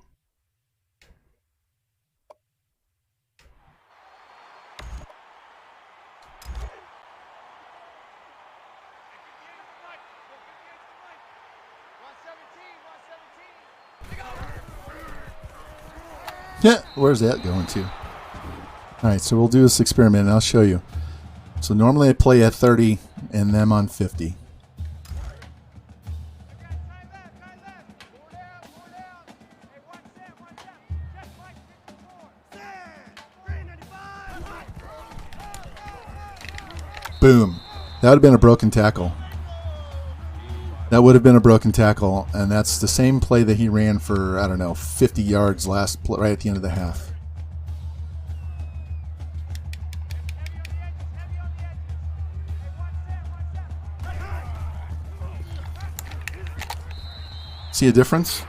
Yeah, where's that going to? Alright, so we'll do this experiment and I'll show you. So normally I play at 30 and them on 50. Boom. That would have been a broken tackle. That would have been a broken tackle, and that's the same play that he ran for, I don't know, 50 yards right at the end of the half. See a difference?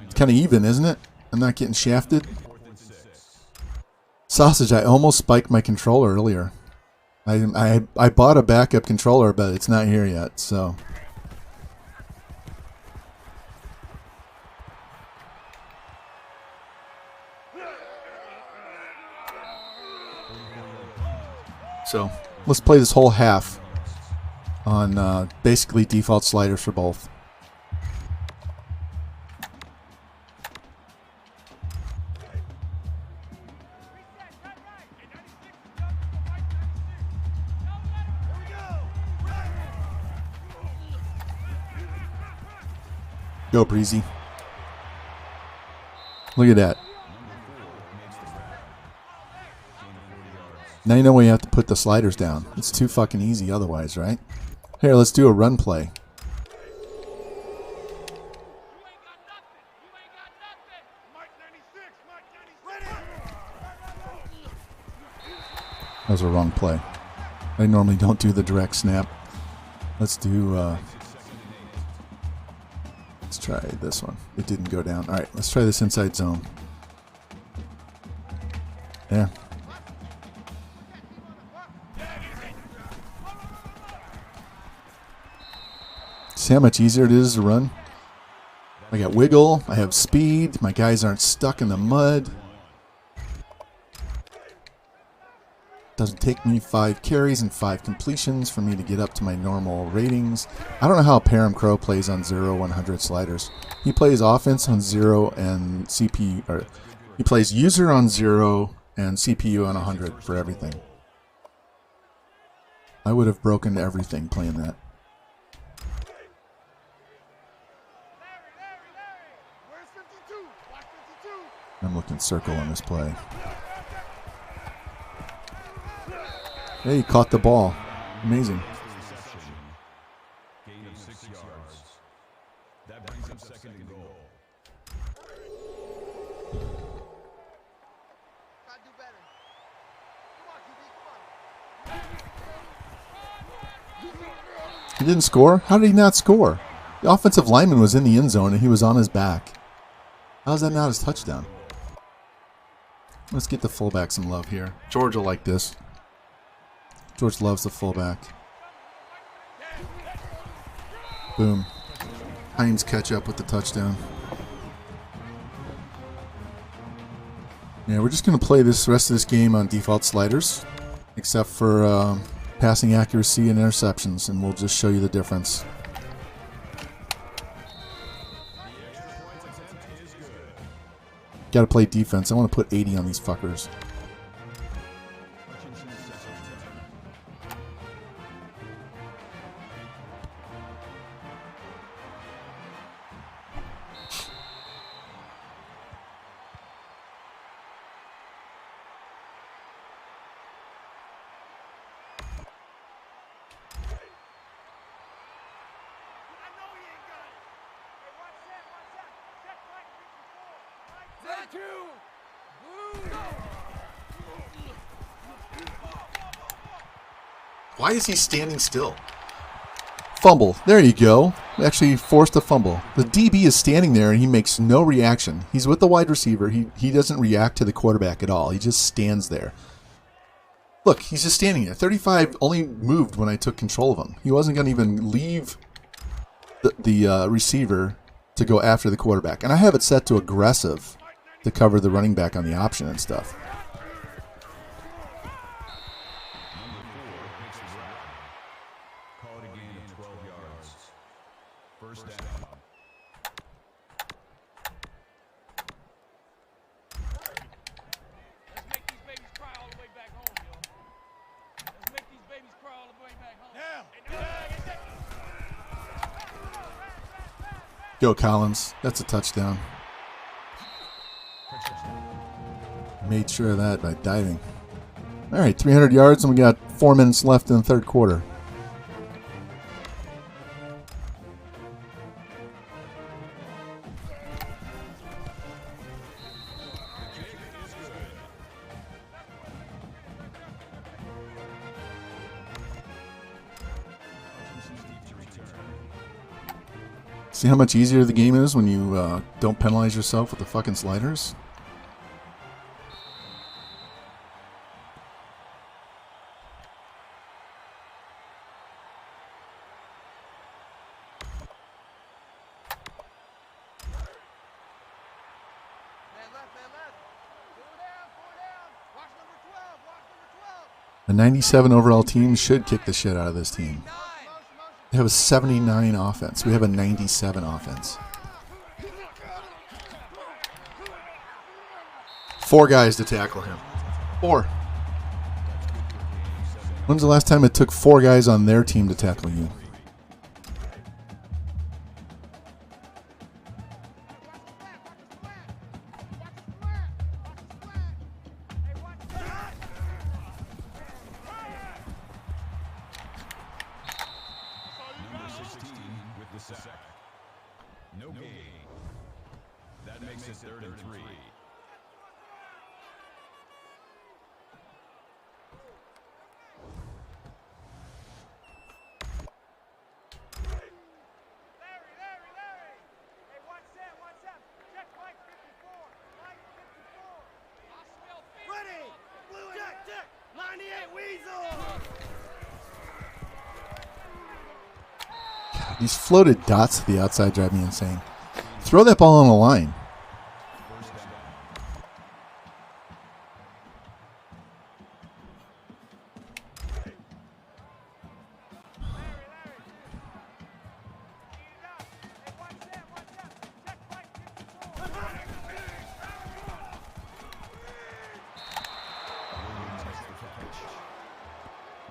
It's kind of even, isn't it? I'm not getting shafted. Sausage, I almost spiked my controller earlier. I bought a backup controller, but it's not here yet, so. So, let's play this whole half on basically default sliders for both. Go, Breezy. Look at that. Now you know when you have to put the sliders down. It's too fucking easy otherwise, right? Here, let's do a run play. That was a wrong play. I normally don't do the direct snap. Let's do... Let's try this one. It didn't go down. All right, let's try this inside zone. There. See how much easier it is to run? I got wiggle. I have speed. My guys aren't stuck in the mud. Doesn't take me 5 carries and 5 completions for me to get up to my normal ratings. I don't know how Param Crow plays on 0, 100 sliders. He plays offense on 0 and CPU, or he plays user on 0 and CPU on 100 for everything. I would have broken everything playing that. I'm looking circle on this play. Hey, he caught the ball. Amazing. Gain of 6 yards. That brings him second and goal. Gotta do better. Come on, QB, come on. He didn't score? How did he not score? The offensive lineman was in the end zone and he was on his back. How is that not his touchdown? Let's get the fullback some love here. George will like this. George loves the fullback. Boom. Hines catch up with the touchdown. Yeah, we're just going to play this rest of this game on default sliders, except for passing accuracy and interceptions, and we'll just show you the difference. Got to play defense. I want to put 80 on these fuckers. Why is he standing still? Fumble. There you go. Actually forced a fumble. The DB is standing there and he makes no reaction. He's with the wide receiver. He doesn't react to the quarterback at all. He just stands there. Look, he's just standing there. 35 only moved when I took control of him. He wasn't going to even leave the receiver to go after the quarterback. And I have it set to aggressive to cover the running back on the option and stuff. Go Collins. That's a touchdown. Made sure of that by diving. All right, 300 yards, and we got 4 minutes left in the third quarter. See how much easier the game is when you don't penalize yourself with the fucking sliders? The 97 overall team should kick the shit out of this team. They have a 79 offense. We have a 97 offense. 4 guys to tackle him. 4. When's the last time it took 4 guys on their team to tackle you? No gain. That makes it 3rd and 3. These floated dots to the outside drive me insane. Throw that ball on the line.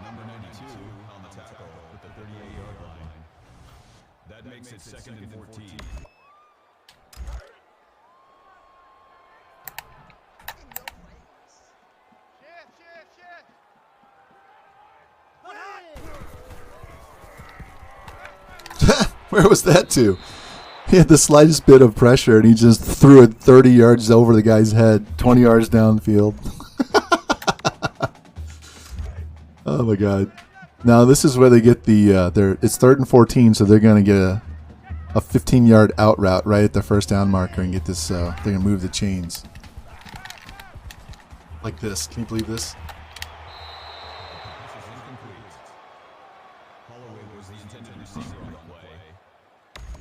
Number 92 on the tackle at the 38-yard line. That makes it 2nd and 14. Where was that to? He had the slightest bit of pressure and he just threw it 30 yards over the guy's head, 20 yards downfield. Oh my God. Now this is where they get the, it's 3rd and 14, so they're going to get a 15-yard out route right at the first down marker and get this, they're going to move the chains. Like this. Can you believe this?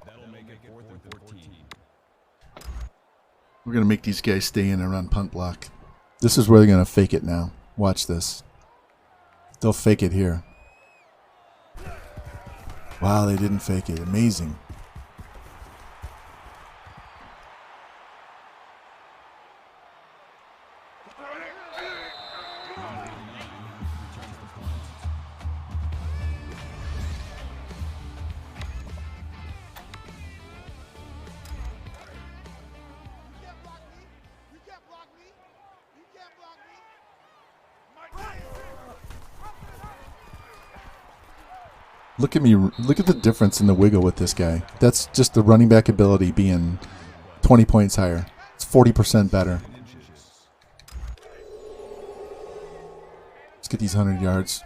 That'll make it 4th and 14. We're going to make these guys stay in and run punt block. This is where they're going to fake it now. Watch this. They'll fake it here. Wow, they didn't fake it. Amazing. Look at me. Look at the difference in the wiggle with this guy. That's just the running back ability being 20 points higher. It's 40% better. Let's get these 100 yards.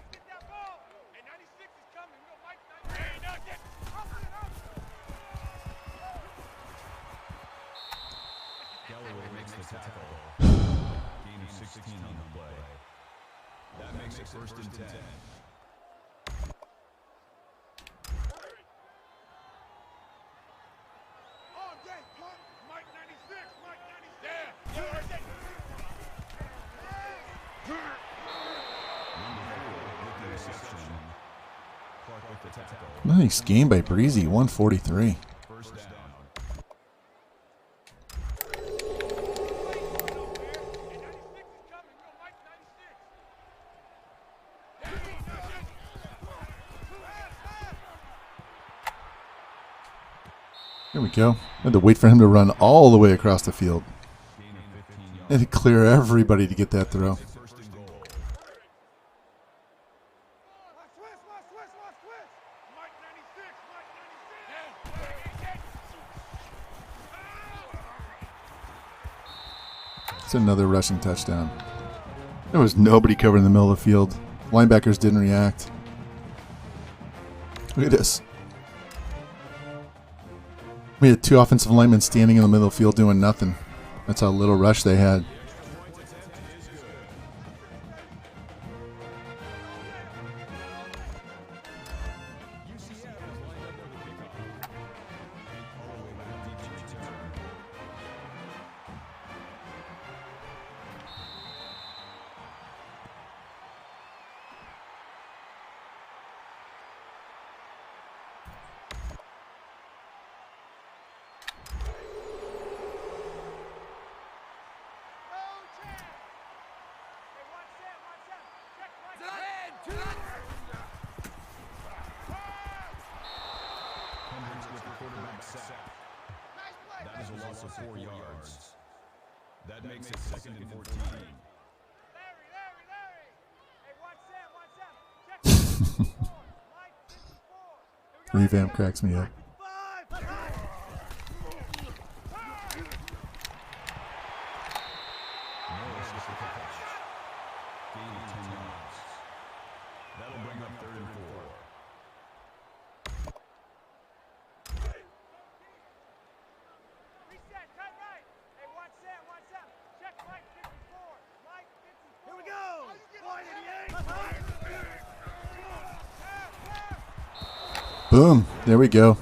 Galloway makes the tackle. Gain of 16 on the play. That makes it 1st and 10. Nice game by Breezy, 143. First down. There we go. I had to wait for him to run all the way across the field. Gain of 15 yards. And to clear everybody to get that throw. 1st and goal. It's another rushing touchdown. There was nobody covering the middle of the field. Linebackers didn't react. Look at this. We had 2 offensive linemen standing in the middle of the field doing nothing. That's how little rush they had. UCF is lined up for the kickoff. All the way back deep to return. Hendricks with the quarterback sack. That is a loss of 4 yards. That makes it 2nd and 14. Revamped cracks me up. Norris with the kickoff. Gain of 10 yards. That'll bring up 3rd and 4. Here we go! Boom. There we go.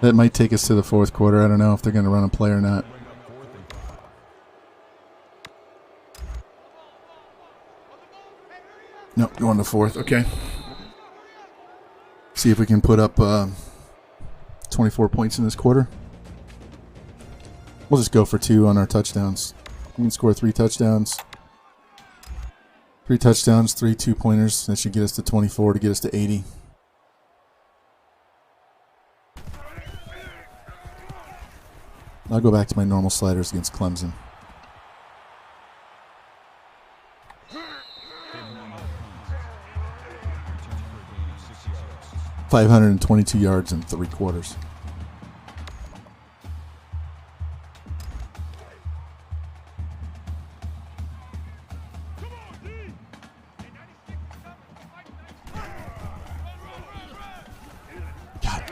That might take us to the 4th quarter. I don't know if they're going to run a play or not. Bring up 4th and 5. Nope, going to 4th. Okay. See if we can put up 24 points in this quarter. We'll just go for 2 on our touchdowns. We can score 3 touchdowns. 3 touchdowns, 3 2-pointers. That should get us to 24 to get us to 80. I'll go back to my normal sliders against Clemson. 522 yards in 3 quarters. God.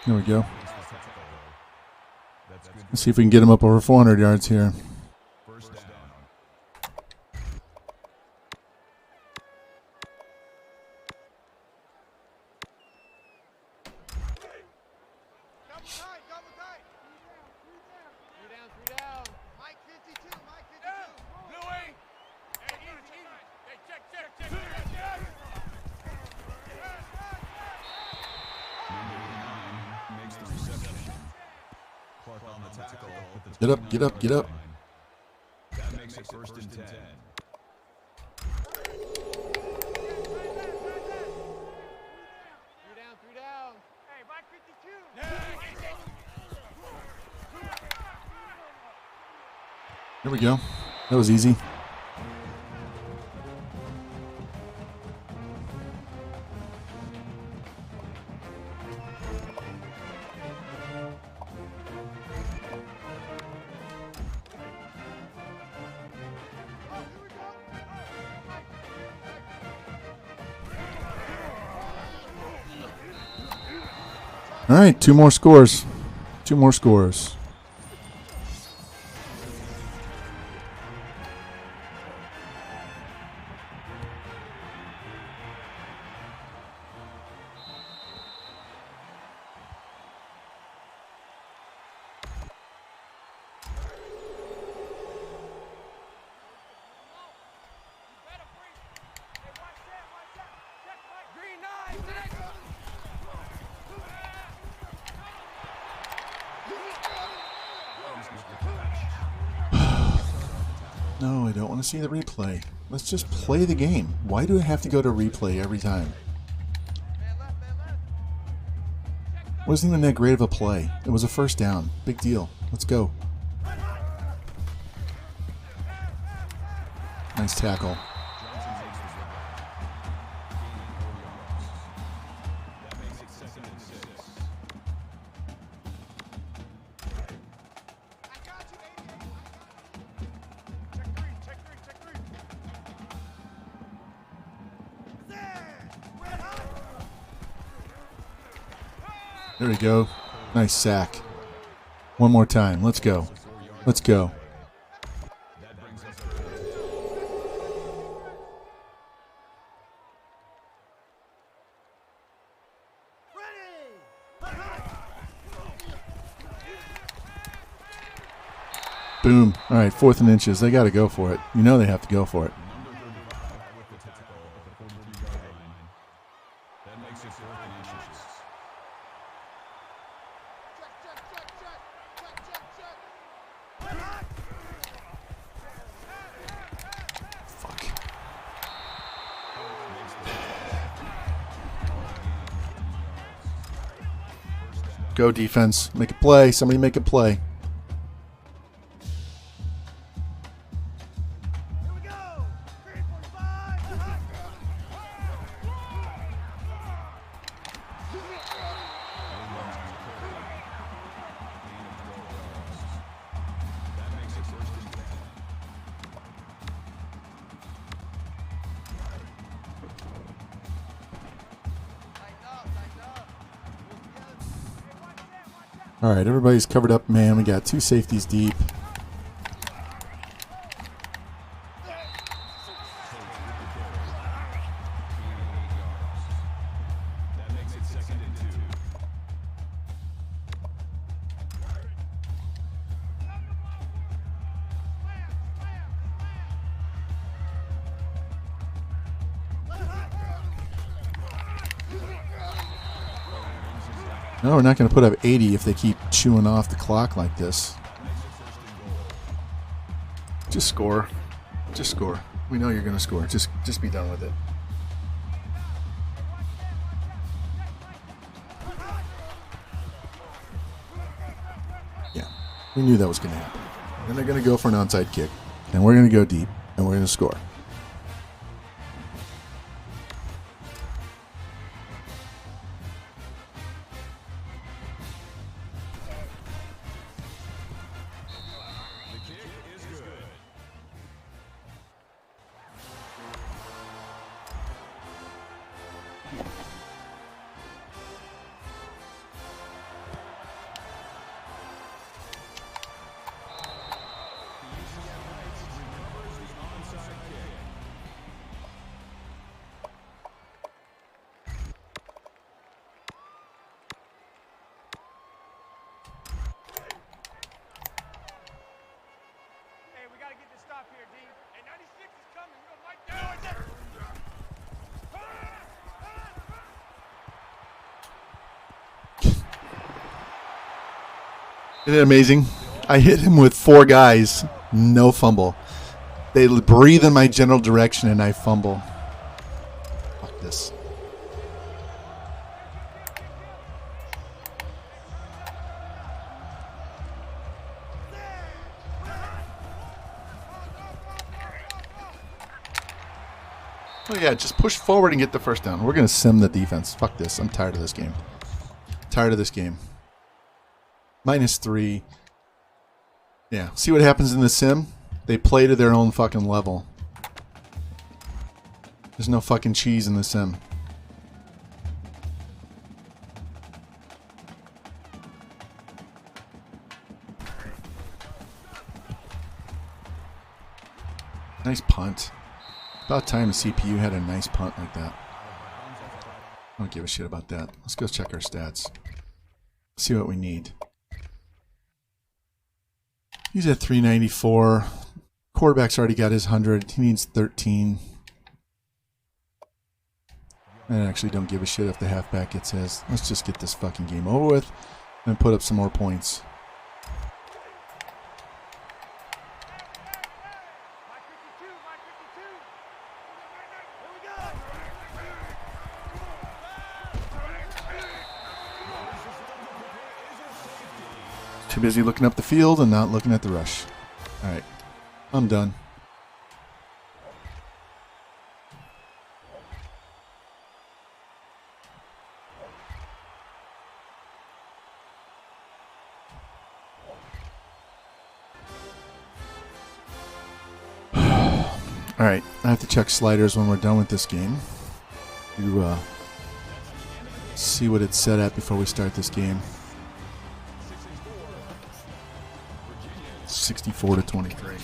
There we go. Let's see if we can get him up over 400 yards here. First down. Double tight, double tight. Three down. Mike 52, Mike 52. Louis! Hey, easy. Hey, check. Number 89 makes the reception. Clark on the tackle. At the Get up, get up, get up. That makes it first and 10. Three down. Hey, Mike 52. There we go. That was easy. All right, two more scores. Two more scores. Green 9. No, I don't want to see the replay. Let's just play the game. Why do I have to go to replay every time? Wasn't even that great of a play. It was a first down. Big deal. Let's go. Nice tackle. That makes it second and 6. I got you, 88. Check three. Red hot. There we go. Nice sack. One more time. Let's go. Let's go. That brings us Boom. All right, 4th and inches. They got to go for it. You know they have to go for it. number 35 with the tackle at the 43-yard line. That makes it 4th and inches. Fuck. Go defense. Make a play. Somebody make a play. Here we go. 345. That makes it first and 10. Tighten up. All right, everybody's covered up, man. We got 2 safeties deep. That makes it second and 2. No, we're not going to put up 80 if they keep chewing off the clock like this. Just score. Just score. We know you're going to score. Just be done with it. Yeah, we knew that was going to happen. Then they're going to go for an onside kick, and we're going to go deep, and we're going to score. The kick is good. Isn't it amazing? I hit him with 4 guys, no fumble. They breathe in my general direction and I fumble. Fuck this. Oh yeah, just push forward and get the first down. We're going to sim the defense. Fuck this. I'm tired of this game. Tired of this game. -3. Yeah, see what happens in the sim? They play to their own fucking level. There's no fucking cheese in the sim. Nice punt. About time the CPU had a nice punt like that. I don't give a shit about that. Let's go check our stats. See what we need. He's at 394. Quarterback's already got his 100. He needs 13. I actually don't give a shit if the halfback gets his. Let's just get this fucking game over with and put up some more points. Too busy looking up the field and not looking at the rush. All right, I'm done. All right, I have to check sliders when we're done with this game. You see what it's set at before we start this game. 64-23.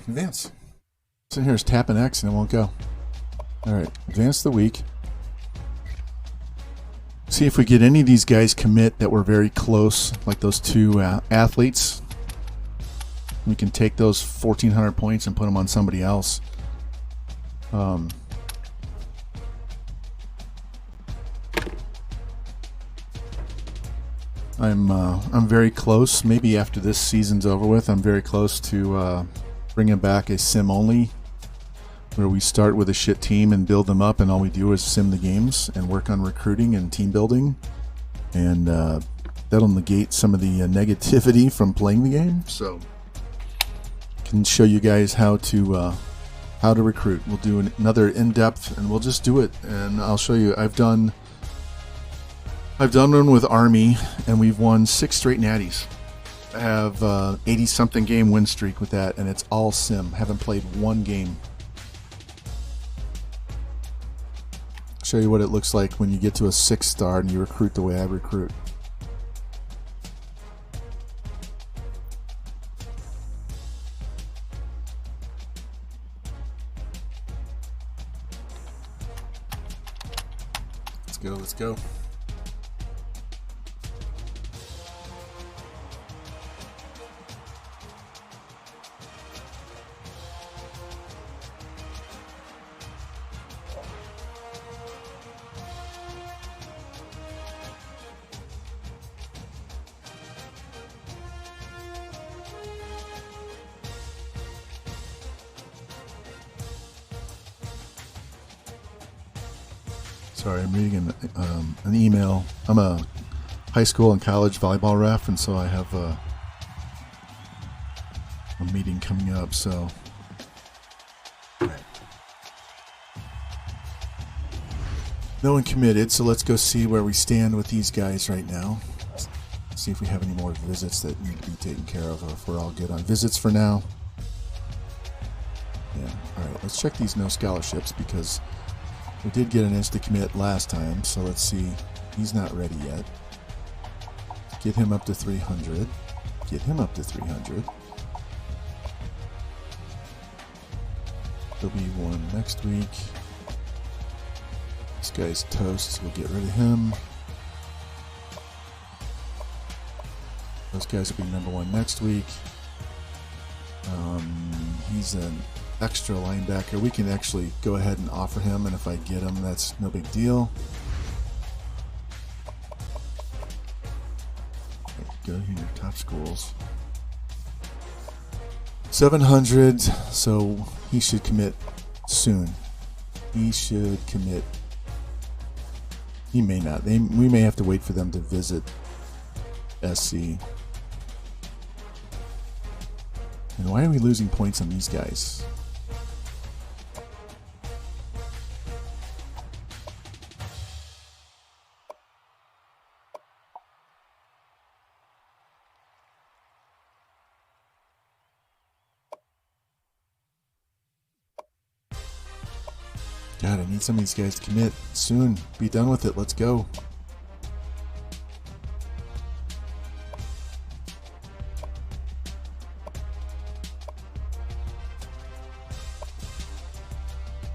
Advance. Sitting here is tapping X and it won't go. Alright, advance the week. See if we get any of these guys commit that were very close, like those 2 athletes. We can take those 1,400 points and put them on somebody else. I'm very close. Maybe after this season's over with, I'm very close to bringing back a sim only, where we start with a shit team and build them up, and all we do is sim the games and work on recruiting and team building, and that'll negate some of the negativity from playing the game. So, can show you guys how to recruit. We'll do another in-depth, and we'll just do it, and I'll show you. I've done one with Army, and we've won 6 straight natties. I have 80-something game win streak with that, and it's all sim. Haven't played one game. Show you what it looks like when you get to a 6-star and you recruit the way I recruit. Let's go, let's go. Sorry, I'm reading an email. I'm a high school and college volleyball ref, and so I have a meeting coming up. So, no one committed. So let's go see where we stand with these guys right now. See if we have any more visits that need to be taken care of, or if we're all good on visits for now. Yeah, alright, let's check these no scholarships because we did get an insta commit last time, so let's see. He's not ready yet. Get him up to 300. Get him up to 300. There'll be one next week. This guy's toast, so we'll get rid of him. Those guys will be number 1 next week. He's an extra linebacker. We can actually go ahead and offer him, and if I get him, that's no big deal. Go here, top schools. 700, so he should commit soon. He should commit. He may not. We may have to wait for them to visit SC. And why are we losing points on these guys? God, I need some of these guys to commit soon. Be done with it. Let's go.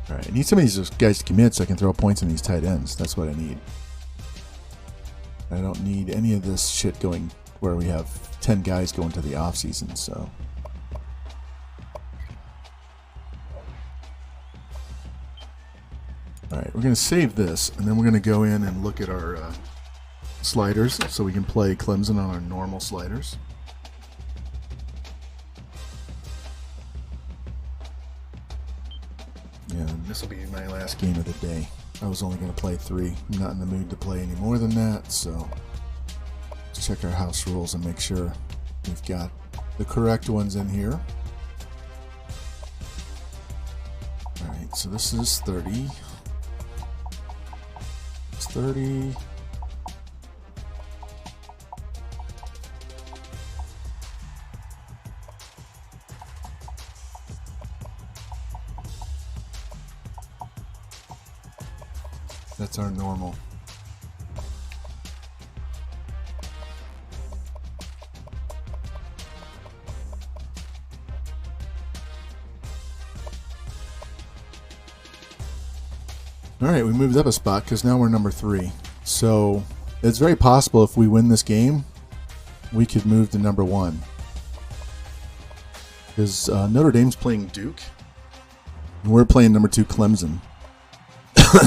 Alright, I need some of these guys to commit so I can throw points in these tight ends. That's what I need. I don't need any of this shit going where we have 10 guys going to the offseason, so. Alright, we're going to save this, and then we're going to go in and look at our sliders so we can play Clemson on our normal sliders. Yeah, this will be my last game of the day. I was only going to play 3. I'm not in the mood to play any more than that, so let's check our house rules and make sure we've got the correct ones in here. Alright, so this is 30. It's 30. That's our normal. Alright, we moved up a spot because now we're number 3. So it's very possible if we win this game, we could move to number 1. Because Notre Dame's playing Duke, and we're playing number 2 Clemson.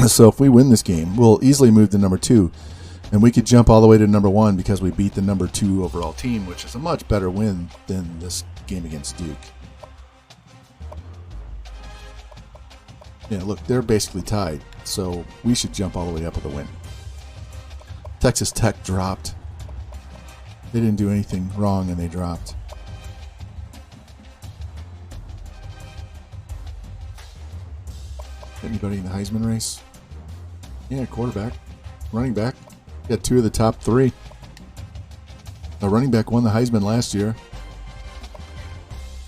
So if we win this game, we'll easily move to number 2, and we could jump all the way to number 1 because we beat the number 2 overall team, which is a much better win than this game against Duke. Yeah, look, they're basically tied, so we should jump all the way up with a win. Texas Tech dropped. They didn't do anything wrong, and they dropped. Anybody in the Heisman race? Yeah, quarterback. Running back. Got 2 of the top 3. A running back won the Heisman last year.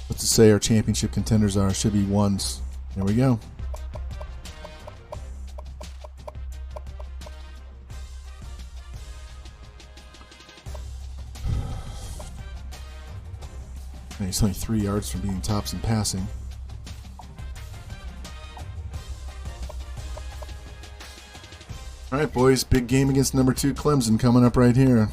What's it say our championship contenders are? Should be ones. There we go. And he's only 3 yards from being tops in passing. All right, boys, big game against number 2 Clemson coming up right here.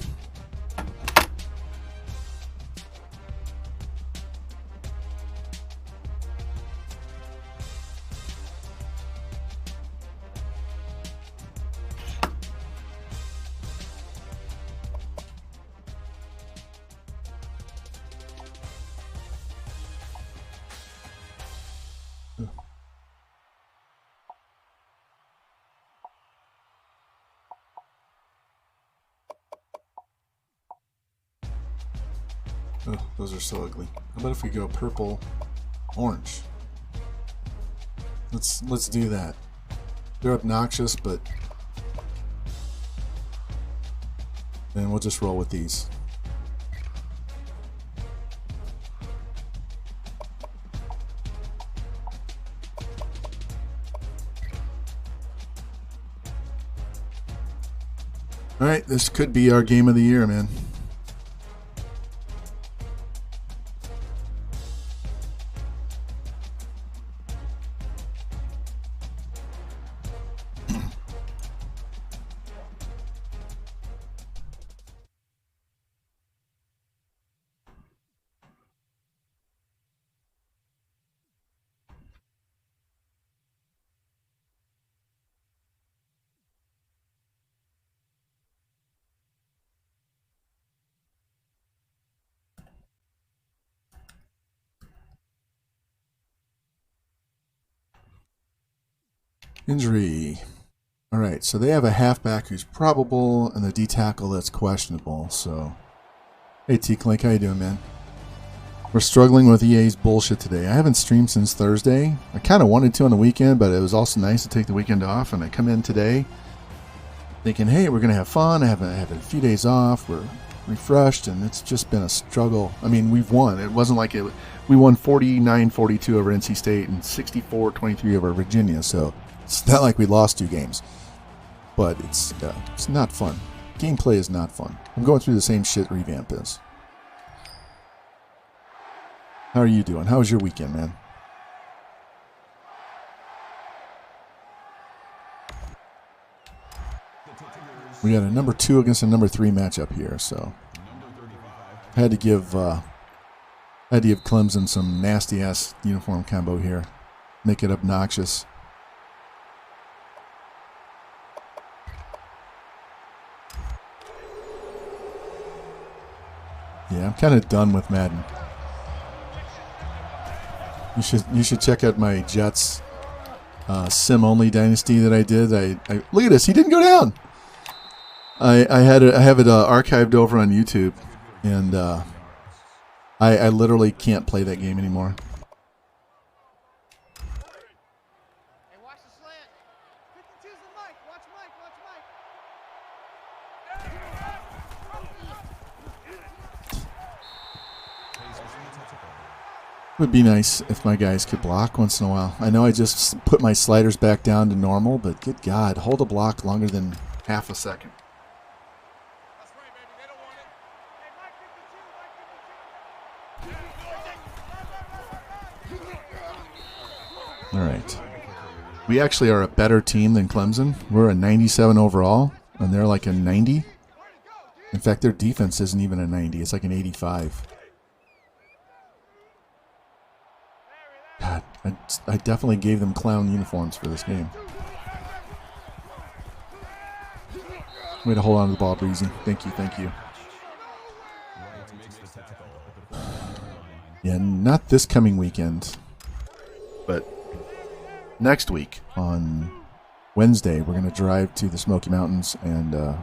Oh, those are so ugly. How about if we go purple, orange? Let's do that. They're obnoxious, but then we'll just roll with these. All right, this could be our game of the year, man. Injury. All right, so they have a halfback who's probable and the D tackle that's questionable. So, hey T-Clink, how you doing, man? We're struggling with EA's bullshit today. I haven't streamed since Thursday. I kind of wanted to on the weekend, but it was also nice to take the weekend off. And I come in today thinking, hey, we're going to have fun. I have a few days off. We're refreshed, and it's just been a struggle. I mean, we've won. It wasn't like we won 49-42 over NC State and 64-23 over Virginia. So it's not like we lost 2 games. But it's not fun. Gameplay is not fun. I'm going through the same shit Revamped is. How are you doing? How was your weekend, man? We got a number 2 against a number 3 matchup here, so I had to give Clemson some nasty ass uniform combo here, make it obnoxious. Yeah, I'm kind of done with Madden. You should check out my Jets sim only Dynasty that I did. I look at this. He didn't go down. I have it archived over on YouTube, and I literally can't play that game anymore. Hey, watch the slant. 52's the Mike. Watch Mike. It would be nice if my guys could block once in a while. I know I just put my sliders back down to normal, but good God, hold a block longer than half a second. That's right, baby. They don't want it. Hey, Mike 52. All right. We actually are a better team than Clemson. We're a 97 overall, and they're like a 90. In fact, their defense isn't even a 90. It's like an 85. God, I definitely gave them clown uniforms for this game. Way to hold on to the ball, Breezy. Thank you. Yeah, not this coming weekend, but next week on Wednesday, we're going to drive to the Smoky Mountains and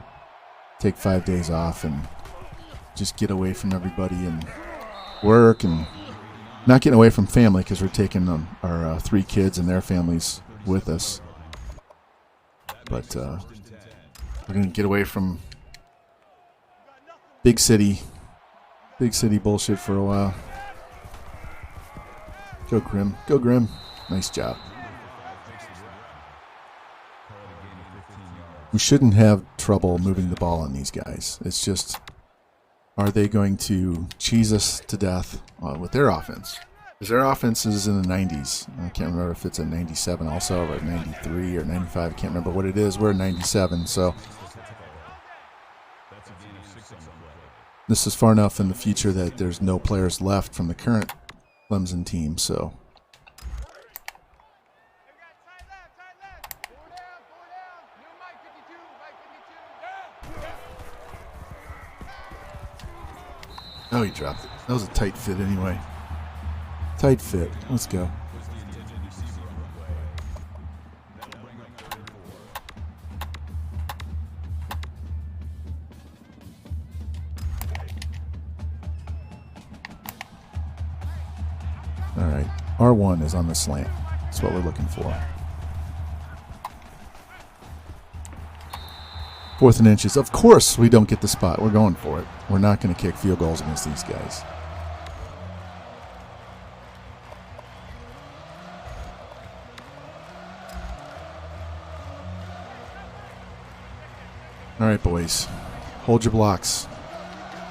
take 5 days off and just get away from everybody and work and not getting away from family because we're taking our 3 kids and their families with us. But we're going to get away from big city bullshit for a while. Go Grim. Go Grim. Nice job. We shouldn't have trouble moving the ball on these guys. It's just, are they going to cheese us to death with their offense? Because their offense is in the 90s. I can't remember if it's a 97 also, or 93 or 95. I can't remember what it is. We're 97, so this is far enough in the future that there's no players left from the current Clemson team, so oh, he dropped it. That was a tight fit anyway. Tight fit. Let's go. All right. R1 is on the slant. That's what we're looking for. 4th and inches. Of course we don't get the spot. We're going for it. We're not going to kick field goals against these guys. All right, boys. Hold your blocks.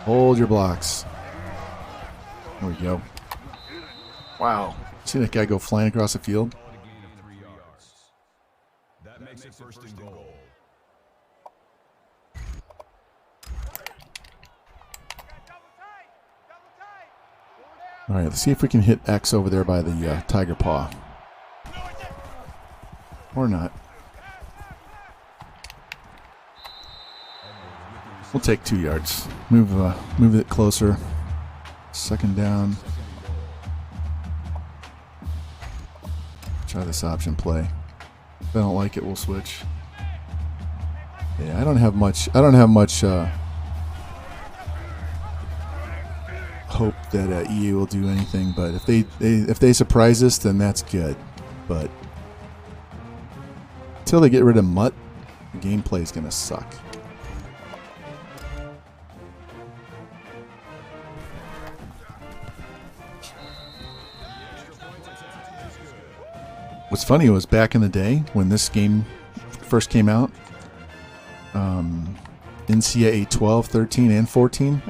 Hold your blocks. There we go. Wow. See that guy go flying across the field? Ball at a gain of 3 yards. That makes it first and goal. All right, let's see if we can hit X over there by the tiger paw. Or not. We'll take 2 yards. Move it closer. Second down. Try this option play. If I don't like it, we'll switch. Yeah, I don't have much hope that EA will do anything, but if they surprise us, then that's good. But until they get rid of Mutt, the gameplay is gonna suck. What's funny was back in the day when this game first came out, NCAA 12, 13, and 14.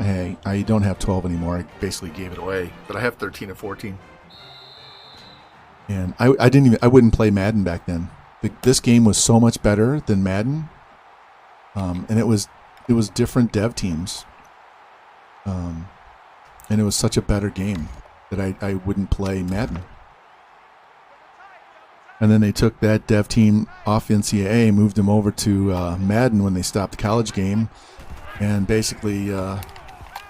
I don't have 12 anymore. I basically gave it away, but I have 13 and 14. And I wouldn't play Madden back then. This game was so much better than Madden, and it was different dev teams, and it was such a better game that I wouldn't play Madden. And then they took that dev team off NCAA, moved them over to Madden when they stopped the college game. And basically,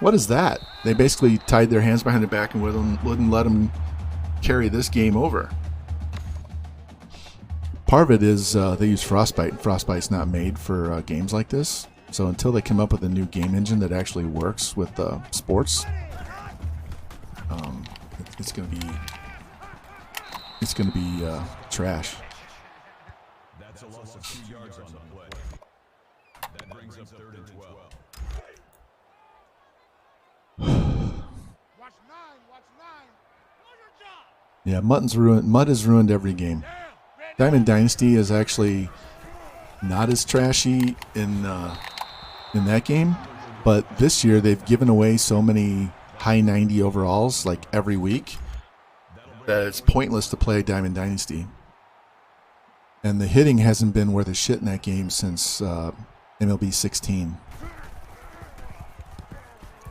what is that? They basically tied their hands behind their back and wouldn't let them carry this game over. Part of it is they use Frostbite. Frostbite's not made for games like this. So until they come up with a new game engine that actually works with sports, it's going to be trash. That's a loss of 2 yards on the play. That brings up 3rd and 12. Watch 9, watch 9. Yeah, Mud has ruined every game. Diamond Dynasty is actually not as trashy in that game, but this year they've given away so many high 90 overalls like every week that it's pointless to play Diamond Dynasty. And the hitting hasn't been worth a shit in that game since MLB 16.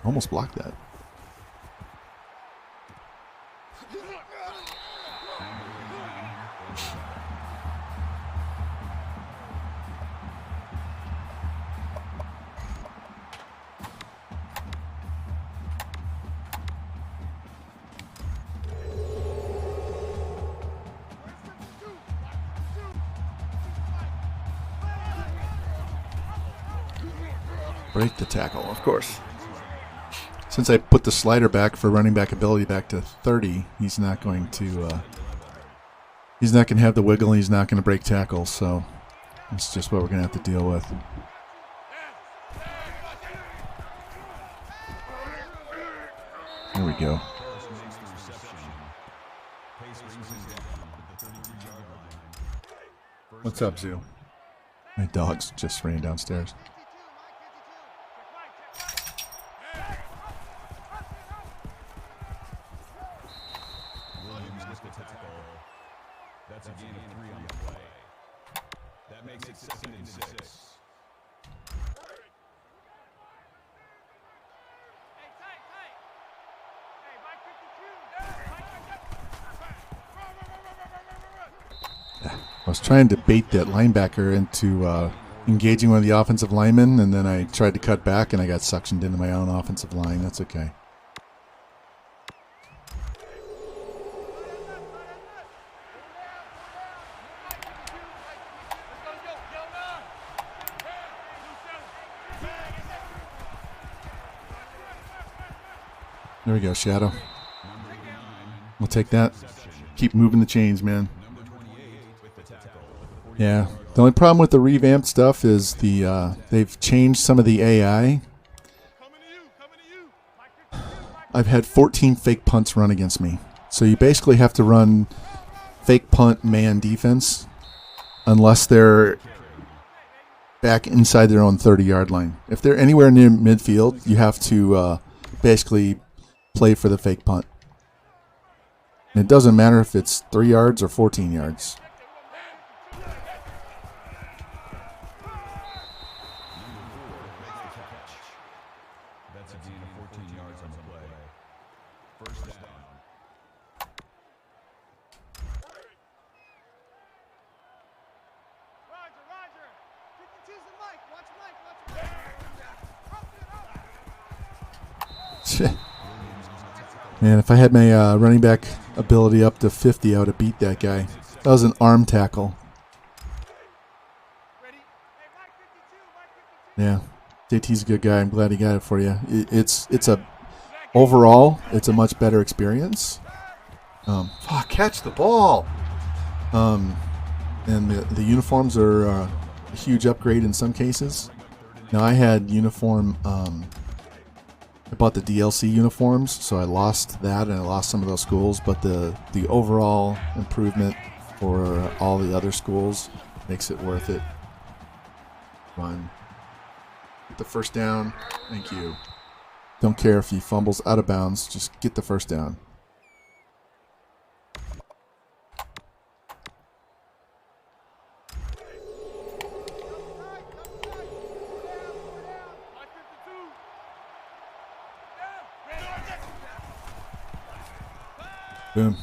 Almost blocked that. Break the tackle, of course. Since I put the slider back for running back ability back to 30, he's not going to have the wiggle, and he's not going to break tackles. So it's just what we're going to have to deal with. There we go. What's up, Zoo? My dogs just ran downstairs. That's a gain of 3 on the play. That makes it 2nd and 6. I was trying to bait that linebacker into engaging one of the offensive linemen, and then I tried to cut back, and I got suctioned into my own offensive line. That's okay. There we go, Shadow. We'll take that. Keep moving the chains, man. Yeah. The only problem with the revamped stuff is they've changed some of the AI. I've had 14 fake punts run against me. So you basically have to run fake punt man defense unless they're back inside their own 30-yard line. If they're anywhere near midfield, you have to basically play for the fake punt. And it doesn't matter if it's 3 yards or 14 yards. That's a gain of 14 yards on the play. First down. Roger. 52's the Mike. Watch Mike. Man, if I had my running back ability up to 50, I would have beat that guy. That was an arm tackle. Ready? Hey, Mike 52. Yeah, JT's a good guy. I'm glad he got it for you. Overall, it's a much better experience. Catch the ball. And the uniforms are a huge upgrade in some cases. Now, I had uniform. I bought the DLC uniforms, so I lost that and I lost some of those schools. But the overall improvement for all the other schools makes it worth it. Fun. Get the first down. Thank you. Don't care if he fumbles out of bounds. Just get the first down. Boom.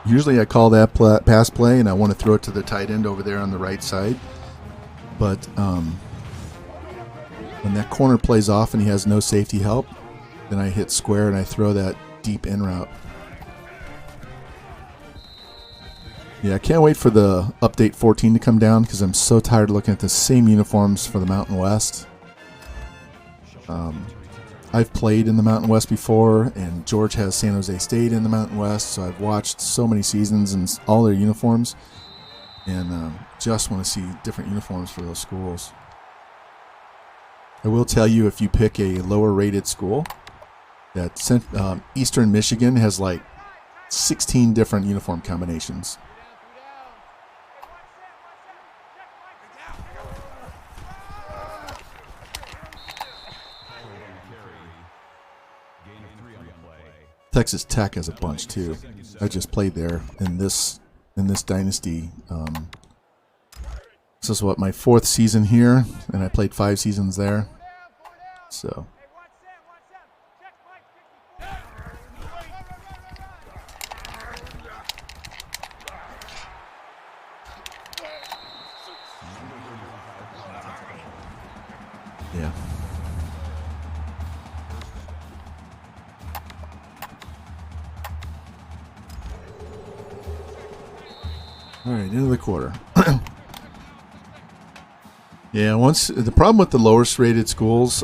Usually I call that pass play and I want to throw it to the tight end over there on the right side. But when that corner plays off and he has no safety help, then I hit square and I throw that deep in route. Yeah, I can't wait for the update 14 to come down because I'm so tired of looking at the same uniforms for the Mountain West. I've played in the Mountain West before, and George has San Jose State in the Mountain West, so I've watched so many seasons and all their uniforms, and just want to see different uniforms for those schools. I will tell you, if you pick a lower-rated school, that Eastern Michigan has like 16 different uniform combinations. Texas Tech has a bunch too. I just played there in this Dynasty. This is my 4th season here, and I played 5 seasons there. So. Yeah. All right, into the quarter. Yeah, the problem with the lowest rated schools,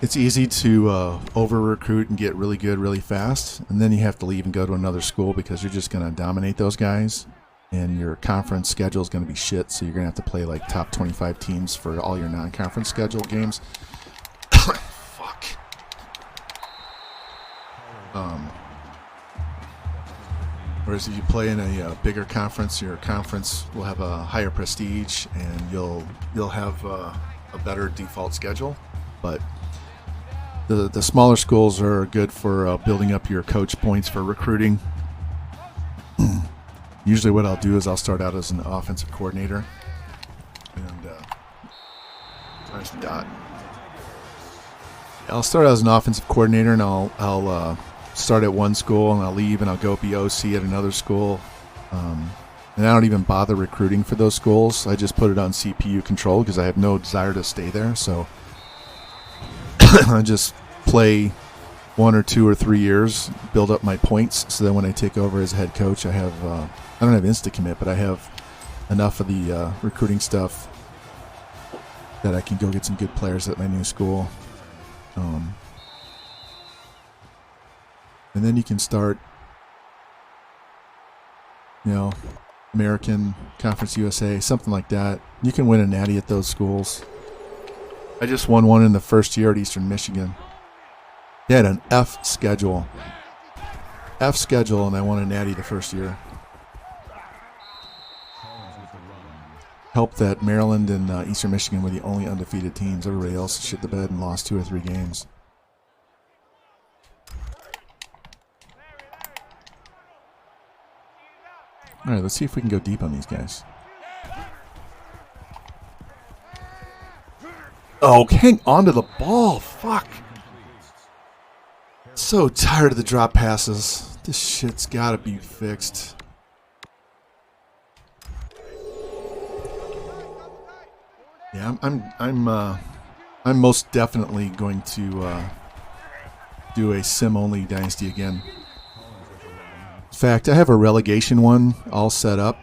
it's easy to over recruit and get really good really fast, and then you have to leave and go to another school because you're just going to dominate those guys, and your conference schedule is going to be shit. So you're going to have to play like top 25 teams for all your non-conference scheduled games. Fuck. Whereas if you play in a bigger conference, your conference will have a higher prestige, and you'll have a better default schedule. But the smaller schools are good for building up your coach points for recruiting. Usually what I'll do is I'll start out as an offensive coordinator. And times the dot. I'll start out as an offensive coordinator, and I'll start at one school and I'll leave and I'll go be OC at another school. And I don't even bother recruiting for those schools. I just put it on CPU control because I have no desire to stay there. So I just play 1 or 2 or 3 years, build up my points, so that when I take over as head coach, I don't have insta-commit, but I have enough of the recruiting stuff that I can go get some good players at my new school. And then you can start, American, Conference USA, something like that. You can win a natty at those schools. I just won one in the first year at Eastern Michigan. They had an F schedule. And I won a natty the first year. helped that Maryland and Eastern Michigan were the only undefeated teams. Everybody else shit the bed and lost 2 or 3 games. All right, let's see if we can go deep on these guys. Oh, hang on to the ball. Fuck. So tired of the drop passes. This shit's got to be fixed. Yeah, I'm most definitely going to do a sim-only Dynasty again. In fact, I have a relegation one all set up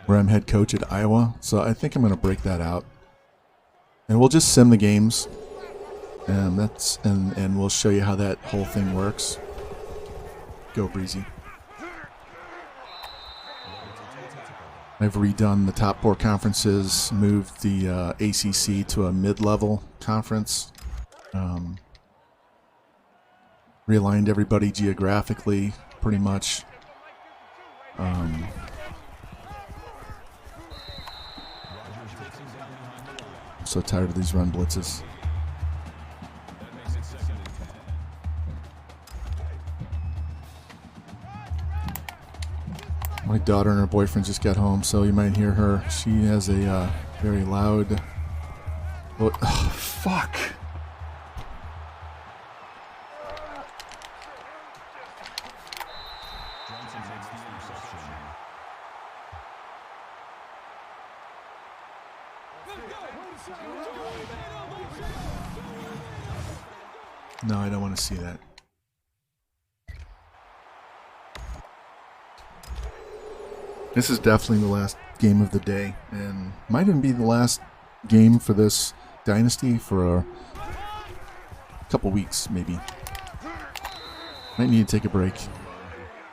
where I'm head coach at Iowa, so I think I'm going to break that out. And we'll just sim the games, and and we'll show you how that whole thing works. Go Breezy. I've redone the top 4 conferences, moved the ACC to a mid-level conference, realigned everybody geographically, pretty much. I'm so tired of these run blitzes. My daughter and her boyfriend just got home, so you might hear her. She has a very loud... Oh, fuck! No, I don't want to see that. This is definitely the last game of the day, and might even be the last game for this Dynasty for a couple weeks, maybe. Might need to take a break.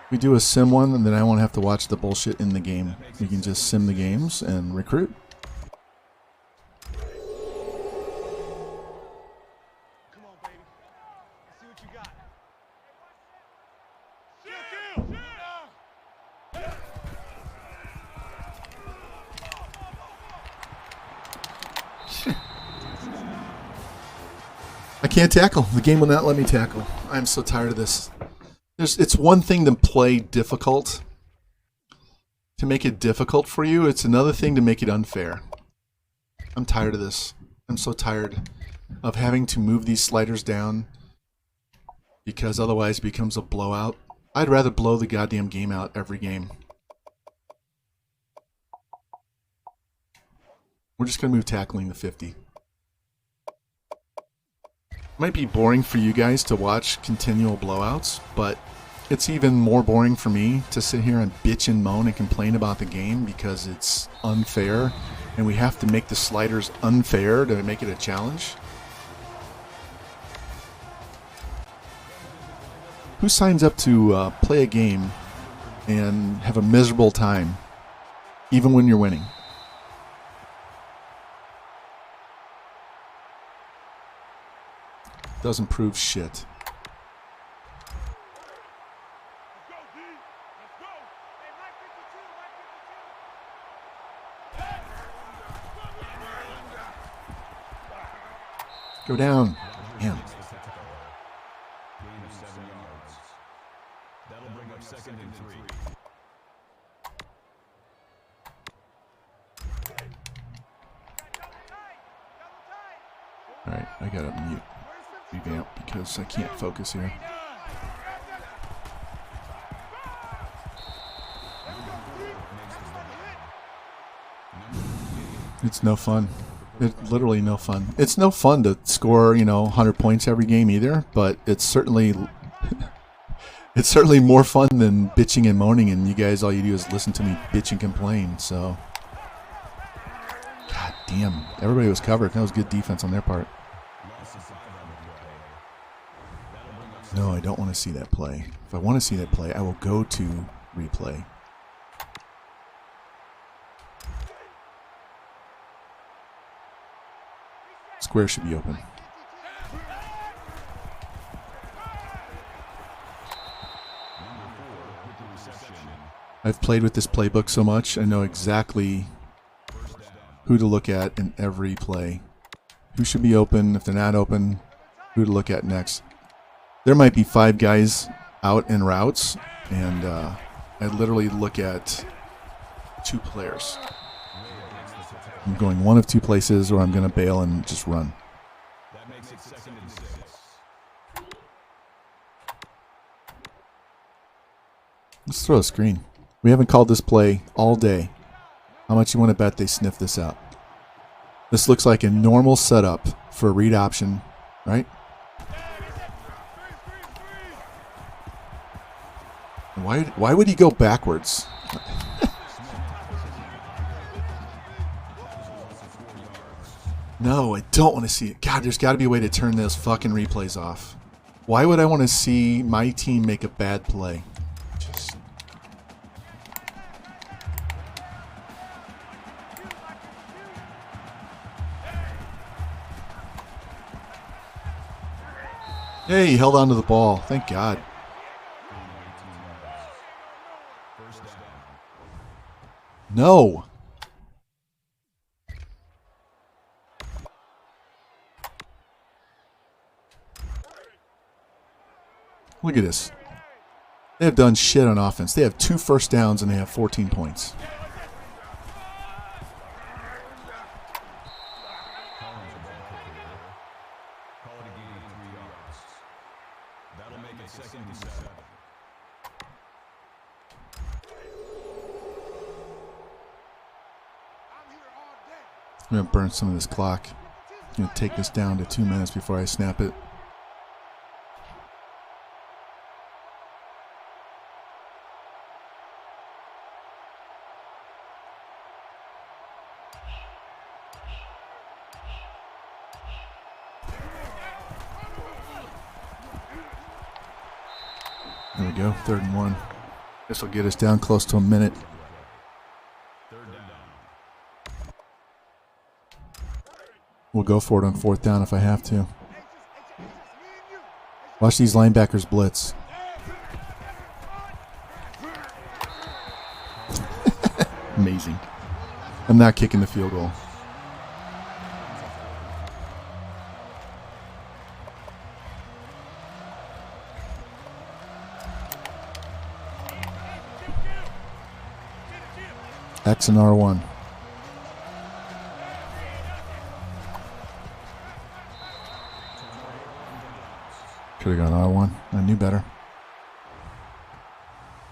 We do a sim one, and then I won't have to watch the bullshit in the game. We can just sim the games and recruit. Come on, baby. Let's see what you got. I can't tackle. The game will not let me tackle. I'm so tired of this. It's one thing to play difficult, to make it difficult for you. It's another thing to make it unfair. I'm tired of this. I'm so tired of having to move these sliders down because otherwise it becomes a blowout. I'd rather blow the goddamn game out every game. We're just going to move tackling to 50. Might be boring for you guys to watch continual blowouts, but it's even more boring for me to sit here and bitch and moan and complain about the game because it's unfair, and we have to make the sliders unfair to make it a challenge. Who signs up to play a game and have a miserable time, even when you're winning? Doesn't prove shit. Go down. Damn. Gain of 7 yards. That'll bring up 2nd and 3. Alright, I gotta mute Revamp because I can't focus here. It's no fun. It's literally no fun. It's no fun to score, 100 points every game either, but it's certainly it's certainly more fun than bitching and moaning, and you guys, all you do is listen to me bitch and complain, so. God damn. Everybody was covered. That was good defense on their part. No, I don't want to see that play. If I want to see that play, I will go to replay. Square should be open. I've played with this playbook so much, I know exactly who to look at in every play. Who should be open? If they're not open, who to look at next. There might be 5 guys out in routes, and I literally look at 2 players. I'm going one of 2 places, or I'm going to bail and just run. That makes it 2nd and 6. Let's throw a screen. We haven't called this play all day. How much you want to bet they sniff this out? This looks like a normal setup for a read option, right? Why would he go backwards? No, I don't want to see it. God, there's got to be a way to turn those fucking replays off. Why would I want to see my team make a bad play? Just... Hey, he held on to the ball. Thank God. No. Look at this. They have done shit on offense. They have 2 first downs and they have 14 points. Call it a gain of 3 yards. That'll make it 2nd and 7. I'm going to burn some of this clock. I'm going to take this down to 2 minutes before I snap it. There we go, 3rd and 1. This will get us down close to a minute. We'll go for it on 4th down if I have to. Watch these linebackers blitz. Amazing. I'm not kicking the field goal. X and R1. Could have gone R1. I knew better.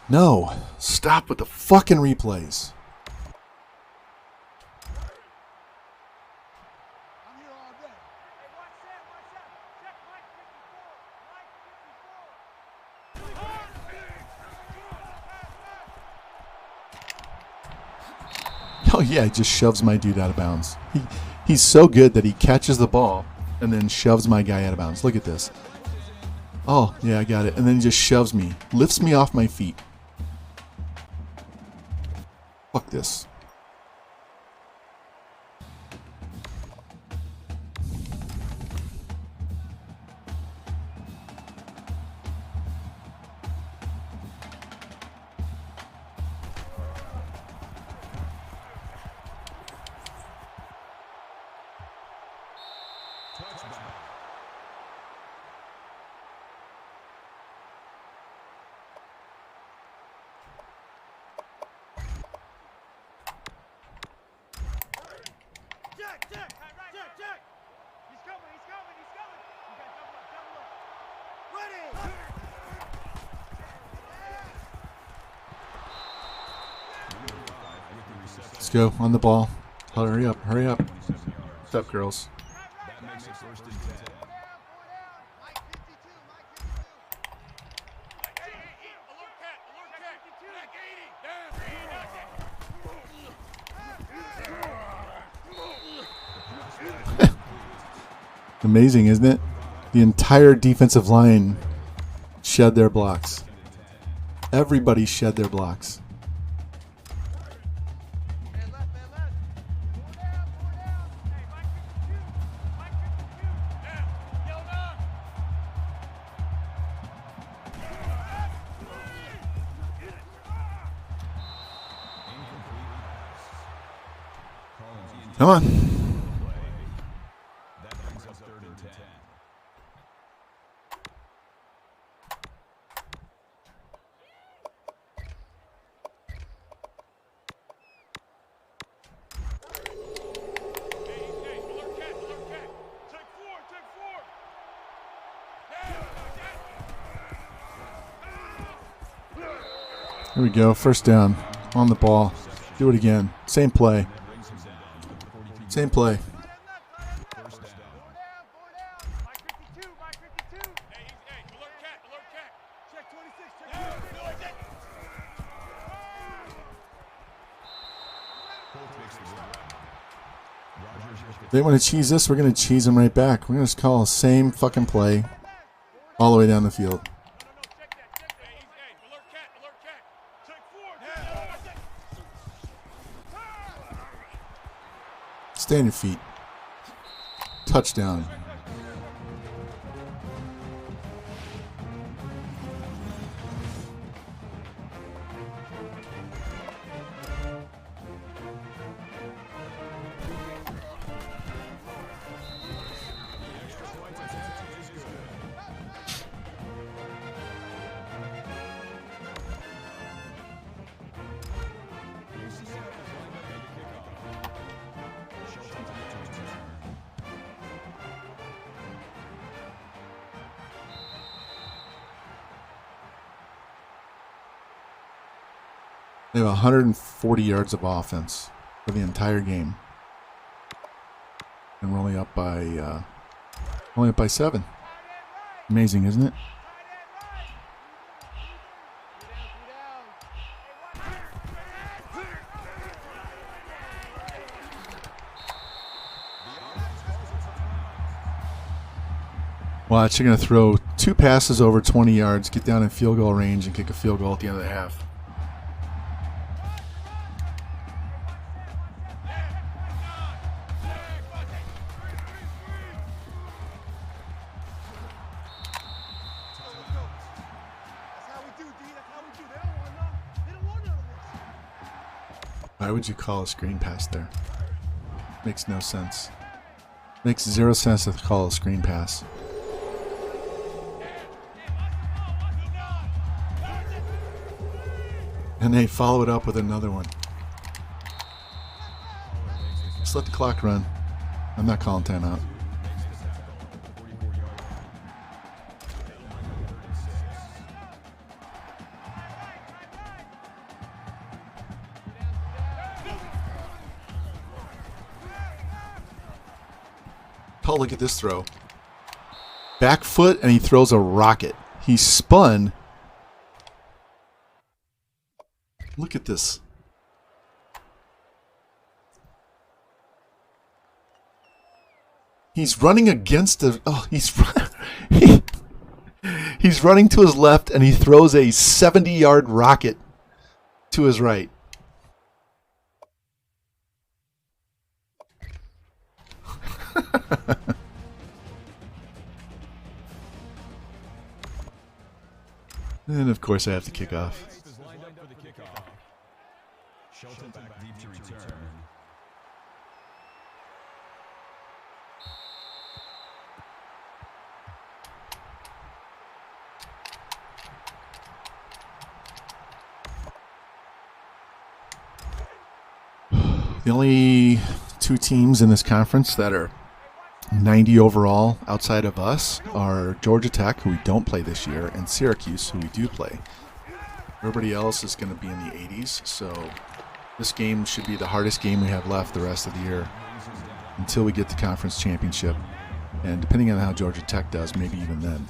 No. Stop with the fucking replays. Oh yeah, he just shoves my dude out of bounds. He's so good that he catches the ball and then shoves my guy out of bounds. Look at this. Oh, yeah, I got it. And then he just shoves me. Lifts me off my feet. Fuck this. Jack! He's coming! You got double up! Ready! Let's go on the ball. Hurry up. What's up, girls? That makes it 1st and 10. Mike 52, Alert cat! Back 80! Damn! Amazing, isn't it? The entire defensive line shed their blocks. Everybody shed their blocks. Man left. Four down. Hey, Mike 52. Yeah! Yell down! Incomplete pass. Collins Come on. That brings up 3rd and 10. Here we go. First down. On the ball. Do it again. Same play. Same play. First down. Mike 52, Mike 52. Hey, alert cat, alert cat. Check 26, check 26. They want to cheese this. We're going to cheese them right back. We're going to just call the same fucking play all the way down the field. Check that. Hey, alert cat. Check 4. Stay on your feet. Touchdown. They have 140 yards of offense for the entire game, and we're only up by 7. Amazing, isn't it? Watch, you're going to throw 2 passes over 20 yards, get down in field goal range, and kick a field goal at the end of the half. Why would you call a screen pass there? Makes no sense. Makes 0 sense to call a screen pass. And they follow it up with another one. Just let the clock run. I'm not calling timeout. Oh, look at this throw. Back foot, and he throws a rocket. He spun. Look at this. He's running against the... Oh, he's running to his left, and he throws a 70-yard rocket to his right. And of course I have to kick off. Is lined up for the kickoff. Shelton back deep to return. The only 2 teams in this conference that are 90 overall outside of us are Georgia Tech, who we don't play this year, and Syracuse, who we do play. Everybody else is going to be in the 80s, so this game should be the hardest game we have left the rest of the year until we get the conference championship. And depending on how Georgia Tech does, maybe even then.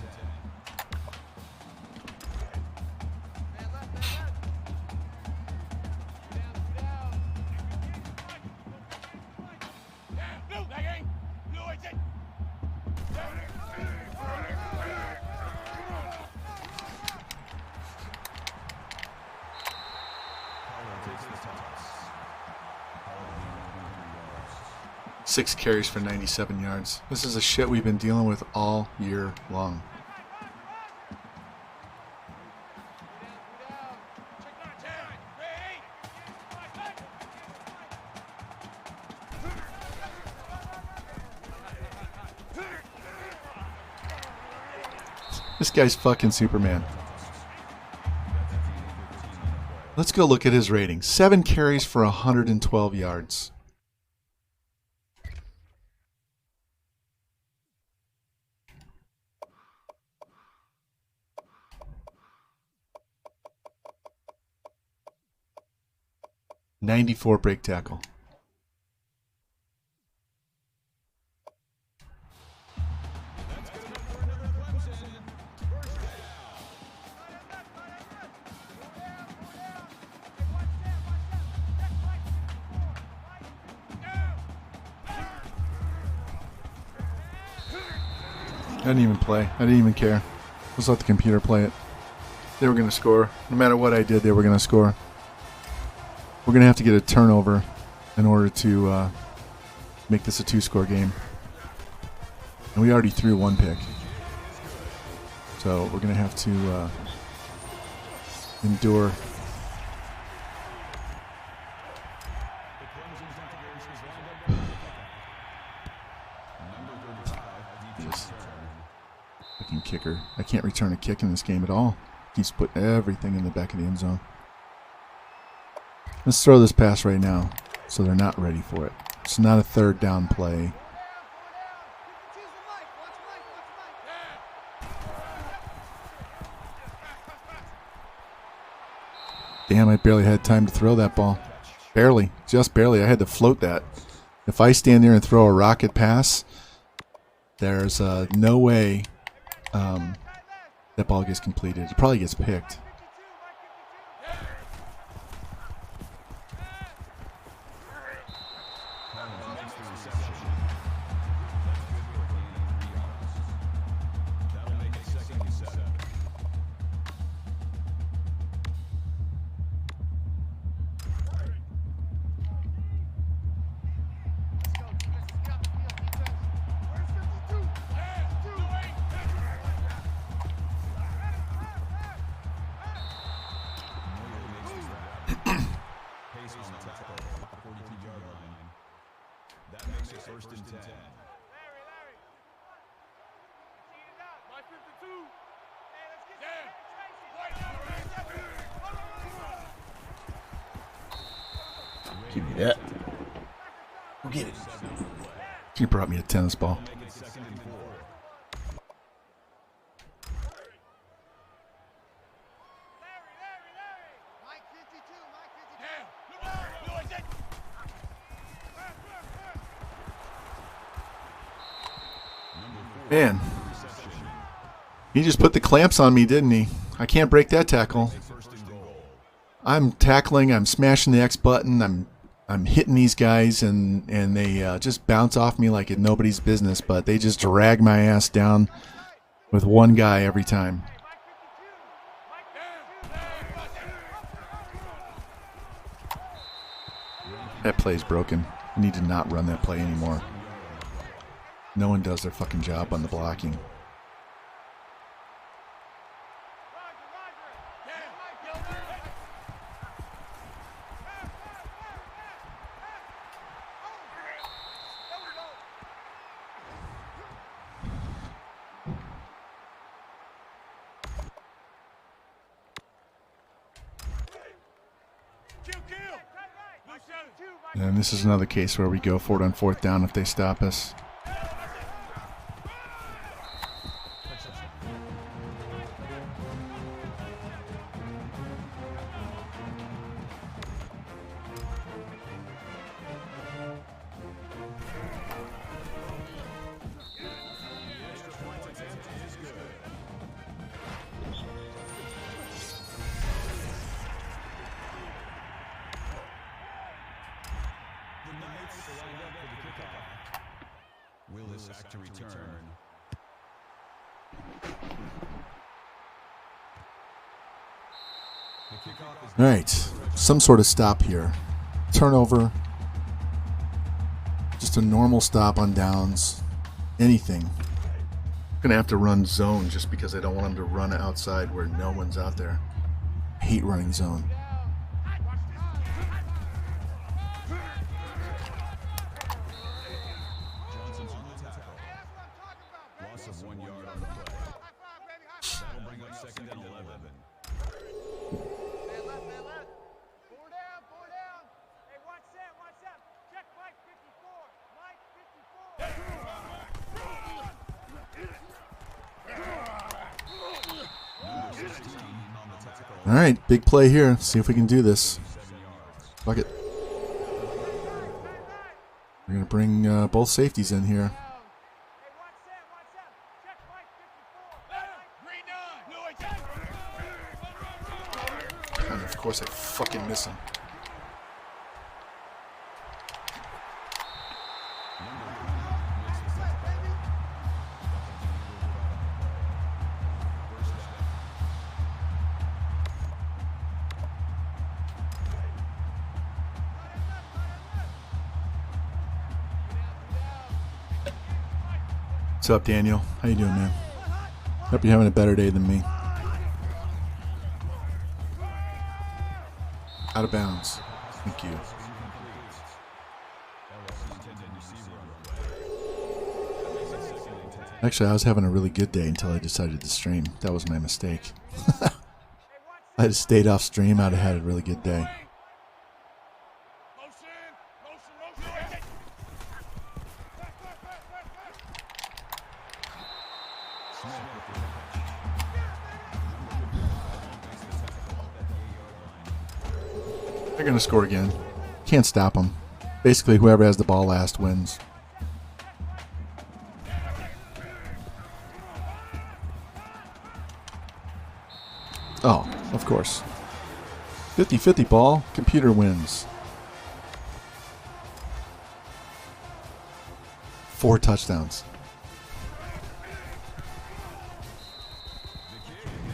Six carries for 97 yards. This is a shit we've been dealing with all year long. This guy's fucking Superman. Let's go look at his rating. 7 carries for 112 yards. .94 break tackle. I didn't even play. I didn't even care. Just let the computer play it. They were going to score. No matter what I did, they were going to score. We're going to have to get a turnover in order to make this a 2-score game. And we already threw 1 pick. So we're going to have to endure. This fucking kicker. I can't return a kick in this game at all. He's put everything in the back of the end zone. Let's throw this pass right now so they're not ready for it. It's not a 3rd down play. Damn, I barely had time to throw that ball. Barely. Just barely. I had to float that. If I stand there and throw a rocket pass, there's no way that ball gets completed. It probably gets picked. Give me that. Go get it. He brought me a tennis ball. Man, he just put the clamps on me, didn't he? I can't break that tackle. I'm tackling, I'm smashing the X button, I'm hitting these guys, and they just bounce off me like it's nobody's business, but they just drag my ass down with one guy every time. That play's broken. I need to not run that play anymore. No one does their fucking job on the blocking. And this is another case where we go for it on 4th down if they stop us. All right, some sort of stop here. Turnover. Just a normal stop on downs. Anything. I'm going to have to run zone just because I don't want them to run outside where no one's out there. I hate running zone. second and 11. Stay left, stay left. Four down, four down. Hey, watch that, watch that. Check Mike 54. Mike 54. All right, big play here. See if we can do this. Fuck it. We're going to bring both safeties in here. Hey, watch that, watch that. Check Mike 54. And of course, I fucking miss him. What's up, Daniel? How you doing, man? Hope you're having a better day than me. Out of bounds. Thank you. Actually, I was having a really good day until I decided to stream. That was my mistake. I just stayed off stream. I'd have had a really good day. They're going to score again. Can't stop them. Basically, whoever has the ball last wins. Oh, of course. 50-50 ball. Computer wins. 4 touchdowns.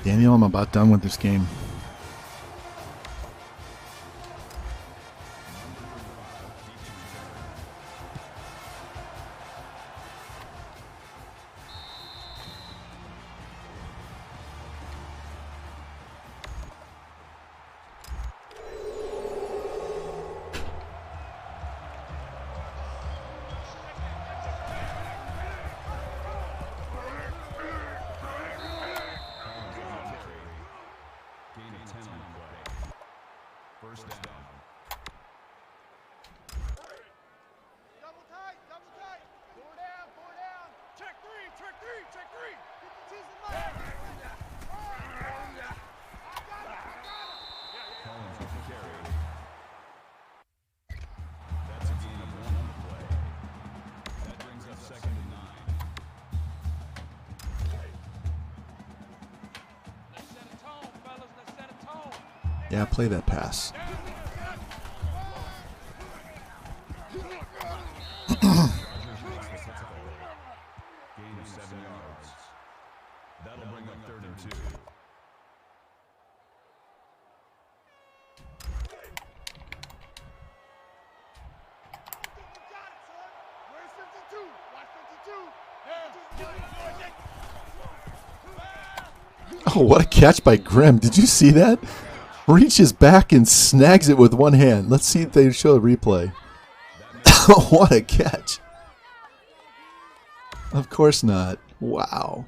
Daniel, I'm about done with this game. First down. Double tight, double tight. Four down, four down. Check three, check three, check three. 52's the line. I got him. Collins with the carry. That's a gain of 1 on the play. That brings up second and 9. Let's set a tone, fellas. Let's set a tone. Yeah, play that pass. Gain of 7 yards. That'll bring up third and 2. You got it, son. Where's 52? Watch 52. Oh, what a catch by Grimm. Did you see that? Reaches back and snags it with one hand. Let's see if they show a replay. What a catch. Of course not. Wow.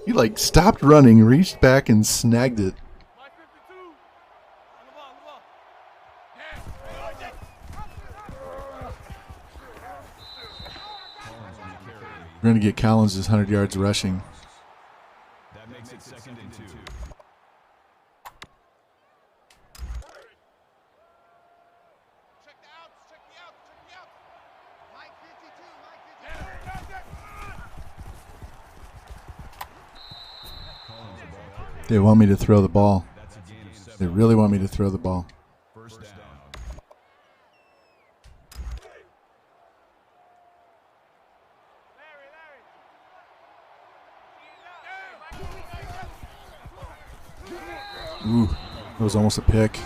He like stopped running, reached back and snagged it. Mike 52. On the ball, on the ball. We're going to get Collins his 100 yards rushing. That makes it second and 2. Check the outs, check the outs, check the outs. Mike 52, Mike 52. They want me to throw the ball. That's a gain of 7. They really want me to throw the ball. First down. Ooh, that was almost a pick.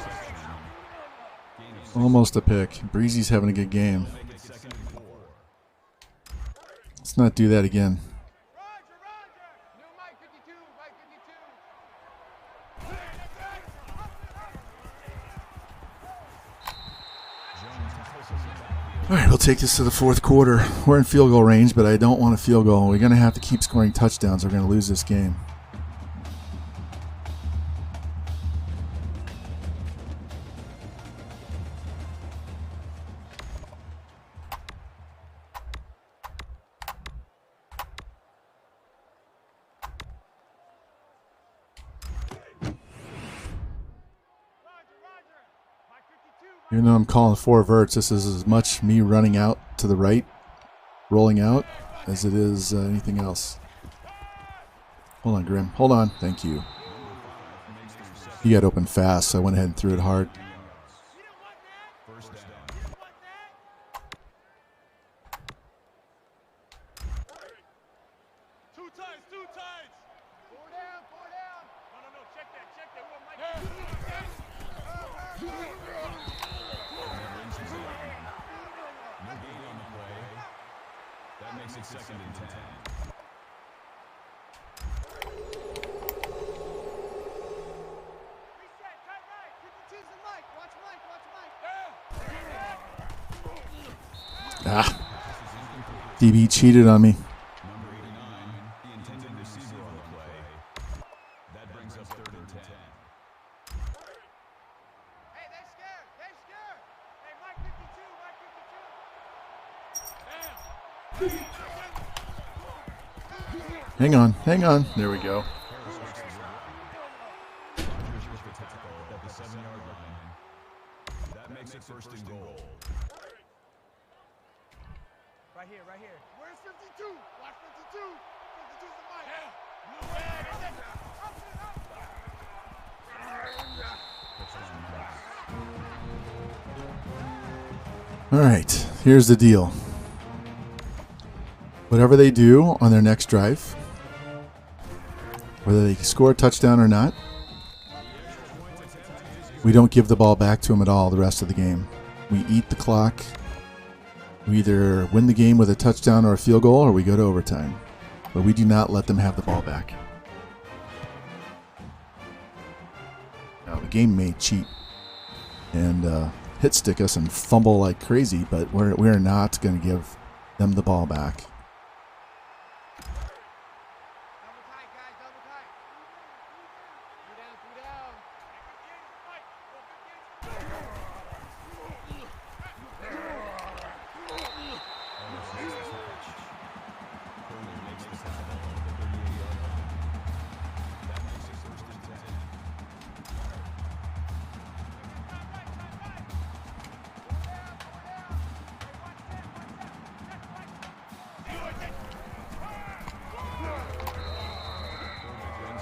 Almost a pick. Breezy's having a good game. Make it second and 4. Let's not do that again. Roger, Roger. New Mike 52, Mike 52. All right, we'll take this to the fourth quarter. We're in field goal range, but I don't want a field goal. We're going to have to keep scoring touchdowns. We're going to lose this game. Even though I'm calling 4 verts, this is as much me running out to the right, rolling out, as it is anything else. Hold on, Grim. Hold on. Thank you. He got open fast, so I went ahead and threw it hard. First down. Two tights, two tights. Four down, four down. No, check that, We want Mike. No gain on the play. That makes it 2nd and 10. Reset, tight right. 52's the Mike. Watch Mike, watch Mike. Ah. DB cheated on me. Number 89, the intended receiver on the play. That brings up 3rd and 10. Hey, they're scared. They're scared. Hey, Mike 52, Mike 52. Hang on. Hang on. There we go. Rodgers with the tackle at the 7-yard line. That makes it 1st and goal. Right here. Where's 52? Watch 52. 52's the Mike. All right. Here's the deal. Whatever they do on their next drive, whether they score a touchdown or not, we don't give the ball back to them at all the rest of the game. We eat the clock. We either win the game with a touchdown or a field goal, or we go to overtime. But we do not let them have the ball back. Now, the game may cheat and hit stick us and fumble like crazy, but we're not going to give them the ball back. Double tight, guys, double tight. Three down, three down.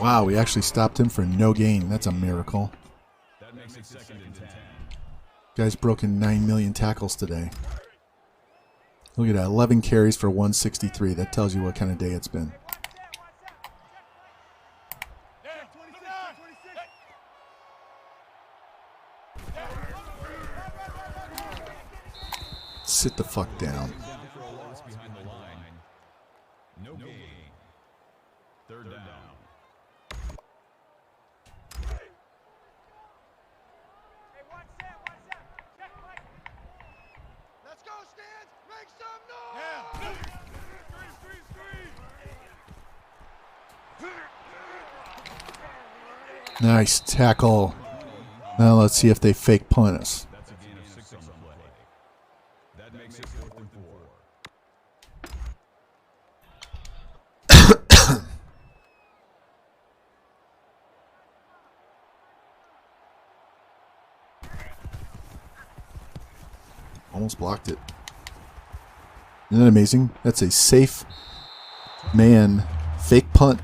Wow, we actually stopped him for no gain. That's a miracle. That makes it 2nd and 10. Guy's broken 9 million tackles today. Look at that, 11 carries for 163. That tells you what kind of day it's been. Yeah, 26, 26. Sit the fuck down. Down for a loss behind the line. No gain. 3rd down. Hey, watch that. Check Mike. Let's go, Stans. Make some noise. Nice tackle. Now let's see if they fake punt us. That's a gain of 6 on the play. That makes it 4th and 4. Almost blocked it. Isn't that amazing? That's a safe man fake punt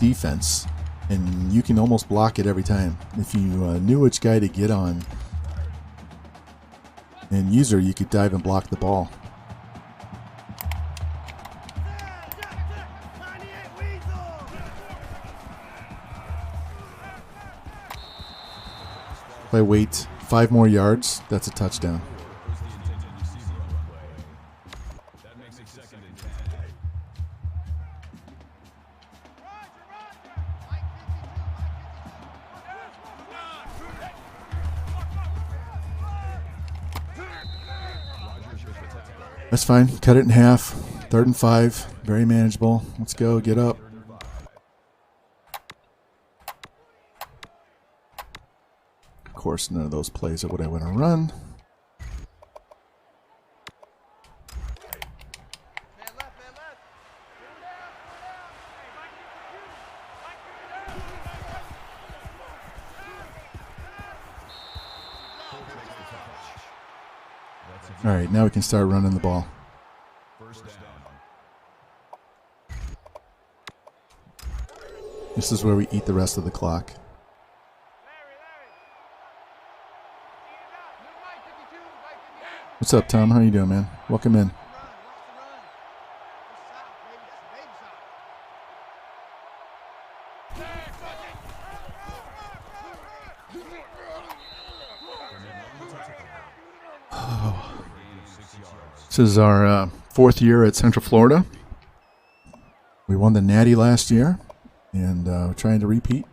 defense, and you can almost block it every time. If you knew which guy to get on and user, you could dive and block the ball. If I wait 5 more yards, that's a touchdown. That makes it 2nd and 10. Mike 52, Rodgers with the tackle. That's fine. Cut it in half. 3rd and 5. Very manageable. Let's go. Get up. Of course, none of those plays are what I want to run. Man left, man left. Four down, four down. Hey, Mike 52. Mike 52. Takes the touch. All right, now we can start running the ball. First down. This is where we eat the rest of the clock. Larry. New Mike 52, Mike 52. What's up, Tom? How you doing, man? Welcome in. Run, watch the run. That's South, baby. That's baby South. This is our 4th year at Central Florida. We won the Natty last year, and we're trying to repeat.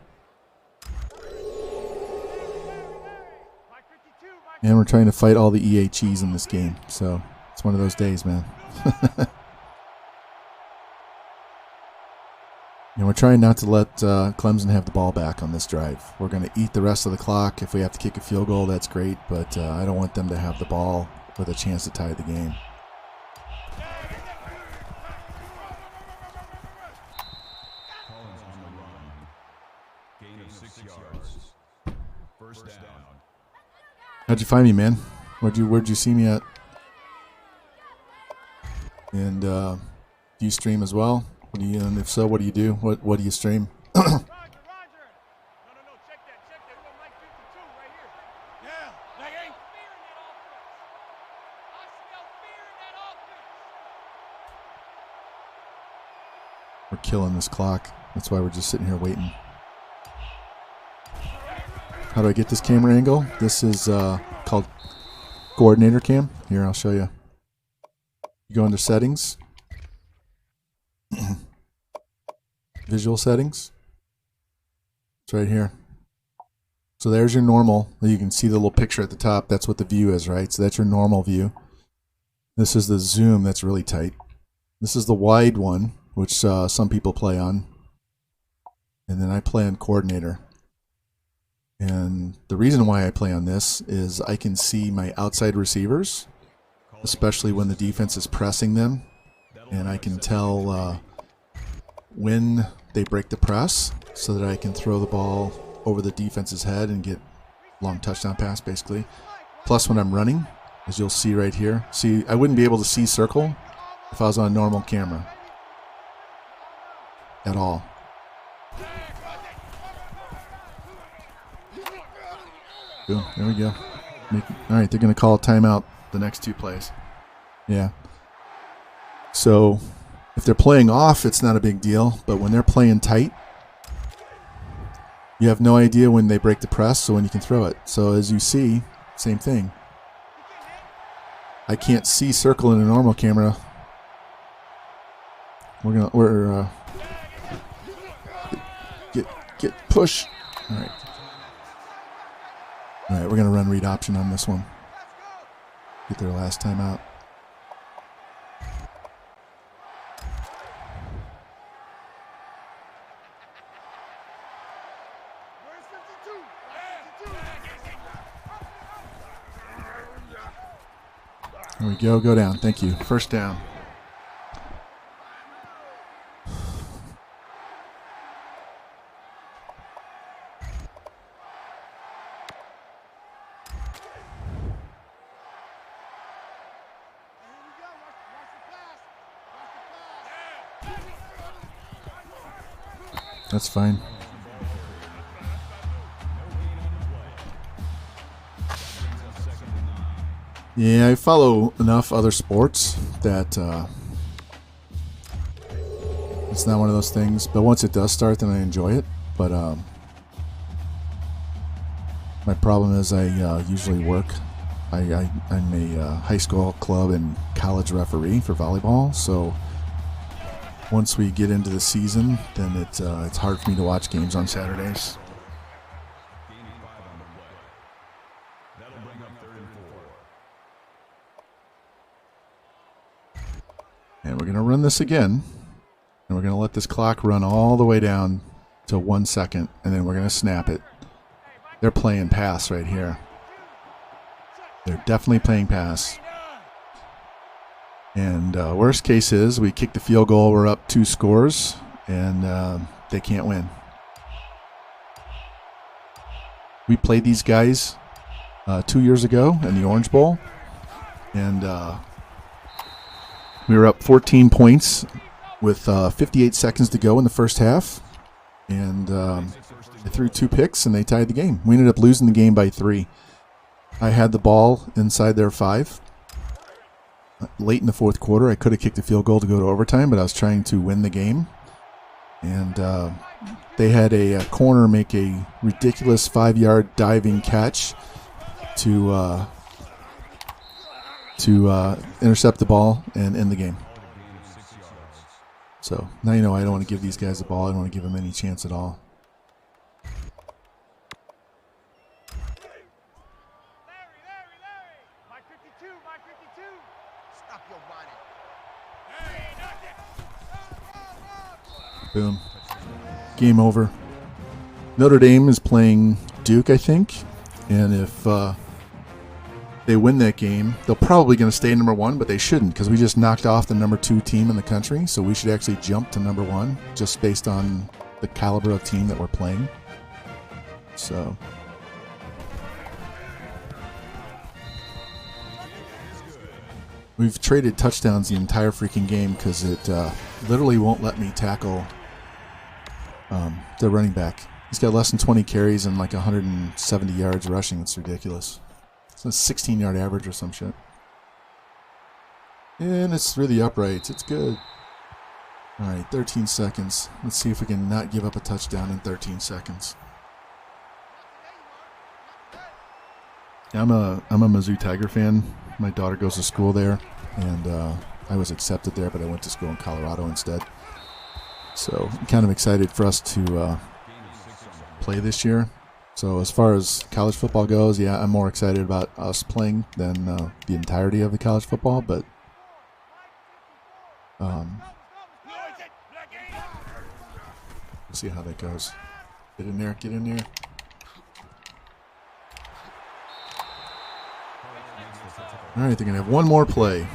Mike 52, Mike. And we're trying to fight all the EHEs in this game. So it's one of those days, man. And we're trying not to let Clemson have the ball back on this drive. We're going to eat the rest of the clock. If we have to kick a field goal, that's great. But I don't want them to have the ball with a chance to tie the game. Collins on the run. Gain of 6 yards. First down. How'd you find me, man? Where'd you see me at? And do you stream as well? And if so, what do you do? What do you stream? Roger. No, check that. We got Mike 52 right here. Yeah, that ain't. Fear in that offense. I smell fear in that offense. We're killing this clock. That's why we're just sitting here waiting. How do I get this camera angle? This is called coordinator cam. Here, I'll show you. You go into settings. Visual settings. It's right here. So there's your normal. You can see the little picture at the top. That's what the view is, right? So that's your normal view. This is the zoom that's really tight. This is the wide one, which some people play on. And then I play on coordinator. And the reason why I play on this is I can see my outside receivers, especially when the defense is pressing them. And I can tell when they break the press so that I can throw the ball over the defense's head and get long touchdown pass, basically. Plus, when I'm running, as you'll see right here, see, I wouldn't be able to see circle if I was on a normal camera at all. Boom, there we go. All right, they're going to call a timeout the next 2 plays. Yeah. So if they're playing off, it's not a big deal. But when they're playing tight, you have no idea when they break the press or when you can throw it. So as you see, same thing. I can't see circle in a normal camera. We're get push. All right. All right, we're gonna run read option on this one. Get their last time out. Where's 52? 52. There we go. Go down. Thank you. First down. Here we go. Watch the pass. Watch the pass. That's fine. Yeah, I follow enough other sports that it's not one of those things. But once it does start, then I enjoy it. But my problem is I usually work. I'm a high school club and college referee for volleyball. So once we get into the season, then it's hard for me to watch games on Saturdays. Gaining 5 on the play. That'll bring up 3rd and 4. And we're going to run this again. And we're going to let this clock run all the way down to 1 second. And then we're going to snap it. They're playing pass right here. They're definitely playing pass. And worst case is we kick the field goal. We're up 2 scores. And they can't win. We played these guys 2 years ago in the Orange Bowl. And we were up 14 points with 58 seconds to go in the first half. And they threw 2 picks, and they tied the game. We ended up losing the game by 3. I had the ball inside their 5. Late in the fourth quarter, I could have kicked a field goal to go to overtime, but I was trying to win the game. And they had a corner make a ridiculous 5-yard diving catch to intercept the ball and end the game. So now you know I don't want to give these guys the ball. I don't want to give them any chance at all. Larry. Mike 52, Mike 52. Stop your whining. Boom. Game over. Notre Dame is playing Duke, I think. And if they win that game, they're probably going to stay number 1, but they shouldn't because we just knocked off the number 2 team in the country. So we should actually jump to number 1 just based on the caliber of team that we're playing. So we've traded touchdowns the entire freaking game because it literally won't let me tackle the running back. He's got less than 20 carries and like 170 yards rushing. It's ridiculous. It's a 16-yard average or some shit. And it's through the uprights. It's good. All right, 13 seconds. Let's see if we can not give up a touchdown in 13 seconds. Yeah, I'm a Mizzou Tiger fan. My daughter goes to school there, and I was accepted there, but I went to school in Colorado instead. So I'm kind of excited for us to play this year. So as far as college football goes, yeah, I'm more excited about us playing than the entirety of the college football, but we'll see how that goes. Get in there, get in there. All right, they're going to have one more play.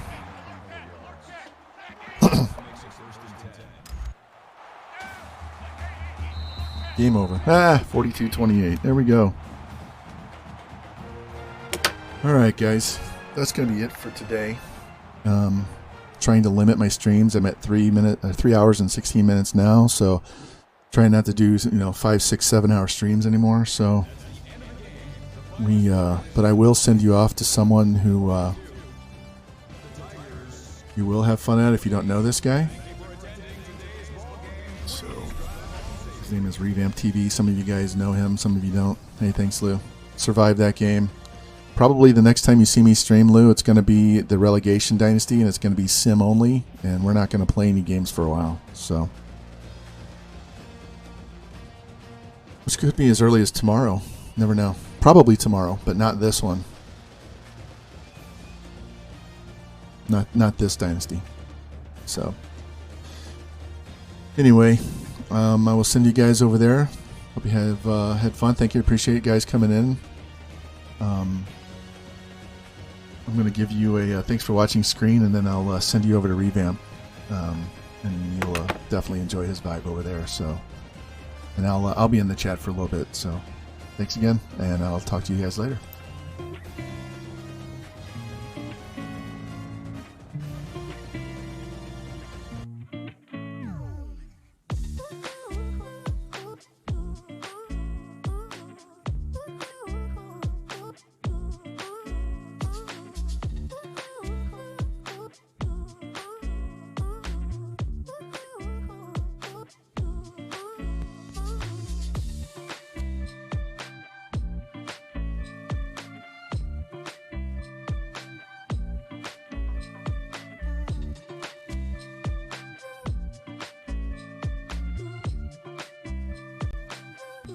Game over. 42-28. There we go. All right, guys. That's going to be it for today. Trying to limit my streams. I'm at 3 hours and 16 minutes now, so trying not to do 5, 6, 7 hour streams anymore. So but I will send you off to someone who you will have fun at if you don't know this guy. So his name is Revamped TV. Some of you guys know him, some of you don't. Hey, thanks, Lou. Survived that game. Probably the next time you see me stream, Lou, it's going to be the relegation dynasty, and it's going to be sim only, and we're not going to play any games for a while. So, which could be as early as tomorrow. Never know. Probably tomorrow, but not this one. Not this dynasty. So, anyway, I will send you guys over there. Hope you have had fun. Thank you. Appreciate you guys coming in. I'm going to give you a thanks for watching screen, and then I'll send you over to Revamp, and you'll definitely enjoy his vibe over there. So, and I'll be in the chat for a little bit. So, thanks again, and I'll talk to you guys later.